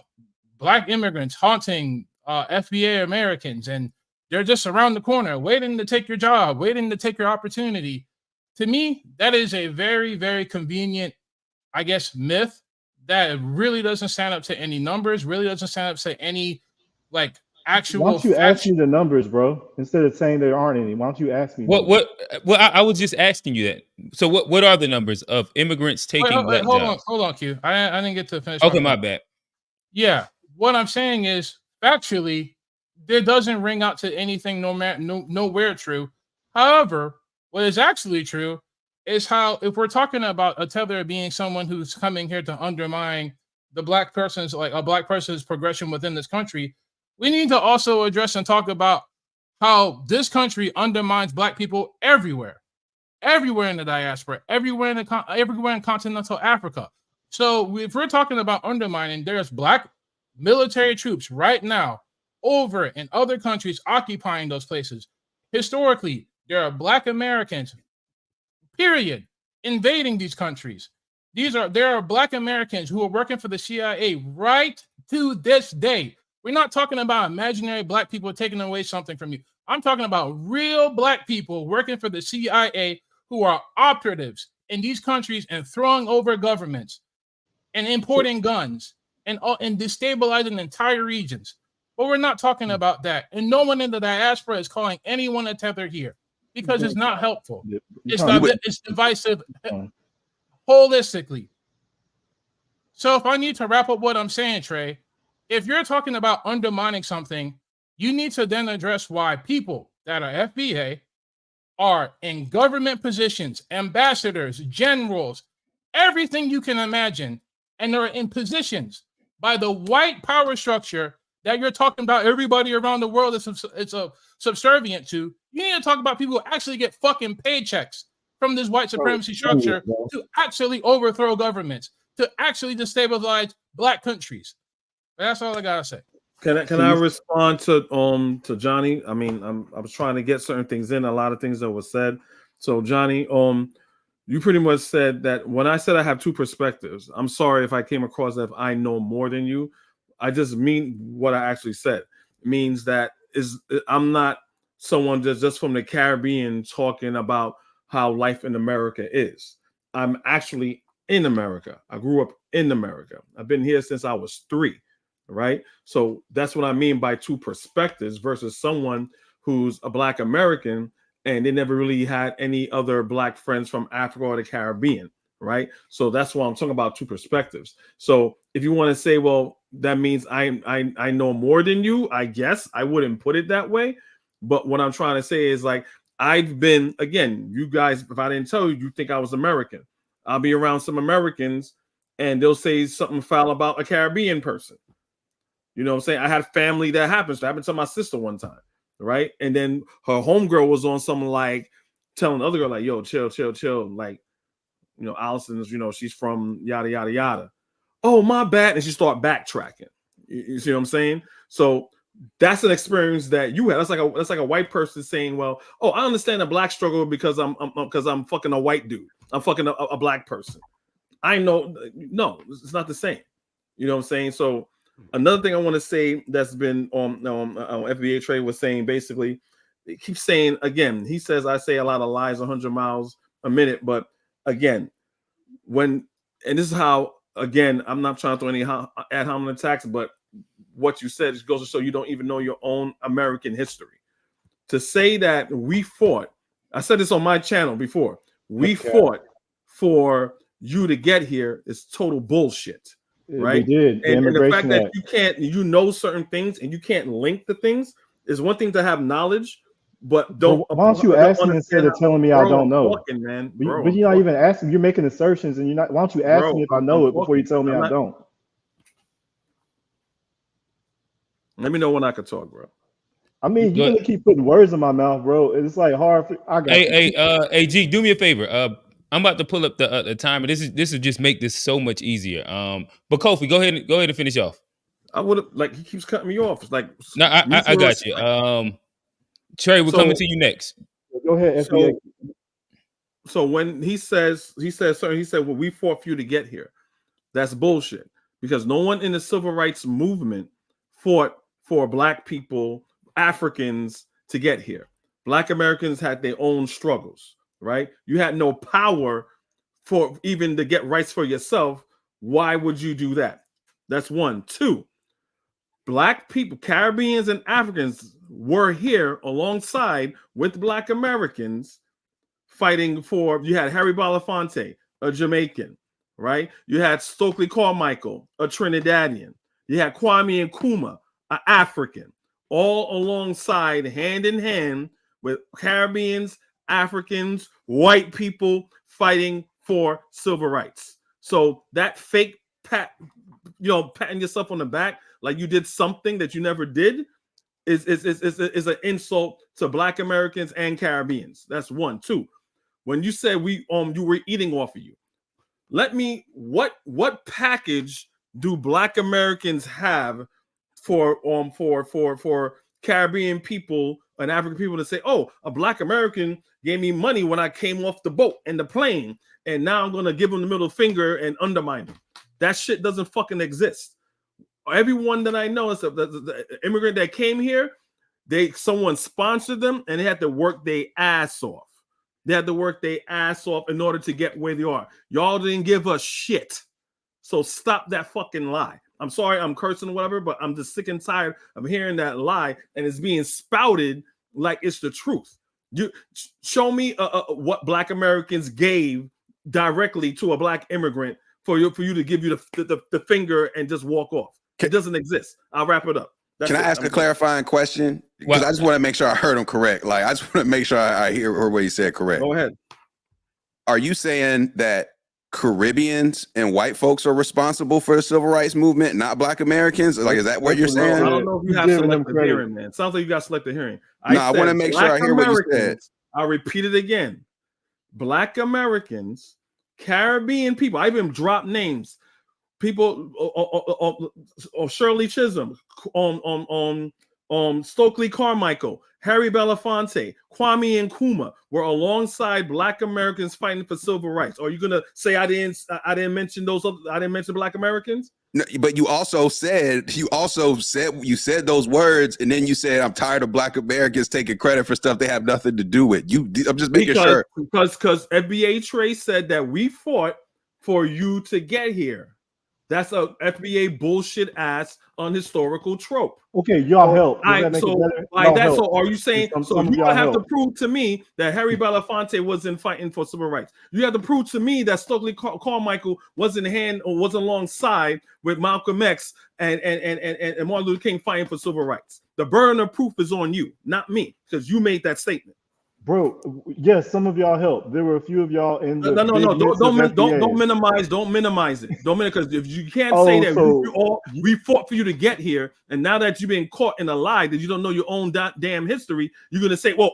Black immigrants haunting FBA Americans, and they're just around the corner waiting to take your job, waiting to take your opportunity. To me, that is a very, very convenient, I guess, myth that really doesn't stand up to any numbers, really doesn't stand up to any like Why actual don't you ask facts. me the numbers, bro? Instead of saying there aren't any, why don't you ask me? What? I was just asking you that. So what are the numbers of immigrants taking black jobs? Hold on, Q. I didn't get to finish. Okay, my bad. Yeah, what I'm saying is factually, there doesn't ring out to anything nowhere true. However, what is actually true is how, if we're talking about a tether being someone who's coming here to undermine the black person's, like a black person's progression within this country, we need to also address and talk about how this country undermines black people everywhere in the diaspora, everywhere in continental Africa. So if we're talking about undermining, there's black military troops right now over in other countries occupying those places. Historically, there are black Americans, period, invading these countries. There are black Americans who are working for the CIA right to this day. We're not talking about imaginary black people taking away something from you. I'm talking about real black people working for the CIA who are operatives in these countries and throwing over governments and importing guns and destabilizing entire regions. But we're not talking about that. And no one in the diaspora is calling anyone a tether here, because it's not helpful. It's divisive holistically. So if I need to wrap up what I'm saying, Trey, if you're talking about undermining something, you need to then address why people that are FBA are in government positions, ambassadors, generals, everything you can imagine, and they're in positions by the white power structure that you're talking about everybody around the world is subservient to. You need to talk about people who actually get fucking paychecks from this white supremacy structure to actually overthrow governments, to actually destabilize black countries. That's all I gotta say. Can I respond to Johnny? I mean, I was trying to get certain things in, a lot of things that was said. So Johnny, you pretty much said that when I said I have two perspectives, I'm sorry if I came across that if I know more than you. I just mean what I actually said. It means that I'm not someone just from the Caribbean talking about how life in America is. I'm actually in America. I grew up in America. I've been here since I was 3. Right. So that's what I mean by two perspectives versus someone who's a Black American and they never really had any other Black friends from Africa or the Caribbean. Right. So that's why I'm talking about two perspectives. So if you want to say, well, that means I know more than you, I guess I wouldn't put it that way. But what I'm trying to say is, like, I've been, again, you guys, if I didn't tell you, you think I was American. I'll be around some Americans and they'll say something foul about a Caribbean person. You know what I'm saying? I had family that happens. That happened to my sister one time, right? And then her homegirl was on something like telling the other girl, like, yo, chill. Like, you know, Allison's, you know, she's from yada, yada, yada. Oh, my bad. And she started backtracking. You see what I'm saying? So that's an experience that you had. That's like a white person saying, well, oh, I understand the Black struggle because I'm fucking a white dude. I'm fucking a Black person. I know. No, it's not the same. You know what I'm saying? So another thing I want to say that's been on FBA Trey was saying, basically, he keeps saying, again, he says, I say a lot of lies 100 miles a minute. But again, and this is how, again, I'm not trying to throw any ad hominem attacks, but what you said goes to show you don't even know your own American history. To say that we fought I said this on my channel before. We fought for you to get here is total bullshit, right? We did. And the fact Immigration that Act. you know certain things and you can't link the things is one thing to have knowledge, but don't. Why don't you ask me instead of telling me I don't know? Talking, man. But Bro, you're not even asking. You're making assertions, and you're not. Why don't you ask me if I know it before you tell me I don't? Let me know when I can talk, bro. I mean, you're gonna keep putting words in my mouth, bro. It's like hard. I got. Hey, G, do me a favor. I'm about to pull up the timer. This will just make this so much easier. But Kofi, go ahead and finish off. I would have like he keeps cutting me off. It's like no, I got you. Trey, we're coming to you next. Go ahead, FBA. So when he says, well, we fought for you to get here. That's bullshit because no one in the civil rights movement fought for Black people, Africans to get here. Black Americans had their own struggles, right? You had no power for even to get rights for yourself. Why would you do that? That's one. Two, Black people, Caribbeans and Africans were here alongside with Black Americans fighting for, you had Harry Belafonte, a Jamaican, right? You had Stokely Carmichael, a Trinidadian. You had Kwame Nkrumah, an African, all alongside, hand in hand with Caribbeans, Africans, white people fighting for civil rights. So that fake patting yourself on the back like you did something that you never did is an insult to Black Americans and Caribbeans. That's one. Two, when you said you were eating off of you, what package do Black Americans have for Caribbean people and African people to say, oh, a Black American gave me money when I came off the boat and the plane, and now I'm gonna give him the middle finger and undermine him? That shit doesn't fucking exist. Everyone that I know is the immigrant that came here, someone sponsored them and they had to work their ass off. They had to work their ass off in order to get where they are. Y'all didn't give us shit. So stop that fucking lie. I'm sorry, I'm cursing or whatever, but I'm just sick and tired of hearing that lie, and it's being spouted like it's the truth. You show me what Black Americans gave directly to a Black immigrant for you to give you the finger and just walk off. It doesn't exist. I'll wrap it up. Can I ask a clarifying question? Because I just want to make sure I heard him correct. Like, I just want to make sure I heard what he said correct. Go ahead. Are you saying that Caribbeans and white folks are responsible for the civil rights movement, not Black Americans? Like, is that what you're saying? I don't know if you have selective hearing, man. It sounds like you got selective hearing. I want to make sure I hear what you said. I'll repeat it again. Black Americans, Caribbean people, I even dropped names. People, Shirley Chisholm, Stokely Carmichael, Harry Belafonte, Kwame Nkrumah were alongside Black Americans fighting for civil rights. Are you gonna say I didn't mention those? I didn't mention Black Americans? No, but you said those words, and then you said I'm tired of Black Americans taking credit for stuff they have nothing to do with. I'm just making sure because FBA Trey said that we fought for you to get here. That's a FBA bullshit ass unhistorical trope. Okay, y'all help. So are you saying so you don't have to prove to me that Harry Belafonte wasn't fighting for civil rights? You have to prove to me that Stokely Carmichael wasn't alongside with Malcolm X and Martin Luther King fighting for civil rights. The burden of proof is on you, not me, because you made that statement. Bro, yes, some of y'all helped. There were a few of y'all in the no. Don't minimize. Don't minimize it. Because if you can't say that we fought for you to get here, and now that you've been caught in a lie that you don't know your own damn history, you're gonna say, "Well,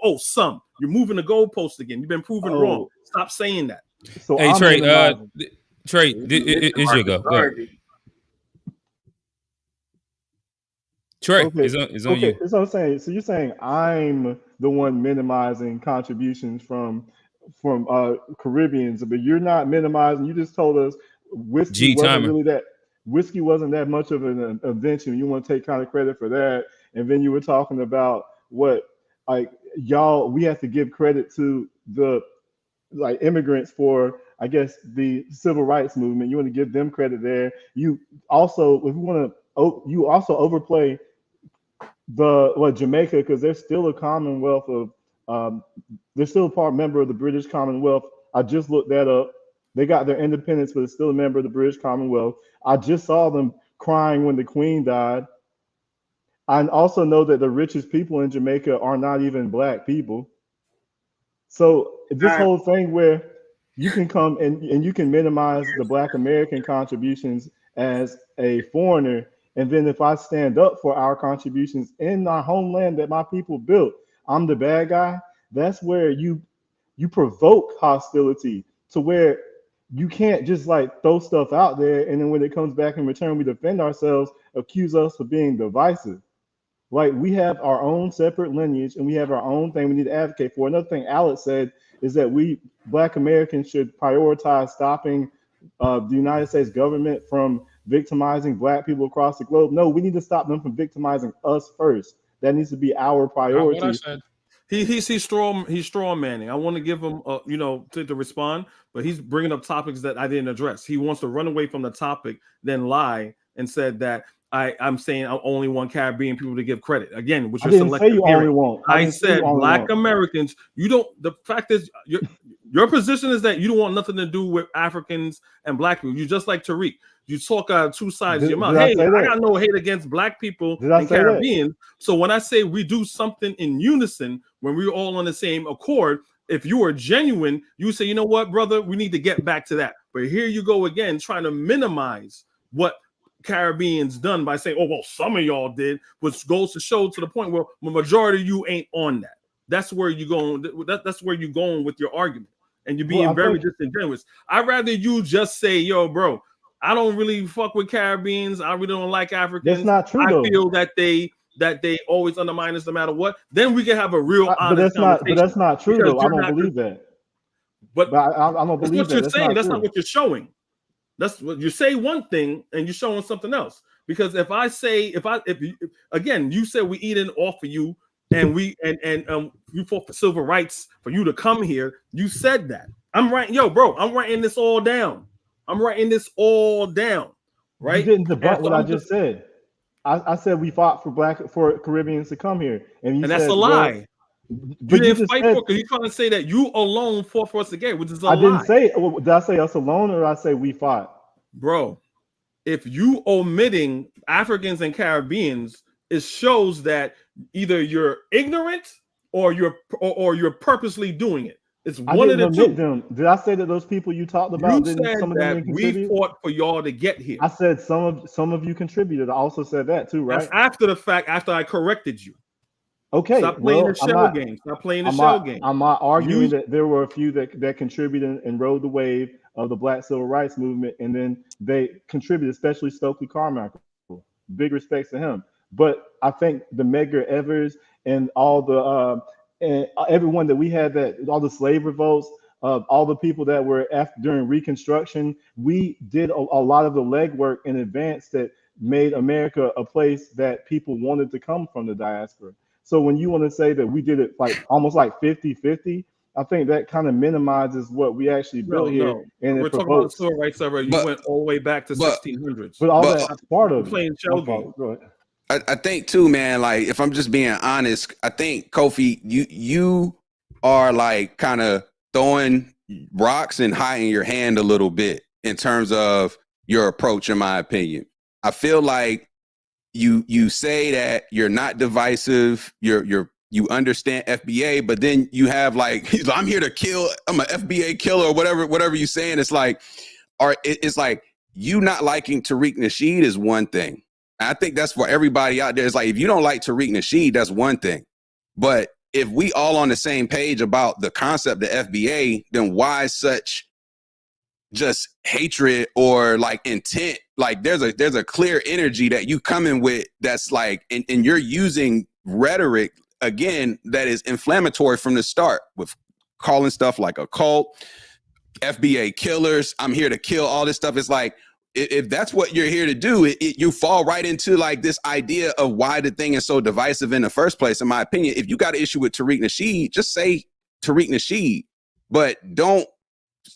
you're moving the goalpost again. You've been proven wrong." Stop saying that. So hey, Trey, it's your go. Trey, okay. it's on you. That's what I'm saying. So you're saying I'm the one minimizing contributions from Caribbeans, but you're not minimizing. You just told us whiskey wasn't that much of an invention. You want to take kind of credit for that, and then you were talking about we have to give credit to the immigrants for, I guess, the civil rights movement. You want to give them credit there. You also overplay Jamaica, because there's still a commonwealth of They're still a part member of the British Commonwealth. I just looked that up. They got their independence, but it's still a member of the British Commonwealth. I just saw them crying when the Queen died. I also know that the richest people in Jamaica are not even black people. So this whole thing where you can come and you can minimize the Black American contributions as a foreigner, and then if I stand up for our contributions in our homeland that my people built, I'm the bad guy. That's where you provoke hostility to where you can't just like throw stuff out there, and then when it comes back in return, we defend ourselves, accuse us of being divisive. Like, we have our own separate lineage and we have our own thing we need to advocate for. Another thing Alex said is that we Black Americans should prioritize stopping the United States government from victimizing Black people across the globe. No, we need to stop them from victimizing us first. That needs to be our priority. What I said. He's straw manning. I want to give him to respond, but he's bringing up topics that I didn't address. He wants to run away from the topic, then lie and said that I'm saying I only want Caribbean people to give credit. Again, which I didn't say you only want. I said Black Americans. You don't. The fact is, your position is that you don't want nothing to do with Africans and Black people. You just like Tariq. You talk out two sides of your mouth. Hey, I got no hate against Black people and Caribbean. So when I say we do something in unison, when we're all on the same accord, if you are genuine, you say, you know what, brother, we need to get back to that. But here you go again, trying to minimize what Caribbeans done by saying, oh, well, some of y'all did, which goes to show to the point where the majority of you ain't on that. That's where you're going. That's where you're going with your argument. And you're being very disingenuous. I'd rather you just say, yo, bro, I don't really fuck with Caribbeans. I really don't like Africans. That's not true. I feel that they always undermine us no matter what. Then we can have a real honest conversation. But that's not true, though. I don't believe that. But I don't believe that's what you're saying. That's not what you're showing. That's what you say one thing and you're showing something else. Because if again, you said we eating off of you and we you fought for civil rights for you to come here. You said that. I'm writing, I'm writing this all down. Right? You didn't debut what I just said. I said we fought for Caribbeans to come here, and that's a lie. But you didn't fight for. You're trying to say that you alone fought for us again, which is a lie. I didn't say. Did I say us alone, or did I say we fought? Bro, if you omitting Africans and Caribbeans, it shows that either you're ignorant or you're purposely doing it. It's one of the two. Them. Did I say that those people you talked about? You said some of them we fought for y'all to get here. I said some of you contributed. I also said that too, right? That's after the fact. After I corrected you. Okay. Stop playing the shell game. Stop playing the shell game. I'm not arguing that there were a few that contributed and rode the wave of the Black Civil Rights Movement, and then they contributed, especially Stokely Carmichael. Big respects to him. But I think the Medgar Evers and all the and everyone that we had, that all the slave revolts, all the people that were during Reconstruction, we did a lot of the legwork in advance that made America a place that people wanted to come from the diaspora. So when you want to say that we did it like almost like 50-50, I think that kind of minimizes what we actually built here. And we're talking about the civil rights era. You went all the way back to 1600s. But all that's part of playing shell game. I think too, man, like if I'm just being honest, I think Kofi, you are like kind of throwing rocks and hiding your hand a little bit in terms of your approach, in my opinion. I feel like you say that you're not divisive, you understand FBA, but then you have like, I'm here to kill, I'm an FBA killer or whatever you're saying. It's like, it's like you not liking Tariq Nasheed is one thing. I think that's for everybody out there. It's like, if you don't like Tariq Nasheed, that's one thing. But if we all on the same page about the concept of FBA, then why such just hatred or like intent? Like there's a clear energy that you come in with that's like, and you're using rhetoric, again, that is inflammatory from the start with calling stuff like a cult, FBA killers, I'm here to kill, all this stuff. It's like, if that's what you're here to do, you fall right into like this idea of why the thing is so divisive in the first place. In my opinion, if you got an issue with Tariq Nasheed, just say Tariq Nasheed, but don't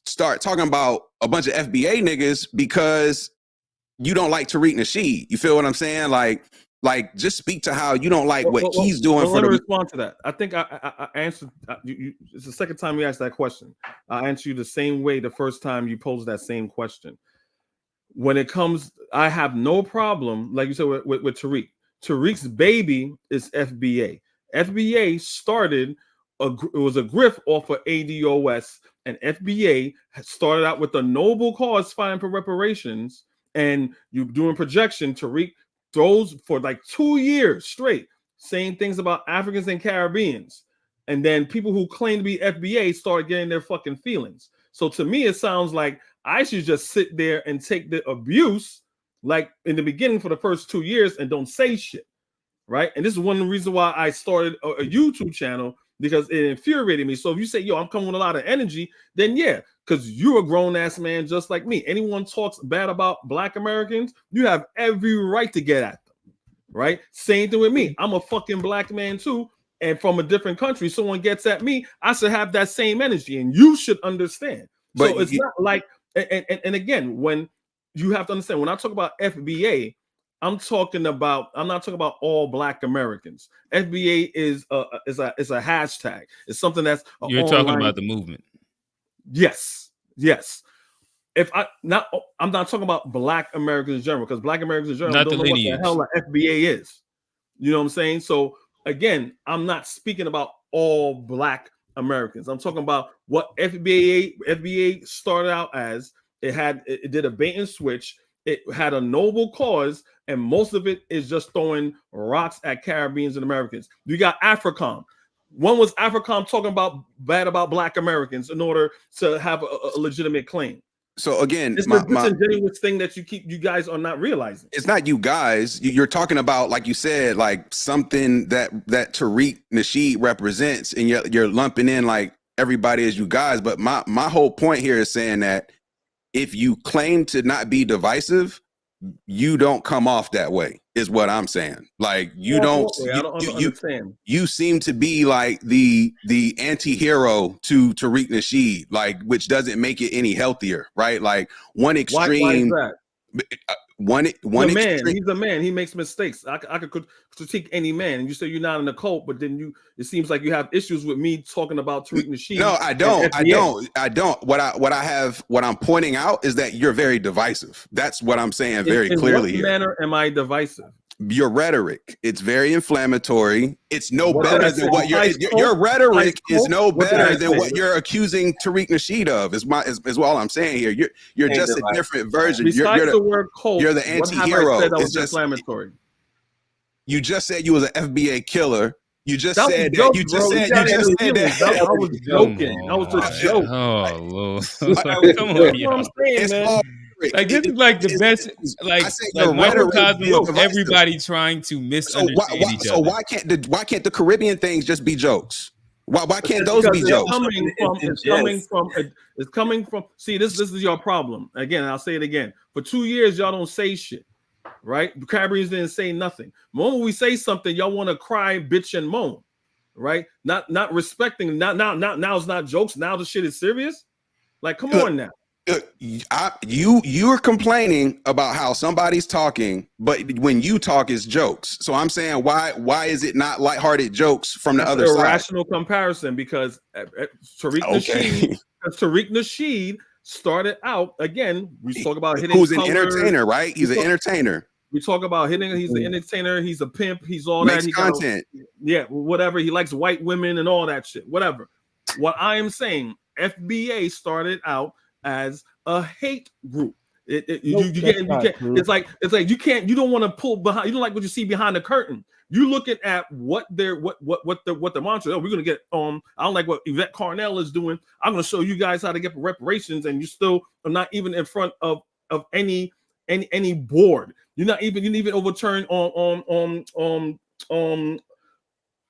start talking about a bunch of FBA niggas because you don't like Tariq Nasheed. You feel what I'm saying? Like, Like, just speak to how you don't like what he's doing for let me the. respond to that. I think I answered. It's the second time you asked that question. I answered you the same way the first time you posed that same question. When it comes, I have no problem, like you said, with Tariq. Tariq's baby is FBA. FBA started, it was a grift off of ADOS, and FBA started out with a noble cause fighting for reparations, and you doing projection. Tariq throws for like 2 years straight, saying things about Africans and Caribbeans. And then people who claim to be FBA started getting their fucking feelings. So to me, it sounds like I should just sit there and take the abuse, like in the beginning for the first 2 years, and don't say shit, right? And this is one of the reasons why I started a YouTube channel, because it infuriated me. So if you say, yo, I'm coming with a lot of energy, then yeah, because you're a grown-ass man just like me. Anyone talks bad about Black Americans, you have every right to get at them, right? Same thing with me. I'm a fucking Black man too, and from a different country. Someone gets at me, I should have that same energy, and you should understand. But so it's not like, and again, when you have to understand, when I talk about FBA, I'm not talking about all Black Americans. FBA is a hashtag. It's something that's you're talking about the movement. Yes. I'm not talking about Black Americans in general, because Black Americans in general don't know what the hell an FBA is. You know what I'm saying? So again, I'm not speaking about all Black Americans. I'm talking about what FBA started out as. It did a bait and switch. It had a noble cause, and most of it is just throwing rocks at Caribbeans and Americans. You got AFRICOM. One was AFRICOM talking bad about Black Americans in order to have a legitimate claim. So again, it's the disingenuous thing that you guys are not realizing. It's not you guys. You're talking about, like you said, like something that Tariq Nasheed represents, and you're lumping in like everybody as you guys. But my whole point here is saying that if you claim to not be divisive, you don't come off that way, is what I'm saying. Like you don't understand. You seem to be like the anti-hero to Tariq Nasheed, like, which doesn't make it any healthier, right? Like one extreme. Why is that? One man, he's a man. He makes mistakes. I could critique any man, and you say you're not in the cult, but then it seems like you have issues with me talking about Tariq Nasheed. No, I don't. What I'm pointing out is that you're very divisive. That's what I'm saying very clearly. In what manner am I divisive? Your rhetoric, it's very inflammatory. It's no better than what your rhetoric is no better than what you're accusing Tariq Nasheed of. Is all I'm saying here. You're just a different version. Besides the word cult, you're the anti-hero. That was inflammatory. You just said you was an FBA killer. You just said that. You just said that. I was joking. I was just joking. Oh Lord! Come on, y'all. It's man. Like this is like the best, like microcosm of everybody trying to misunderstand each other. So why can't the Caribbean things just be jokes? Why can't those be jokes? It's coming from. See, this is your problem. Again, I'll say it again. For 2 years, y'all don't say shit, right? The Caribbeans didn't say nothing. The moment we say something, y'all want to cry, bitch, and moan, right? Not respecting. Now it's not jokes. Now the shit is serious. Like, come on now. You're complaining about how somebody's talking, but when you talk, it's jokes. So I'm saying, why is it not lighthearted jokes from the other side? Irrational comparison, because Tariq Nasheed started out, again, we talk about hitting. Who's an entertainer, right? He's an entertainer. We talk about hitting. He's an entertainer. He's a pimp. He's all Makes that. Content. Whatever. He likes white women and all that shit. Whatever. What I am saying, FBA started out as a hate group. It's like you don't want to pull behind. You don't like what you see behind the curtain. You looking at what the mantra. Oh, we're gonna get I don't like what Yvette Carnell is doing. I'm gonna show you guys how to get reparations, and you still are not even in front of any board. You're not even overturned on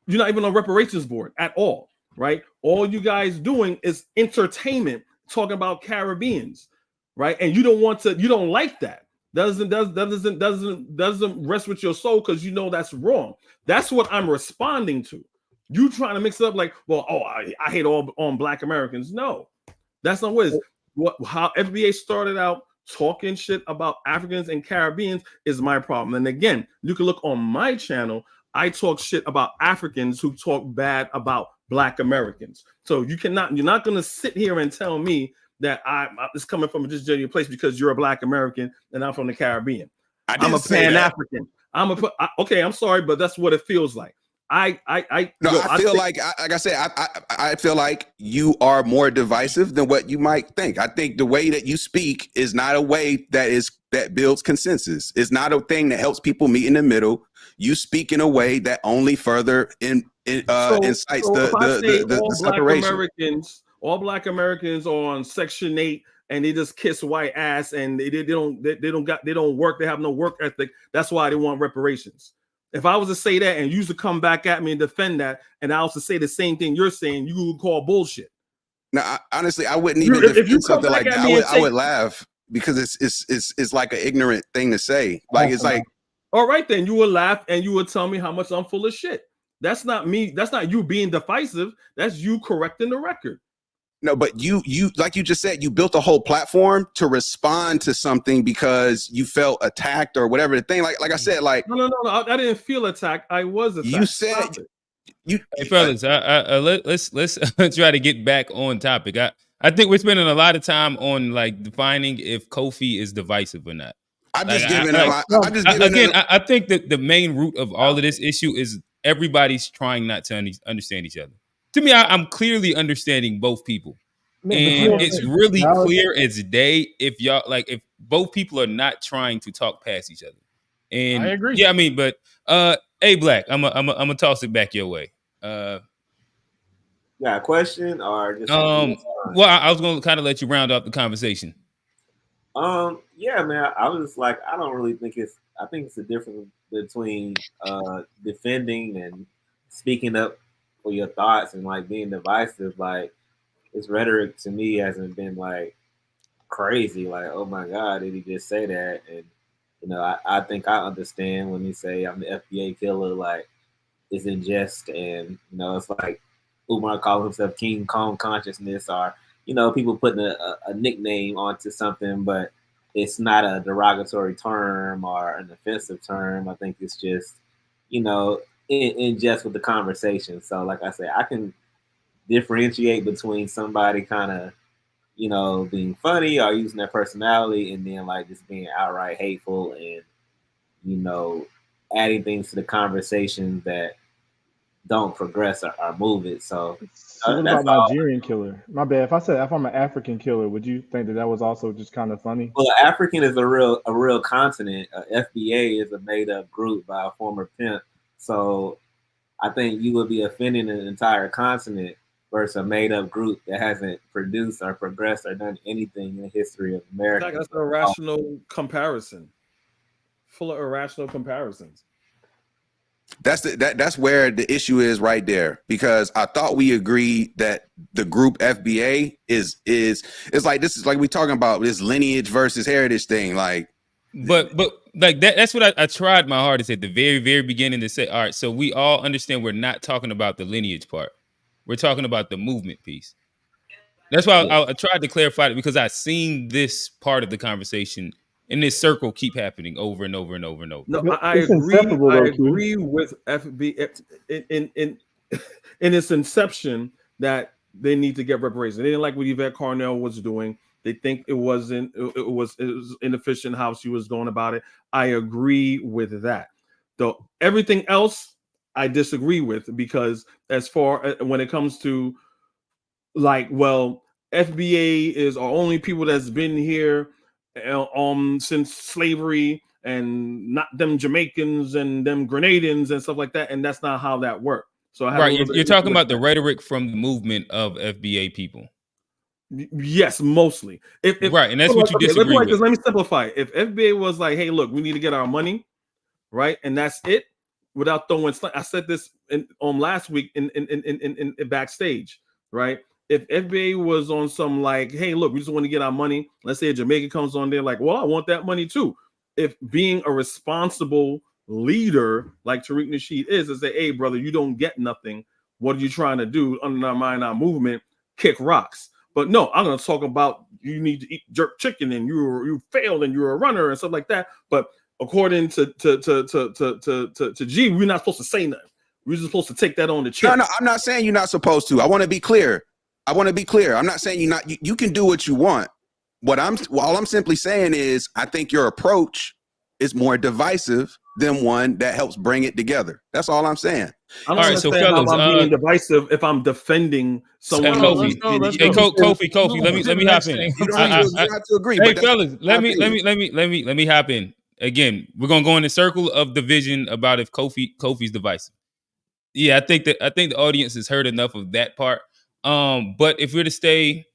you're not even on reparations board at all, right? All you guys doing is entertainment, talking about Caribbeans, right? And you don't like that. Doesn't rest with your soul, because you know that's wrong. That's what I'm responding to. You trying to mix it up like, well, I hate all on Black Americans. No, that's not what it is. How FBA started out talking shit about Africans and Caribbeans is my problem. And again, you can look on my channel. I talk shit about Africans who talk bad about Black Americans. So you're not going to sit here and tell me that it's coming from a disjointed place because you're a Black American and I'm from the Caribbean. I'm a Pan-African. Okay, I'm sorry, but that's what it feels like. I feel like I said, I feel like you are more divisive than what you might think. I think the way that you speak is not a way that builds consensus. It's not a thing that helps people meet in the middle. You speak in a way that only further incites the separation. All Black Americans are on Section 8 and they just kiss white ass and they don't work. They have no work ethic. That's why they want reparations. If I was to say that and you used to come back at me and defend that, and I was to say the same thing you're saying, you would call bullshit. Now, honestly, I wouldn't even defend something like that. I would laugh because it's like an ignorant thing to say. Like it's like, all right, then you would laugh and you would tell me how much I'm full of shit. That's not me. That's not you being divisive. That's you correcting the record. No, but you like you just said, you built a whole platform to respond to something because you felt attacked or whatever the thing. Like I said, like no, I didn't feel attacked. I was attacked. You said Hey fellas, let's try to get back on topic. I think we're spending a lot of time on like defining if Kofi is divisive or not. I'm just giving him. I think that the main root of all of this issue is everybody's trying not to understand each other. To me, I'm clearly understanding both people, and it's really clear as day if both people are not trying to talk past each other. And I agree. Yeah, I mean, but hey, Black, I'm gonna toss it back your way. Got a question or just well, I was gonna kind of let you round up the conversation. Yeah, man. I was like, I don't really think I think it's a difference between defending and speaking up for your thoughts and like being divisive. Like his rhetoric to me hasn't been like crazy, like, oh my God, did he just say that? And you know, I think I understand when he say I'm the FBA killer, like it's in jest, and you know, it's like Umar calling himself King Kong consciousness, or you know, people putting a nickname onto something, but it's not a derogatory term or an offensive term. I think it's just, you know, in jest with the conversation. So like I said, I can differentiate between somebody kind of, you know, being funny or using their personality and then like just being outright hateful and, you know, adding things to the conversation that don't progress or move it. So what about Nigerian killer? My bad. If I'm an African killer, would you think that was also just kind of funny? Well, African is a real continent. FBA is a made up group by a former pimp. So I think you would be offending an entire continent versus a made up group that hasn't produced or progressed or done anything in the history of America. That's an irrational comparison. Full of irrational comparisons. That's where the issue is right there, because I thought we agreed that the group FBA is like, this is like we talking about this lineage versus heritage thing, like but like that's what I tried my hardest at the very, very beginning to say, all right, so we all understand we're not talking about the lineage part. We're talking about the movement piece. That's why I tried to clarify it, because I've seen this part of the conversation in this circle keep happening over and over and over and over. No, I agree with FB in its inception that they need to get reparations. They didn't like what Yvette Carnell was doing. They think it was inefficient how she was going about it. I agree with that. Though everything else I disagree with, because as far as when it comes to like, well, FBA is our only people that's been here since slavery, and not them Jamaicans and them Grenadians and stuff like that, and that's not how that worked. So you're talking about the rhetoric from the movement of FBA people. Yes, mostly. Right, and that's what you disagree with. Let me simplify it. If FBA was like, hey, look, we need to get our money, right, and that's it, without throwing, I said this last week in backstage, right? If FBA was on some like, hey, look, we just want to get our money. Let's say a Jamaican comes on there like, well, I want that money too. If being a responsible leader like Tariq Nasheed is to say, hey, brother, you don't get nothing. What are you trying to do? Undermine our movement, kick rocks. But no, I'm going to talk about you need to eat jerk chicken and you failed and you're a runner and stuff like that. But according to G, we're not supposed to say nothing. We're just supposed to take that on the chin. No, I'm not saying you're not supposed to. I want to be clear. I'm not saying you can do what you want. All I'm simply saying is I think your approach is more divisive than one that helps bring it together. That's all I'm saying. I don't understand how I'm being divisive if I'm defending someone. Kofi, Kofi, let me hop in. You don't have to agree. Hey, fellas, let me hop in. Again, we're gonna go in a circle of division about if Kofi's divisive. Yeah, I think the audience has heard enough of that part. But if we're to stay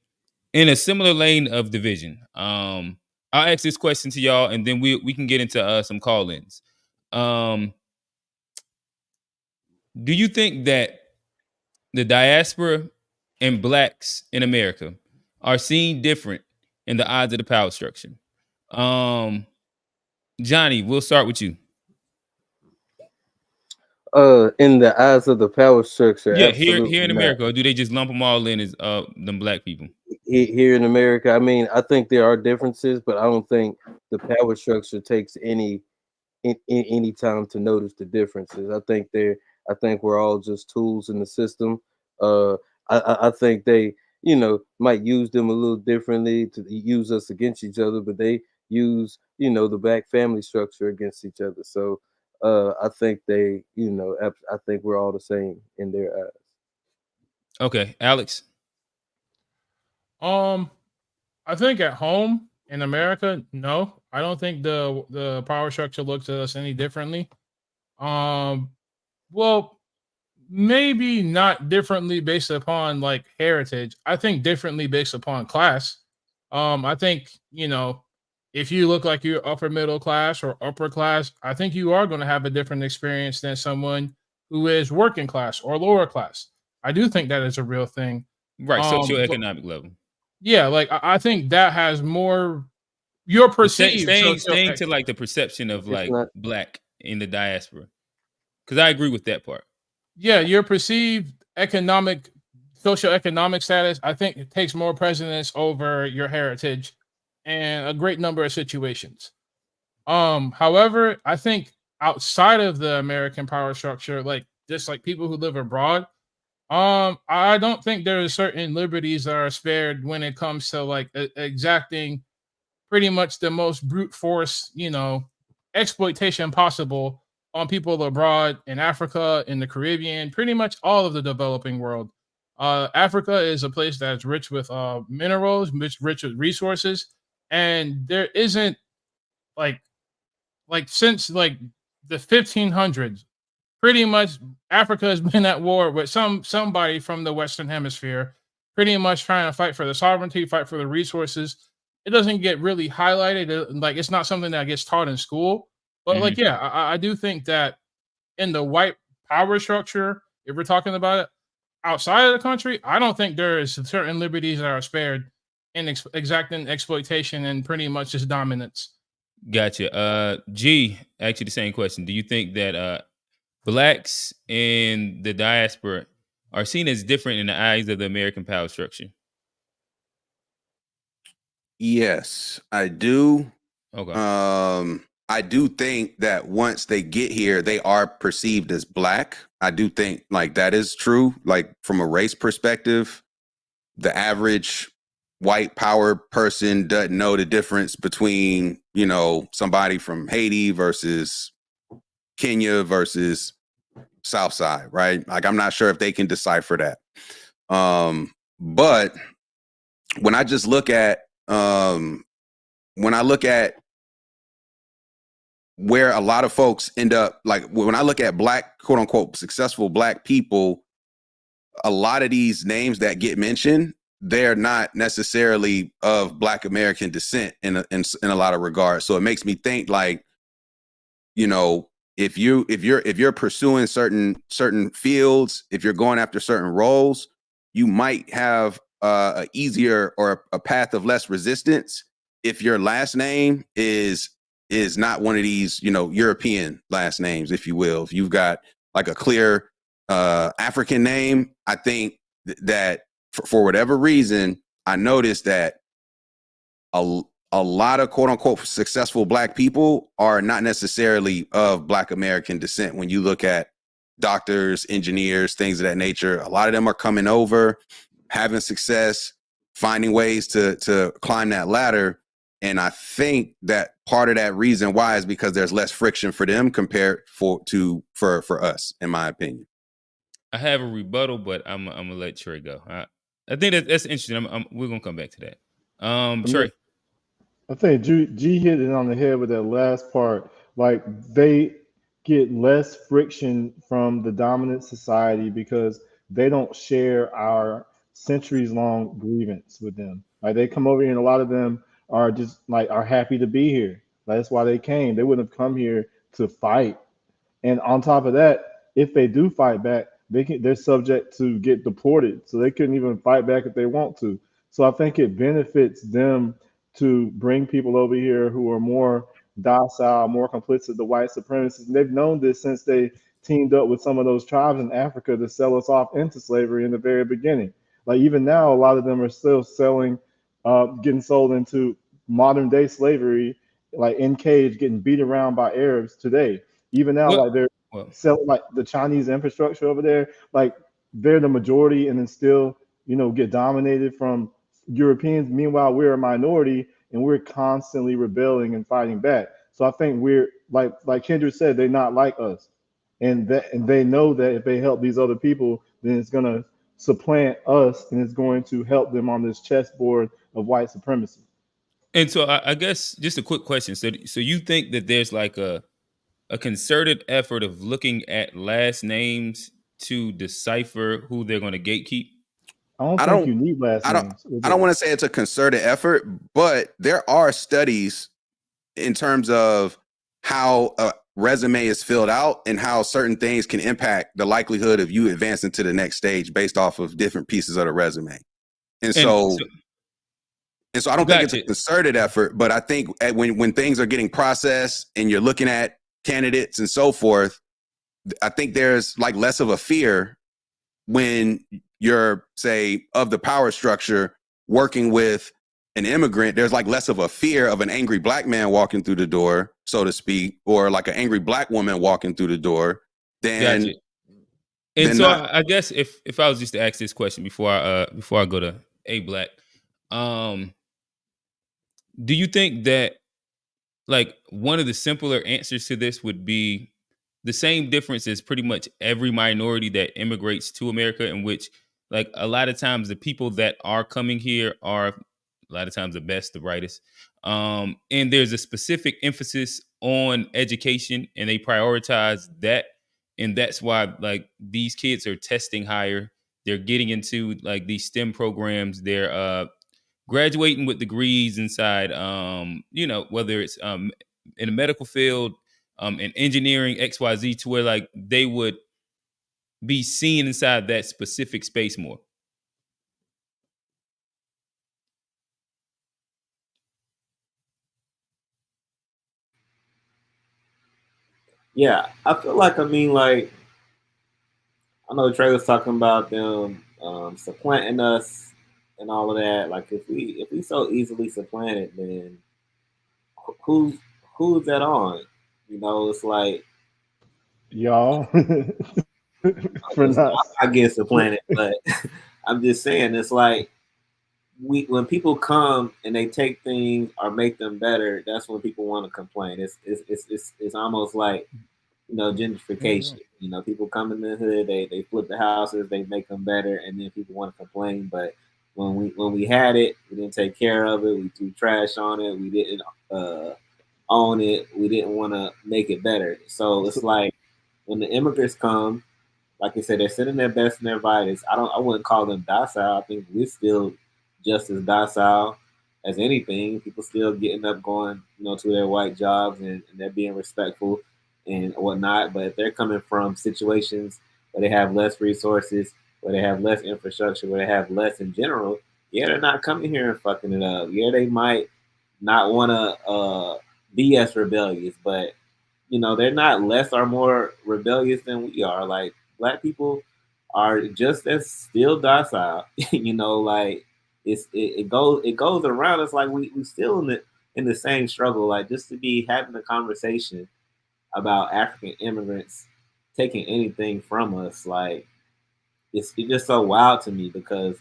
in a similar lane of division, I'll ask this question to y'all, and then we can get into some call-ins. Do you think that the diaspora and blacks in America are seen different in the eyes of the power structure? Johnny, we'll start with you. In the eyes of the power structure, yeah, here in America, or do they just lump them all in as them black people? Here in America, I mean, I think there are differences, but I don't think the power structure takes any time to notice the differences. I think we're all just tools in the system. I think they, might use them a little differently to use us against each other, but they use, the black family structure against each other. So I think they, I think we're all the same in their eyes. Okay, Alex. I think at home in America, no, I don't think the power structure looks at us any differently. Well, maybe not differently based upon like heritage. I think differently based upon class. I think, if you look like you're upper middle class or upper class, I think you are going to have a different experience than someone who is working class or lower class. I do think that is a real thing. Right, socioeconomic level. Yeah, like I think that has more your perceived staying to like the perception of like black in the diaspora. Because I agree with that part. Yeah, your perceived socioeconomic status, I think it takes more precedence over your heritage in a great number of situations. However, I think outside of the American power structure, like just like people who live abroad, I don't think there are certain liberties that are spared when it comes to like exacting pretty much the most brute force, exploitation possible on people abroad in Africa, in the Caribbean, pretty much all of the developing world. Africa is a place that's rich with minerals, rich with resources, and there isn't like since like the 1500s, pretty much Africa has been at war with somebody from the Western Hemisphere, pretty much trying to fight for the sovereignty, fight for the resources. It doesn't get really highlighted. Like it's not something that gets taught in school. But like, yeah, I do think that in the white power structure, if we're talking about it outside of the country, I don't think there is certain liberties that are spared in exacting exploitation and pretty much just dominance. Gotcha. G, actually the same question. Do you think that blacks in the diaspora are seen as different in the eyes of the American power structure? Yes, I do. Okay. I do think that once they get here, they are perceived as black. I do think like that is true. Like from a race perspective, the average white power person doesn't know the difference between, somebody from Haiti versus Kenya versus Southside, right? Like I'm not sure if they can decipher that. But when I just look at where a lot of folks end up, like when I look at black, quote unquote, successful black people, a lot of these names that get mentioned, they're not necessarily of Black American descent in a lot of regards. So it makes me think like, if you're pursuing certain fields, if you're going after certain roles, you might have a easier or a path of less resistance if your last name is not one of these, European last names, if you will. If you've got like a clear African name, I think that for whatever reason, I noticed that a lot of quote unquote successful Black people are not necessarily of Black American descent. When you look at doctors, engineers, things of that nature, a lot of them are coming over, having success, finding ways to climb that ladder. And I think that part of that reason why is because there's less friction for them compared for us, in my opinion. I have a rebuttal, but I'm gonna let Trey go. I think that's interesting. We're gonna come back to that. Trey. I think G hit it on the head with that last part. Like, they get less friction from the dominant society because they don't share our centuries long grievance with them. Like, they come over here and a lot of them are just like are happy to be here. That's why they came. They wouldn't have come here to fight. And on top of that, if they do fight back, they're subject to get deported. So they couldn't even fight back if they want to. So I think it benefits them to bring people over here who are more docile, more complicit to white supremacists. And they've known this since they teamed up with some of those tribes in Africa to sell us off into slavery in the very beginning. Like, even now, a lot of them are still getting sold into modern day slavery, like in cage, getting beat around by Arabs today. Even now, like, they're selling like the Chinese infrastructure over there, like they're the majority and then still, get dominated from Europeans. Meanwhile, we're a minority and we're constantly rebelling and fighting back. So I think we're like Kendra said, they're not like us. And they know that if they help these other people, then it's gonna supplant us and it's going to help them on this chessboard of white supremacy. And so I guess just a quick question. So you think that there's like a concerted effort of looking at last names to decipher who they're going to gatekeep? I don't think you need last names. I don't want to say it's a concerted effort, but there are studies in terms of how a resume is filled out and how certain things can impact the likelihood of you advancing to the next stage based off of different pieces of the resume. And so I don't think it's a concerted effort, but I think when things are getting processed and you're looking at candidates and so forth, I think there's like less of a fear when you're, say, of the power structure working with an immigrant. There's like less of a fear of an angry Black man walking through the door, so to speak, or like an angry Black woman walking through the door. Then, and so I guess if I was just to ask this question before I go to A Black, do you think that like one of the simpler answers to this would be the same difference as pretty much every minority that immigrates to America, in which like a lot of times the people that are coming here are a lot of times the best, the brightest. And there's a specific emphasis on education and they prioritize that. And that's why like these kids are testing higher. They're getting into like these STEM programs. They're graduating with degrees inside, whether it's in the medical field, in engineering, XYZ, to where like they would be seen inside that specific space more. Yeah, I feel like, I know Trey was talking about them supplanting us and all of that. Like, if we so easily supplanted, then who's that on? It's like y'all. For I get supplanted, but I'm just saying, it's like when people come and they take things or make them better, that's when people want to complain. It's almost like gentrification. People come in the hood, they flip the houses, they make them better, and then people want to complain. But when we had it, we didn't take care of it. We threw trash on it. We didn't own it. We didn't want to make it better. So it's like when the immigrants come, like I said, they're sending their best and their brightest. I wouldn't call them docile. I think we're still just as docile as anything. People still getting up, going, to their white jobs, and they're being respectful and whatnot. But if they're coming from situations where they have less resources, where they have less infrastructure, where they have less in general, yeah, they're not coming here and fucking it up. Yeah, they might not want to be as rebellious, but they're not less or more rebellious than we are. Like, Black people are just as still docile. Like it goes around. It's like we still in the same struggle. Like, just to be having a conversation about African immigrants taking anything from us, like it's just so wild to me because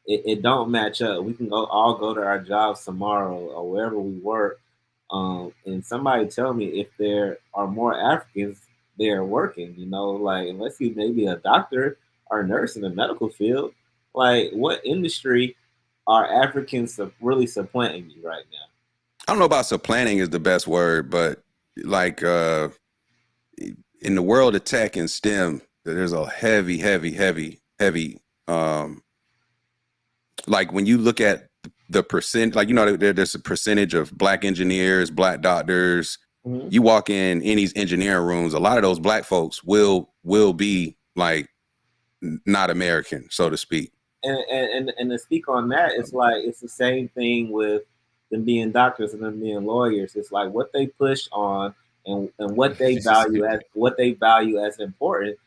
it don't match up. We can all go to our jobs tomorrow or wherever we work, and somebody tell me if there are more Africans there working. Like, unless you maybe a doctor or a nurse in the medical field, like what industry are Africans really supplanting you right now? I don't know about supplanting is the best word, but like in the world of tech and STEM, there's a heavy like when you look at the percent, like, there's a percentage of Black engineers, Black doctors. Mm-hmm. You walk in these engineering rooms, a lot of those Black folks will be like not American, so to speak. And to speak on that, it's like it's the same thing with them being doctors and them being lawyers. It's like what they push on and what they value as important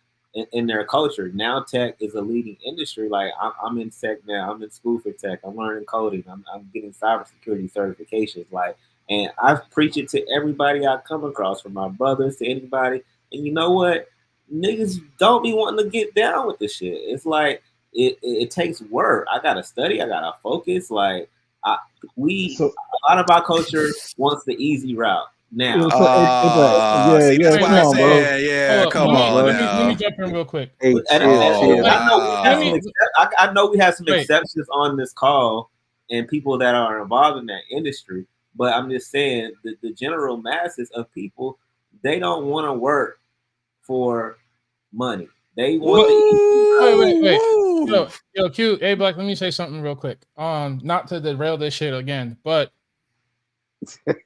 in their culture. Now tech is a leading industry. Like I'm in tech now. I'm in school for tech. I'm learning coding. I'm getting cybersecurity certifications. Like, and I preach it to everybody I come across, from my brothers to anybody. And you know what? Niggas don't be wanting to get down with this shit. It's like it takes work. I gotta study. I gotta focus. Like a lot of our culture wants the easy route. Now, that's why I said, come on. Let me jump in real quick. I know we have some exceptions on this call and people that are involved in that industry, but I'm just saying that the general masses of people, they don't want to work for money. They want wait. Yo, Q, hey, Black, let me say something real quick. Not to derail this shit again, but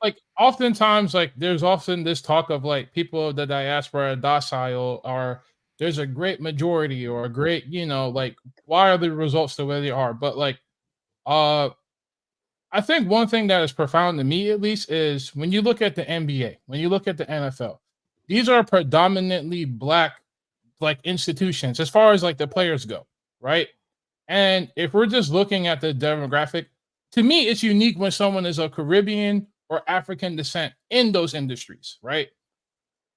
like oftentimes, like there's often this talk of like people of the diaspora are docile, or there's a great majority or a great, like why are the results the way they are? But like, I think one thing that is profound to me, at least, is when you look at the NBA, when you look at the NFL, these are predominantly Black like institutions as far as like the players go, right? And if we're just looking at the demographic, to me, it's unique when someone is of Caribbean or African descent in those industries, right?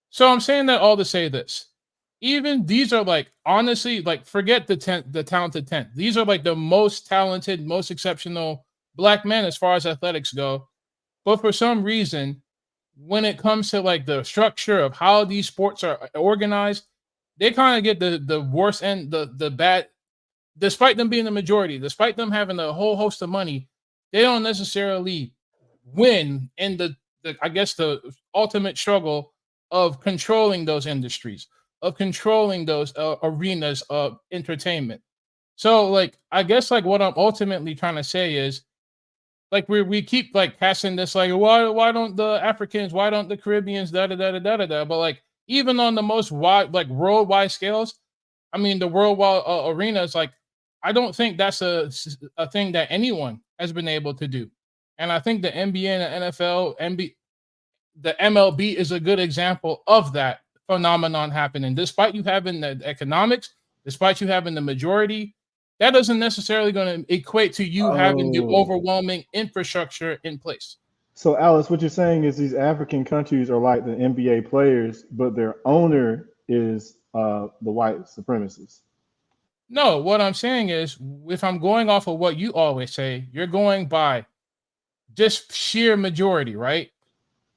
So I'm saying that all to say this. Even these are like, honestly, like forget the talented 10. These are like the most talented, most exceptional Black men as far as athletics go. But for some reason, when it comes to like the structure of how these sports are organized, they kind of get the worst end, the bad, despite them being the majority, despite them having a whole host of money, they don't necessarily win in the I guess the ultimate struggle of controlling those industries, of controlling those arenas of entertainment. So like, I guess like what I'm ultimately trying to say is, like we keep like casting this like why don't the Africans, why don't the Caribbeans, da da da da da da, but like even on the most wide, like worldwide scales, I mean the worldwide arenas, like I don't think that's a thing that anyone has been able to do. And I think the NBA and the NFL, the MLB is a good example of that phenomenon happening. Despite you having the economics, despite you having the majority, that doesn't necessarily going to equate to you having the overwhelming infrastructure in place. So, Alice, what you're saying is these African countries are like the NBA players, but their owner is the white supremacists. No, what I'm saying is, if I'm going off of what you always say, you're going by just sheer majority, right?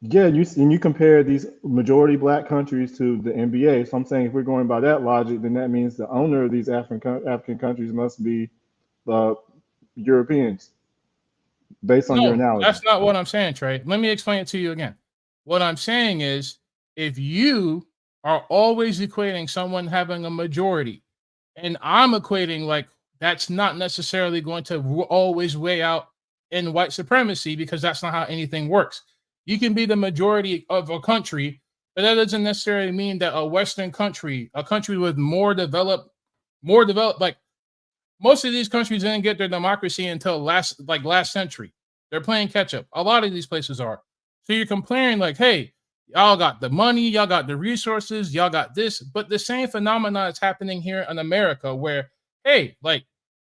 Yeah, you compare these majority Black countries to the NBA. So I'm saying if we're going by that logic, then that means the owner of these African countries must be Europeans, based on your analogy. That's not what I'm saying, Trey. Let me explain it to you again. What I'm saying is, if you are always equating someone having a majority, and I'm equating like that's not necessarily going to always weigh out in white supremacy, because that's not how anything works. You can be the majority of a country, but that doesn't necessarily mean that a Western country, a country with more developed, like most of these countries didn't get their democracy until last century. They're playing catch up. A lot of these places are. So you're comparing like, hey, y'all got the money, y'all got the resources, y'all got this, but the same phenomenon is happening here in America where, hey, like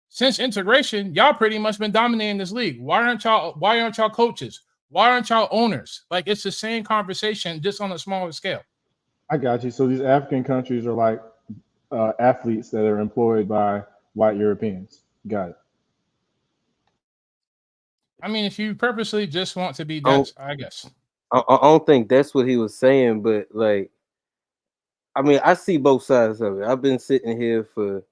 since integration, y'all pretty much been dominating this league. Why aren't y'all coaches? Why aren't y'all owners? Like, it's the same conversation, just on a smaller scale. I got you. So these African countries are like athletes that are employed by white Europeans. Got it. I mean, if you purposely just want to be Oh. dense, I guess. I don't think that's what he was saying, but like, I mean, I see both sides of it. I've been sitting here for a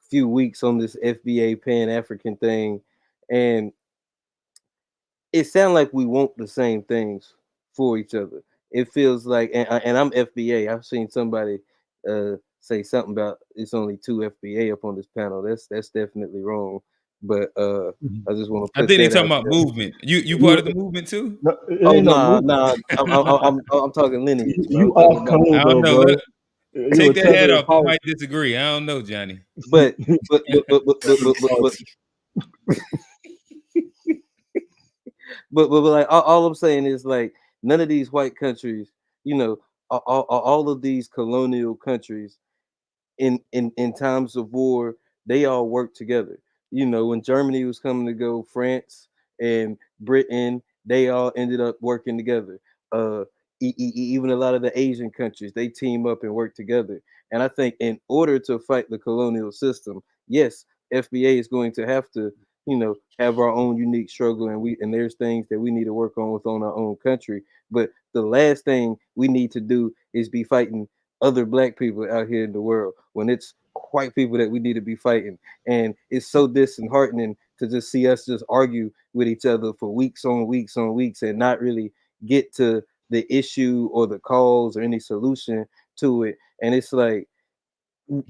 few weeks on this FBA Pan-African thing, and it sounds like we want the same things for each other. It feels like, and I'm FBA. I've seen somebody say something about it's only 2 FBA up on this panel. That's definitely wrong. But I just want to. I think they're talking about movement. You part of the movement too? No, it Oh ain't no no, movement. I'm talking lineage. You Bro. off code I don't though, know. bro. Take that hat tether off. I might disagree. I don't know, Johnny. But like all I'm saying is, like, none of these white countries, you know, all of these colonial countries in times of war, they all work together. You know, when Germany was coming to go, France and Britain, they all ended up working together. Even a lot of the Asian countries, they team up and work together. And I think in order to fight the colonial system, yes, FBA is going to have to, you know, have our own unique struggle, and there's things that we need to work on within our own country. But the last thing we need to do is be fighting other black people out here in the world when it's white people that we need to be fighting. And it's so disheartening to just see us just argue with each other for weeks on weeks on weeks and not really get to the issue or the cause or any solution to it. And it's like,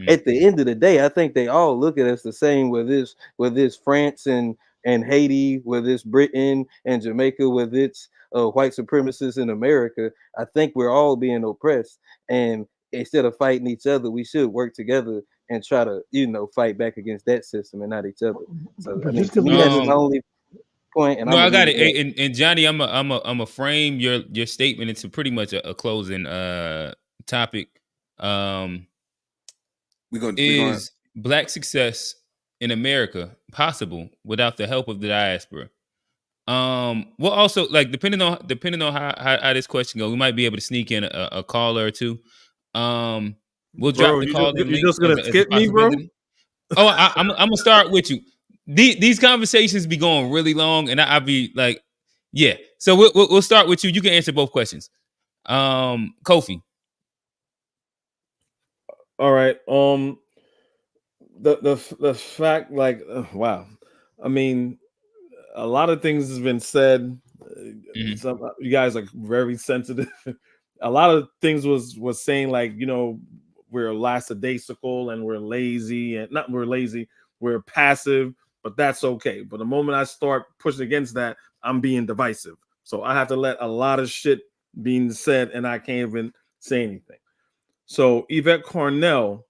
at the end of the day, I think they all look at us the same, whether it's France and Haiti, whether it's Britain and Jamaica, whether it's white supremacists in America. I think we're all being oppressed, and instead of fighting each other, we should work together and try to, you know, fight back against that system and not each other. So I mean, to me, that's my only point. And no, I got it. And Johnny, I'm a frame your statement into pretty much a closing topic. Is black success in America possible without the help of the diaspora? Well, also, like, depending on how this question goes, we might be able to sneak in a caller or two. We'll drop the call. You're just gonna skip me, bro? Oh, I'm gonna start with you. These conversations be going really long, and I'll be like, yeah. So we'll start with you. You can answer both questions. Kofi. All right. The fact, like, wow. I mean, a lot of things has been said. Some, you guys are very sensitive. A lot of things was saying, like, you know, we're lackadaisical and we're lazy, and not we're lazy, we're passive, but that's okay. But the moment I start pushing against that, I'm being divisive. So I have to let a lot of shit being said, and I can't even say anything. So Yvette Cornell,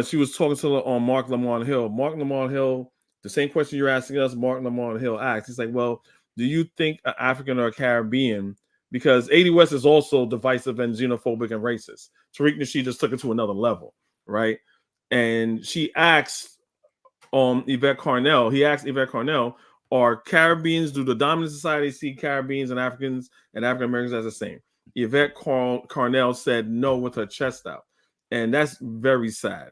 she was talking to on Mark Lamont Hill. Mark Lamont Hill, the same question you're asking us, Mark Lamont Hill asked. He's like, well, do you think an African or a Caribbean, because 80 West is also divisive and xenophobic and racist. Tariq Nasheed just took it to another level, right? And she asked Yvette Cornell, are Caribbeans, do the dominant society see Caribbeans and Africans and African Americans as the same? Yvette Cornell said no with her chest out. And that's very sad.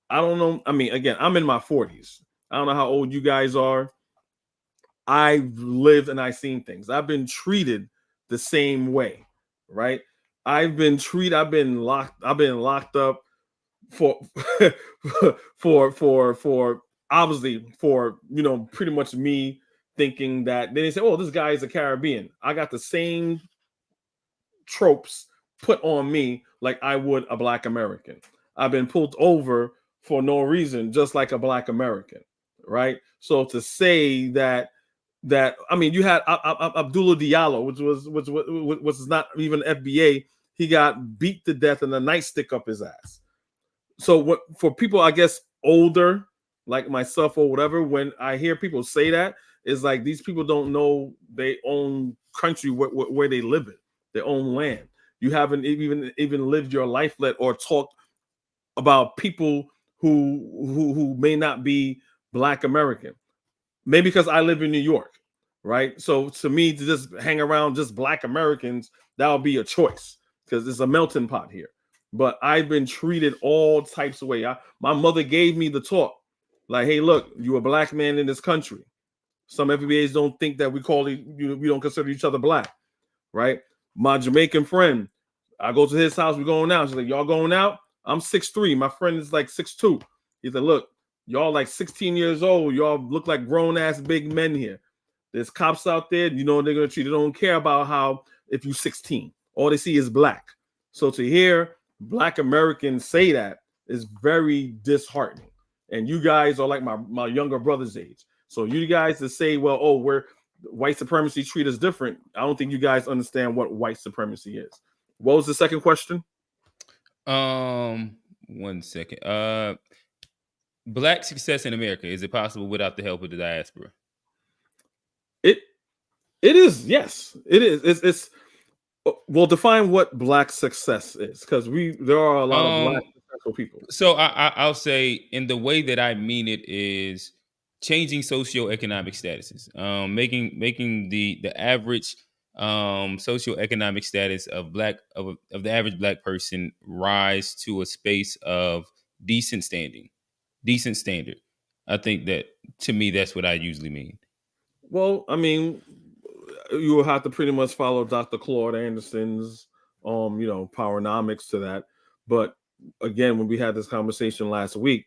I don't know. I mean, again, I'm in my 40s. I don't know how old you guys are. I've lived and I've seen things. I've been treated the same way, right? I've been locked up for for obviously for, you know, pretty much me thinking that they say, oh, this guy is a Caribbean. I got the same tropes put on me like I would a Black American. I've been pulled over for no reason, just like a Black American, right? So to say that I mean, you had Abdullah Diallo, which was not even FBA. He got beat to death and a nightstick up his ass. So for people, I guess, older like myself or whatever, when I hear people say that, it's like these people don't know their own country where they live in, their own land. You haven't even lived your life or talked about people who may not be Black American. Maybe because I live in New York, right? So to me, to just hang around just Black Americans, that would be a choice because it's a melting pot here. But I've been treated all types of way. My mother gave me the talk, like, "Hey, look, you're a Black man in this country. Some FBAs don't think that we don't consider each other Black, right?" My Jamaican friend, I go to his house, we going out. She's like, "Y'all going out?" I'm 6'3". My friend is like 6'2". He said, "Look, y'all like 16 years old. Y'all look like grown-ass big men here. There's cops out there, you know, they're going to treat you. They don't care about how, if you're 16. All they see is Black." So to hear Black Americans say that is very disheartening. And you guys are like my younger brother's age. So you guys to say, well, oh, we're white supremacy treat us different. I don't think you guys understand what white supremacy is. What was the second question? 1 second. Black success in America, is it possible without the help of the diaspora? It is, yes. It is. It's well, define what Black success is, because there are a lot of Black successful people. So I'll say, in the way that I mean it, is changing socioeconomic statuses, making the average socioeconomic status of the average Black person rise to a space of decent standard. I think that, to me, that's what I usually mean. Well, I mean, you will have to pretty much follow Dr. Claude Anderson's powernomics to that. But again, when we had this conversation last week,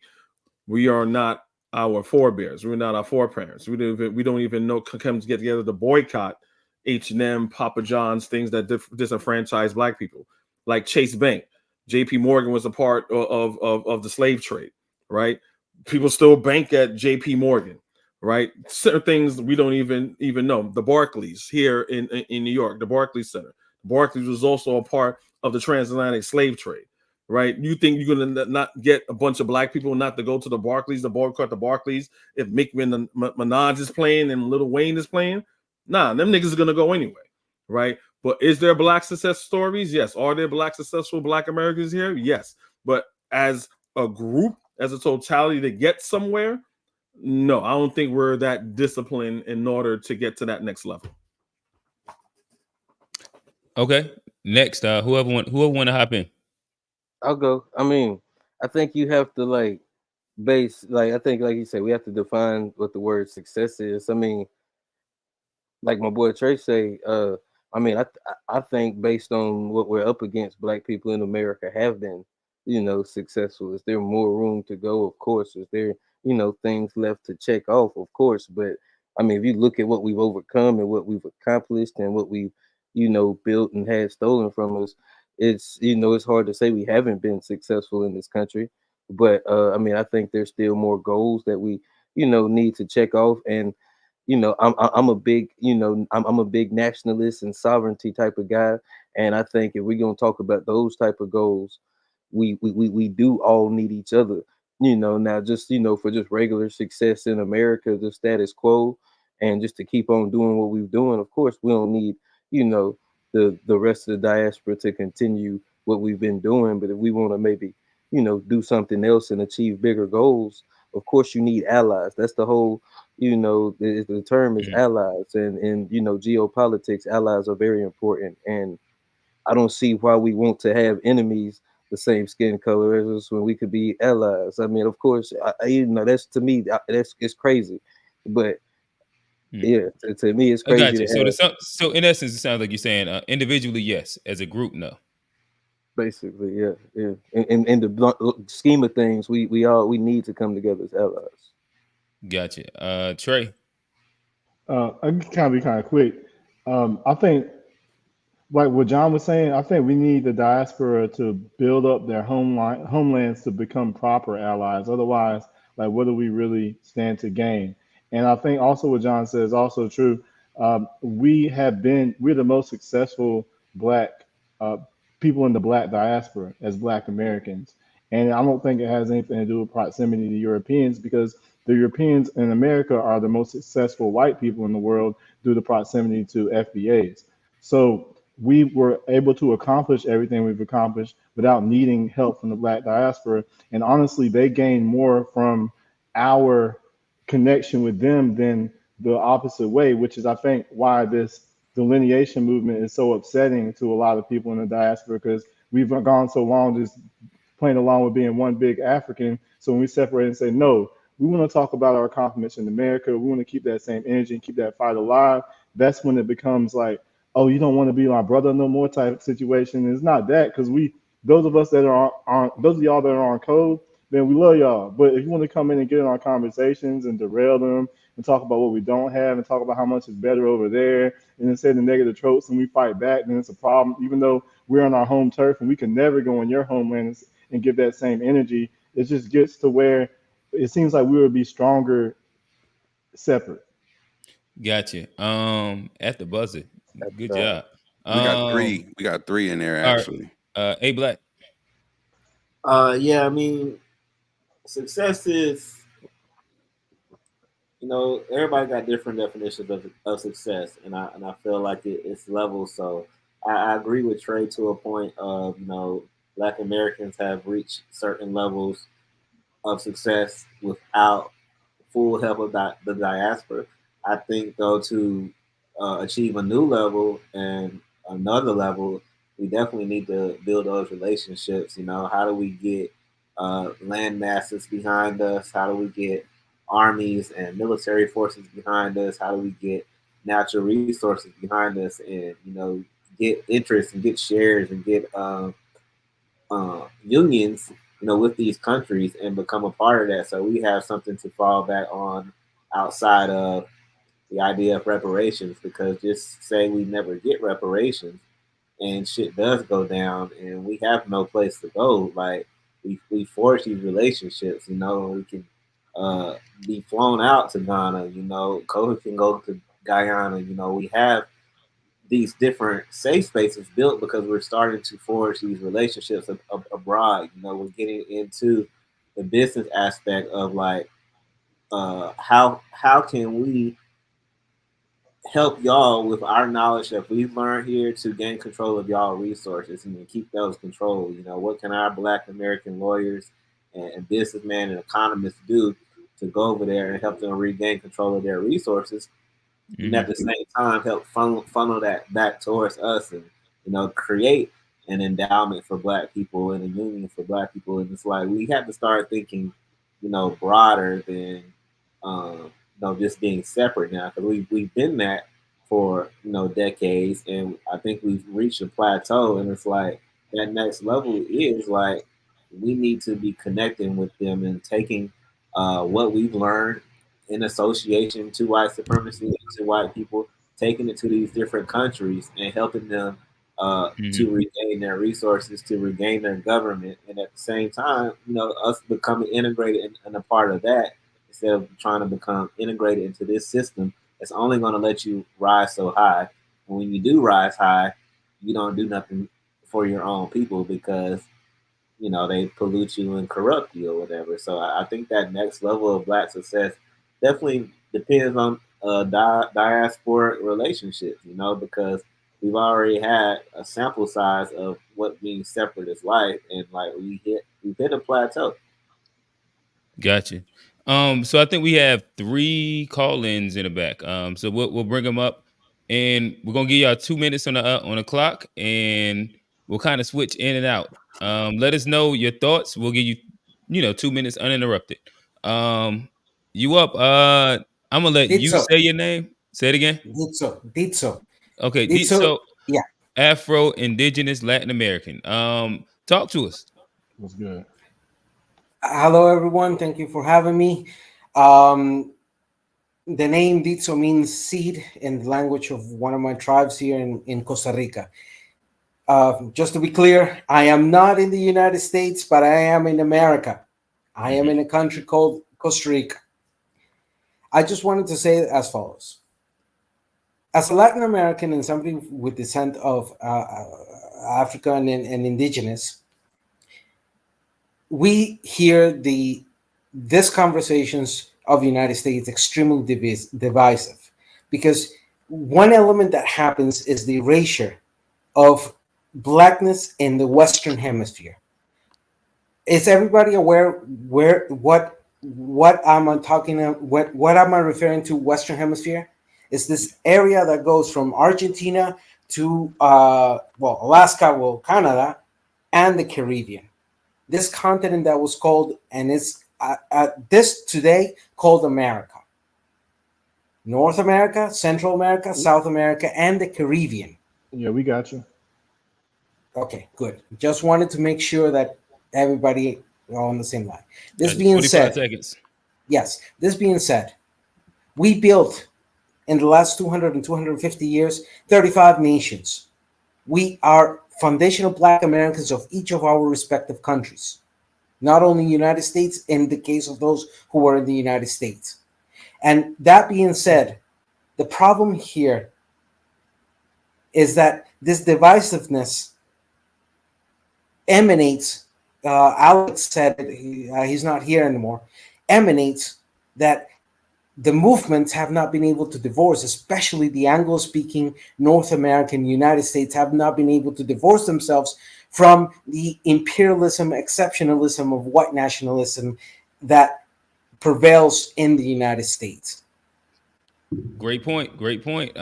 we are not our forebears. We're not our foreparents. We don't even know come to get together to boycott H&M, Papa John's, things that disenfranchise Black people, like Chase Bank. JP Morgan was a part of the slave trade, right? People still bank at JP Morgan, right? Certain things we don't even know. The Barclays here in New York, the Barclays Center. Barclays was also a part of the transatlantic slave trade, right? You think you're going to not get a bunch of Black people not to go to the Barclays, to boycott the Barclays, if Nicki Minaj is playing and Lil Wayne is playing? Nah, them niggas are going to go anyway, right? But is there Black success stories? Yes. Are there Black successful Black Americans here? Yes. But as a group, as a totality to get somewhere, no, I don't think we're that disciplined in order to get to that next level. Okay. Next, whoever want to hop in. I'll go. I mean, I think you have to I think, like you said, we have to define what the word success is. I mean, like my boy Trey say, I think based on what we're up against, Black people in America have been, successful. Is there more room to go? Of course. Is there, things left to check off? Of course. But I mean, if you look at what we've overcome and what we've accomplished and what we've, built and had stolen from us, it's hard to say we haven't been successful in this country. But I think there's still more goals that we, need to check off. And I'm a big, I'm a big nationalist and sovereignty type of guy. And I think if we're gonna talk about those type of goals, we do all need each other. Now just for just regular success in America, the status quo, and just to keep on doing what we're doing, of course, we don't need, the rest of the diaspora to continue what we've been doing. But if we want to maybe, do something else and achieve bigger goals, of course you need allies. That's the whole, the term is allies. And geopolitics, allies are very important. And I don't see why we want to have enemies the same skin color as us when we could be allies. I mean, of course, that's, to me, it's crazy. But yeah, to me, it's I crazy. got you. So in essence, it sounds like you're saying individually, yes. As a group, no. Basically, yeah. In the scheme of things, we need to come together as allies. Gotcha. Trey. I can be kind of quick. I think, like what John was saying, I think we need the diaspora to build up their homelands to become proper allies. Otherwise, like, what do we really stand to gain? And I think also what John says is also true. We're the most successful Black people in the Black diaspora as Black Americans. And I don't think it has anything to do with proximity to Europeans, because the Europeans in America are the most successful white people in the world due to proximity to FBAs. So we were able to accomplish everything we've accomplished without needing help from the Black diaspora. And honestly, they gain more from our connection with them than the opposite way, which is, I think, why this delineation movement is so upsetting to a lot of people in the diaspora, because we've gone so long just playing along with being one big African. So when we separate and say, no, we want to talk about our accomplishments in America, we want to keep that same energy and keep that fight alive, that's when it becomes like, oh, you don't want to be my brother no more type of situation. And it's not that, because those of us that are on, those of y'all that are on code, then we love y'all. But if you want to come in and get in our conversations and derail them and talk about what we don't have and talk about how much is better over there and then say the negative tropes and we fight back, then it's a problem, even though we're on our home turf and we can never go in your homeland and give that same energy. It just gets to where it seems like we would be stronger separate. Gotcha. At the buzzer. Good right. job. We got three in there actually. A Black. Yeah, I mean, success is, everybody got different definitions of success, and I feel like it's levels. So I agree with Trey to a point of, Black Americans have reached certain levels of success without full help of the diaspora. I think, though, to achieve a new level and another level, we definitely need to build those relationships. How do we get land masses behind us? How do we get armies and military forces behind us? How do we get natural resources behind us, and get interest and get shares and get unions, with these countries and become a part of that, so we have something to fall back on outside of the idea of reparations. Because just say we never get reparations and shit does go down and we have no place to go, like we forge these relationships. We can be flown out to Ghana. Kobe can go to Guyana. We have these different safe spaces built because we're starting to forge these relationships abroad. We're getting into the business aspect of like, how can we help y'all with our knowledge that we've learned here to gain control of y'all resources and keep those controlled. What can our Black American lawyers and businessmen and economists do to go over there and help them regain control of their resources? And at the same time help funnel that back towards us, and create an endowment for Black people and a union for Black people. And it's like we have to start thinking broader than just being separate now, because we've been that for decades, and I think we've reached a plateau. And it's like that next level is like we need to be connecting with them and taking what we've learned in association to white supremacy and to white people, taking it to these different countries and helping them to regain their resources, to regain their government, and at the same time, us becoming integrated and a part of that, instead of trying to become integrated into this system that's only going to let you rise so high. And when you do rise high, you don't do nothing for your own people because they pollute you and corrupt you or whatever. So I think that next level of Black success definitely depends on diasporic relationships, because we've already had a sample size of what being separate is like, and like we've hit a plateau. Gotcha. So I think we have 3 call-ins in the back. So we'll bring them up, and we're gonna give y'all 2 minutes on the clock, and we'll kind of switch in and out. Let us know your thoughts. We'll give you 2 minutes uninterrupted. You up? I'm gonna let you say your name. Say it again. Ditso. Okay, Ditso. Yeah. Afro Indigenous Latin American. Talk to us. That's good. Hello, everyone. Thank you for having me. The name Ditso means seed in the language of one of my tribes here in Costa Rica. Just to be clear, I am not in the United States, but I am in America. I am in a country called Costa Rica. I just wanted to say as follows. As a Latin American and somebody with descent of African and indigenous, we hear these conversations of the United States extremely divisive, because one element that happens is the erasure of blackness in the Western Hemisphere. Is everybody aware what am I referring to? Western Hemisphere is this area that goes from Argentina to Alaska, Canada, and the Caribbean. This continent that was called, and is this today called America. North America, Central America, South America, and the Caribbean. Yeah, we got you. Okay, good. Just wanted to make sure that everybody on the same line. This being said, seconds. Yes, this being said, we built in the last 200 and 250 years 35 nations. We are foundational Black Americans of each of our respective countries, not only United States in the case of those who were in the United States. And that being said, the problem here is that this divisiveness emanates, Alex said it, he's not here anymore, emanates that the movements have not been able to divorce, especially the Anglo-speaking North American United States have not been able to divorce themselves from the imperialism, exceptionalism of white nationalism that prevails in the United States. Great point. Great point.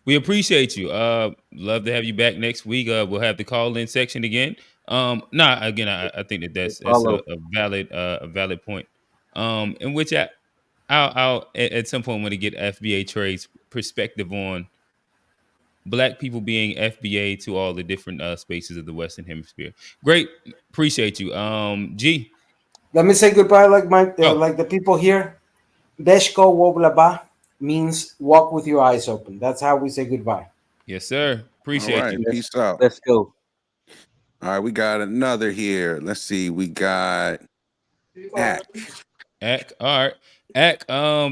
We appreciate you. Love to have you back next week. We'll have the call-in section again. Again, I think that's a valid point. In which I'll at some point want to get FBA Trey's perspective on Black people being FBA to all the different spaces of the Western Hemisphere. Great, appreciate you. G. Let me say goodbye, like the people here. Deshko woblaba means walk with your eyes open. That's how we say goodbye. Yes, sir. Appreciate you. Peace out. Let's go. All right, we got another here. Let's see. We got Ak. All right. Ak,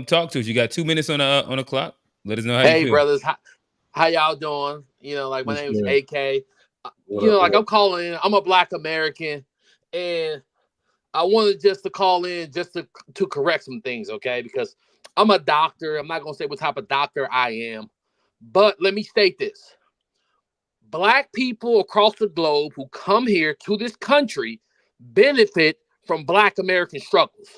talk to us. You got 2 minutes on the clock. Let us know how you feel. Hey, brothers. How y'all doing? My name is AK. I'm calling in. I'm a Black American, and I wanted just to call in just to correct some things, okay? Because I'm a doctor. I'm not going to say what type of doctor I am, but let me state this. Black people across the globe who come here to this country benefit from Black American struggles.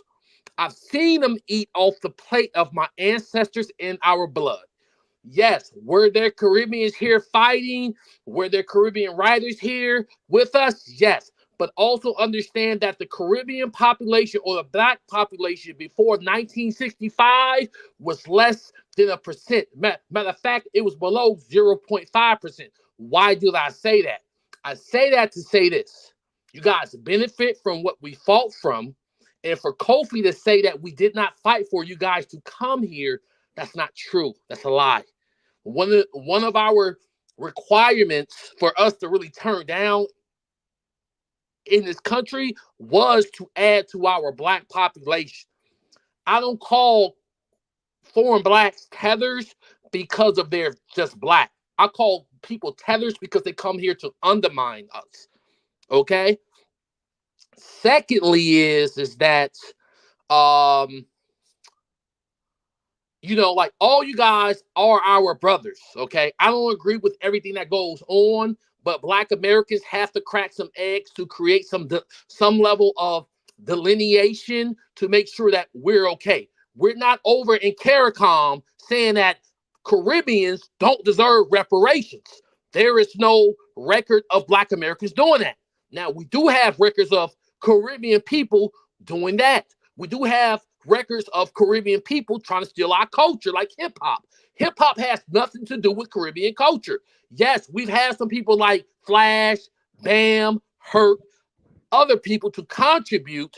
I've seen them eat off the plate of my ancestors in our blood. Yes, were there Caribbeans here fighting? Were there Caribbean writers here with us? Yes. But also understand that the Caribbean population or the Black population before 1965 was less than 1%. Matter of fact, it was below 0.5%. Why do I say that? I say that to say this. You guys benefit from what we fought from. And for Kofi to say that we did not fight for you guys to come here, that's not true. That's a lie. One of our requirements for us to really turn down in this country was to add to our Black population. I don't call foreign Blacks tethers because of they're just Black. I call people tethers because they come here to undermine us. Okay? Secondly is that all you guys are our brothers, okay? I don't agree with everything that goes on, but Black Americans have to crack some eggs to create some level of delineation to make sure that we're okay. We're not over in CARICOM saying that Caribbeans don't deserve reparations. There is no record of Black Americans doing that. Now, we do have records of Caribbean people doing that. We do have records of Caribbean people trying to steal our culture, like hip-hop. Hip-hop has nothing to do with Caribbean culture. Yes, we've had some people like Flash, Bam, Hurt, other people to contribute,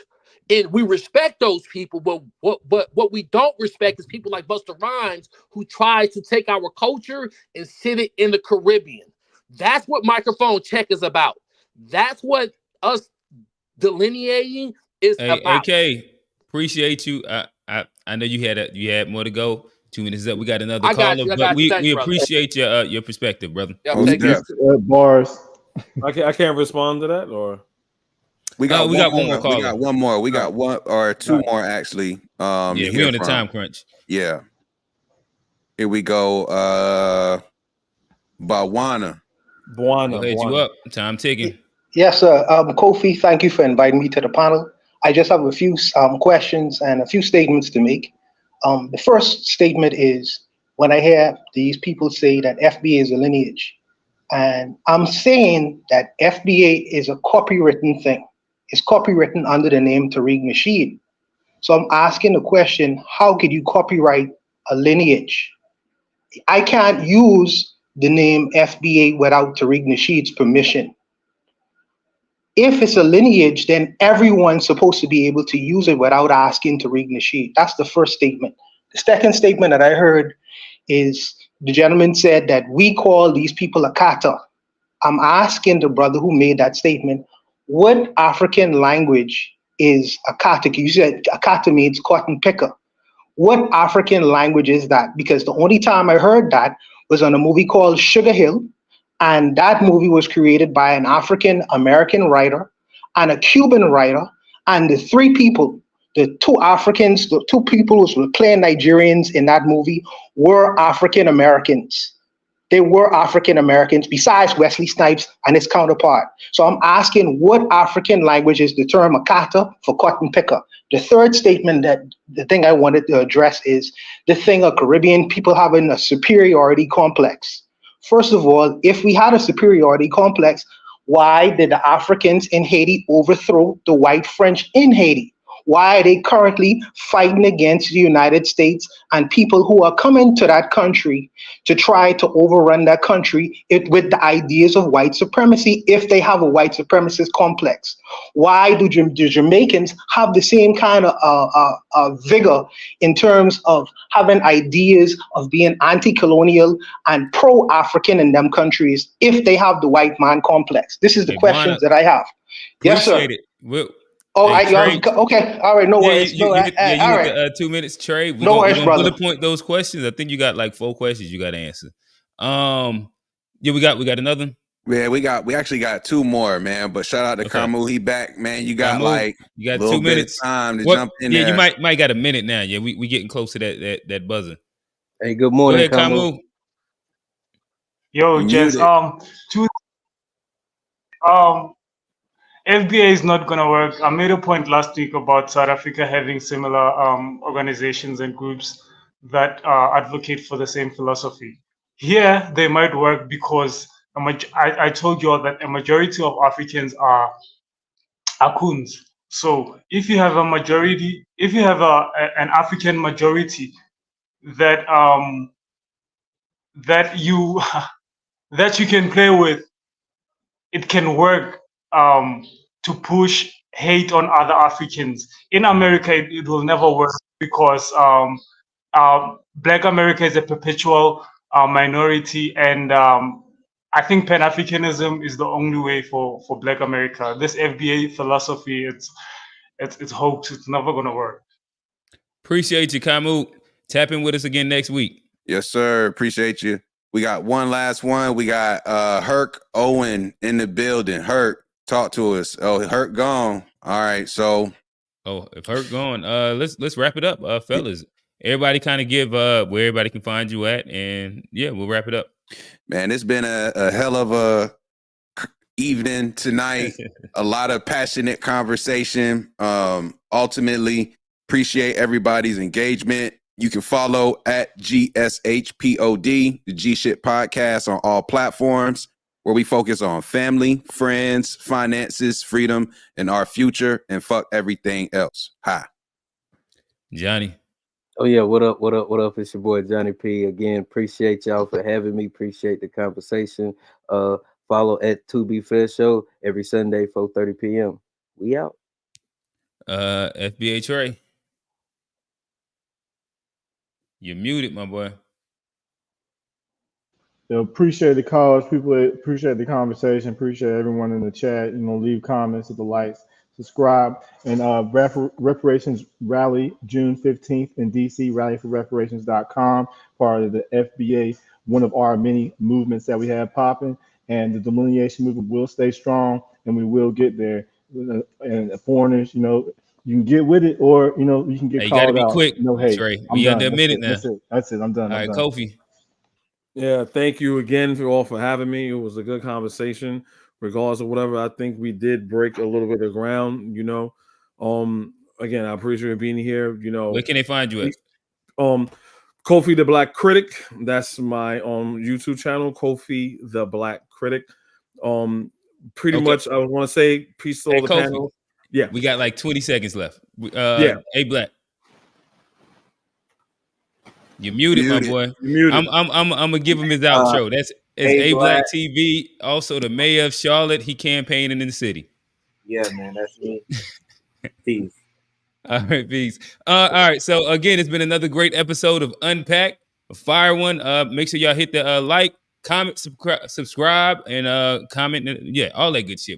and we respect those people, but what we don't respect is people like Busta Rhymes who try to take our culture and sit it in the Caribbean. That's what Microphone Check is about. That's what us delineating is about. AK, appreciate you. I know you had more to go. 2 minutes up. We got another caller, but we appreciate your perspective, brother. Yeah, bars. I can't respond to that, or we got one more caller. We got one more. We got one or two more actually. Yeah, we're on the time crunch. Yeah. Here we go. Bawana. Go ahead, you up. Time ticking. Yes, sir. Kofi, thank you for inviting me to the panel. I just have a few questions and a few statements to make. The first statement is when I hear these people say that FBA is a lineage, and I'm saying that FBA is a copywritten thing. It's copywritten under the name Tariq Nasheed. So I'm asking the question, how could you copyright a lineage? I can't use the name FBA without Tariq Nasheed's permission. If it's a lineage, then everyone's supposed to be able to use it without asking Tariq Nasheed. That's the first statement. The second statement that I heard is the gentleman said that we call these people a kata. I'm asking the brother who made that statement, what African language is a kata? You said a kata means cotton picker. What African language is that? Because the only time I heard that was on a movie called Sugar Hill, and that movie was created by an African American writer and a Cuban writer, and the three people, the two Africans, the two people who were playing Nigerians in that movie were African Americans. They were African Americans besides Wesley Snipes and his counterpart. So I'm asking, what African language is the term akata for cotton picker? The third statement, that the thing I wanted to address, is the thing of Caribbean people having a superiority complex. First of all, if we had a superiority complex, why did the Africans in Haiti overthrow the white French in Haiti? Why are they currently fighting against the United States and people who are coming to that country to try to overrun that country with the ideas of white supremacy if they have a white supremacist complex? Why do the Jamaicans have the same kind of vigor in terms of having ideas of being anti-colonial and pro-African in them countries if they have the white man complex? This is the questions that I have. Yes, sir. Okay. All right. No worries. You all get right. the 2 minutes, Trey. No worries, brother. Bullet point those questions. I think you got like 4 questions you got to answer. Yeah, we got another one. Yeah, we actually got 2 more, man. But shout out to Kamu, he back, man. You got Kamu, you got 2 minutes time to jump in there. You might got a minute now. Yeah, we getting close to that buzzer. Hey, good morning, go ahead, Kamu. Yo, Jess. FBA is not going to work. I made a point last week about South Africa having similar organizations and groups that advocate for the same philosophy. Here, they might work because I told you all that a majority of Africans are Akuns. So if you have an African majority that that you can play with, it can work to push hate on other Africans. In America, it will never work because Black America is a perpetual minority, and I think Pan-Africanism is the only way for Black America. This FBA philosophy, it's hoax. It's never gonna work. Appreciate you, Kamu. Tap in with us again next week. Yes, sir. Appreciate you. We got one last one. We got Herc Owen in the building. Herc, talk to us. Oh, Herc gone. All right. So if Herc gone, let's wrap it up, fellas. Everybody kind of give where everybody can find you at, and yeah, we'll wrap it up. Man, it's been a hell of a evening tonight. A lot of passionate conversation. Ultimately, appreciate everybody's engagement. You can follow at GSHPOD, the G Shit Podcast, on all platforms, where we focus on family, friends, finances, freedom, and our future, and fuck everything else. Hi. Johnny. Oh yeah, what up? It's your boy Johnny P. Again, appreciate y'all for having me. Appreciate the conversation. Follow at 2B Fair Show every Sunday, 4:30 p.m. We out. FBA Trey. You're muted, my boy. Appreciate the calls. People appreciate the conversation. Appreciate everyone in the chat. Leave comments, hit the likes, subscribe. And Reparations Rally June 15th in DC, rallyforreparations.com, part of the FBA, one of our many movements that we have popping. And the delineation movement will stay strong, and we will get there. And foreigners, you can get with it, or you can get called out. You gotta be quick. No hate. Trey. We got a minute now. That's it. I'm done. All right, Kofi. Yeah, thank you again for having me. It was a good conversation, regardless of whatever. I think we did break a little bit of ground, you know. Again, I appreciate being here. You know, where can they find you at? Kofi the Black Critic. That's my YouTube channel, Kofi the Black Critic. Pretty much I want to say peace to all the Kofi, panel. Yeah. We got like 20 seconds left. Yeah. Hey, Black. You're muted, my boy. You're muted. I'm gonna give him his outro. That's A Black TV, also the mayor of Charlotte. He campaigning in the city. Yeah, man, that's me. Peace. All right, peace. All right. So again, it's been another great episode of Unpacked, a fire one. Make sure y'all hit the like, comment, subscribe, and comment. Yeah, all that good shit.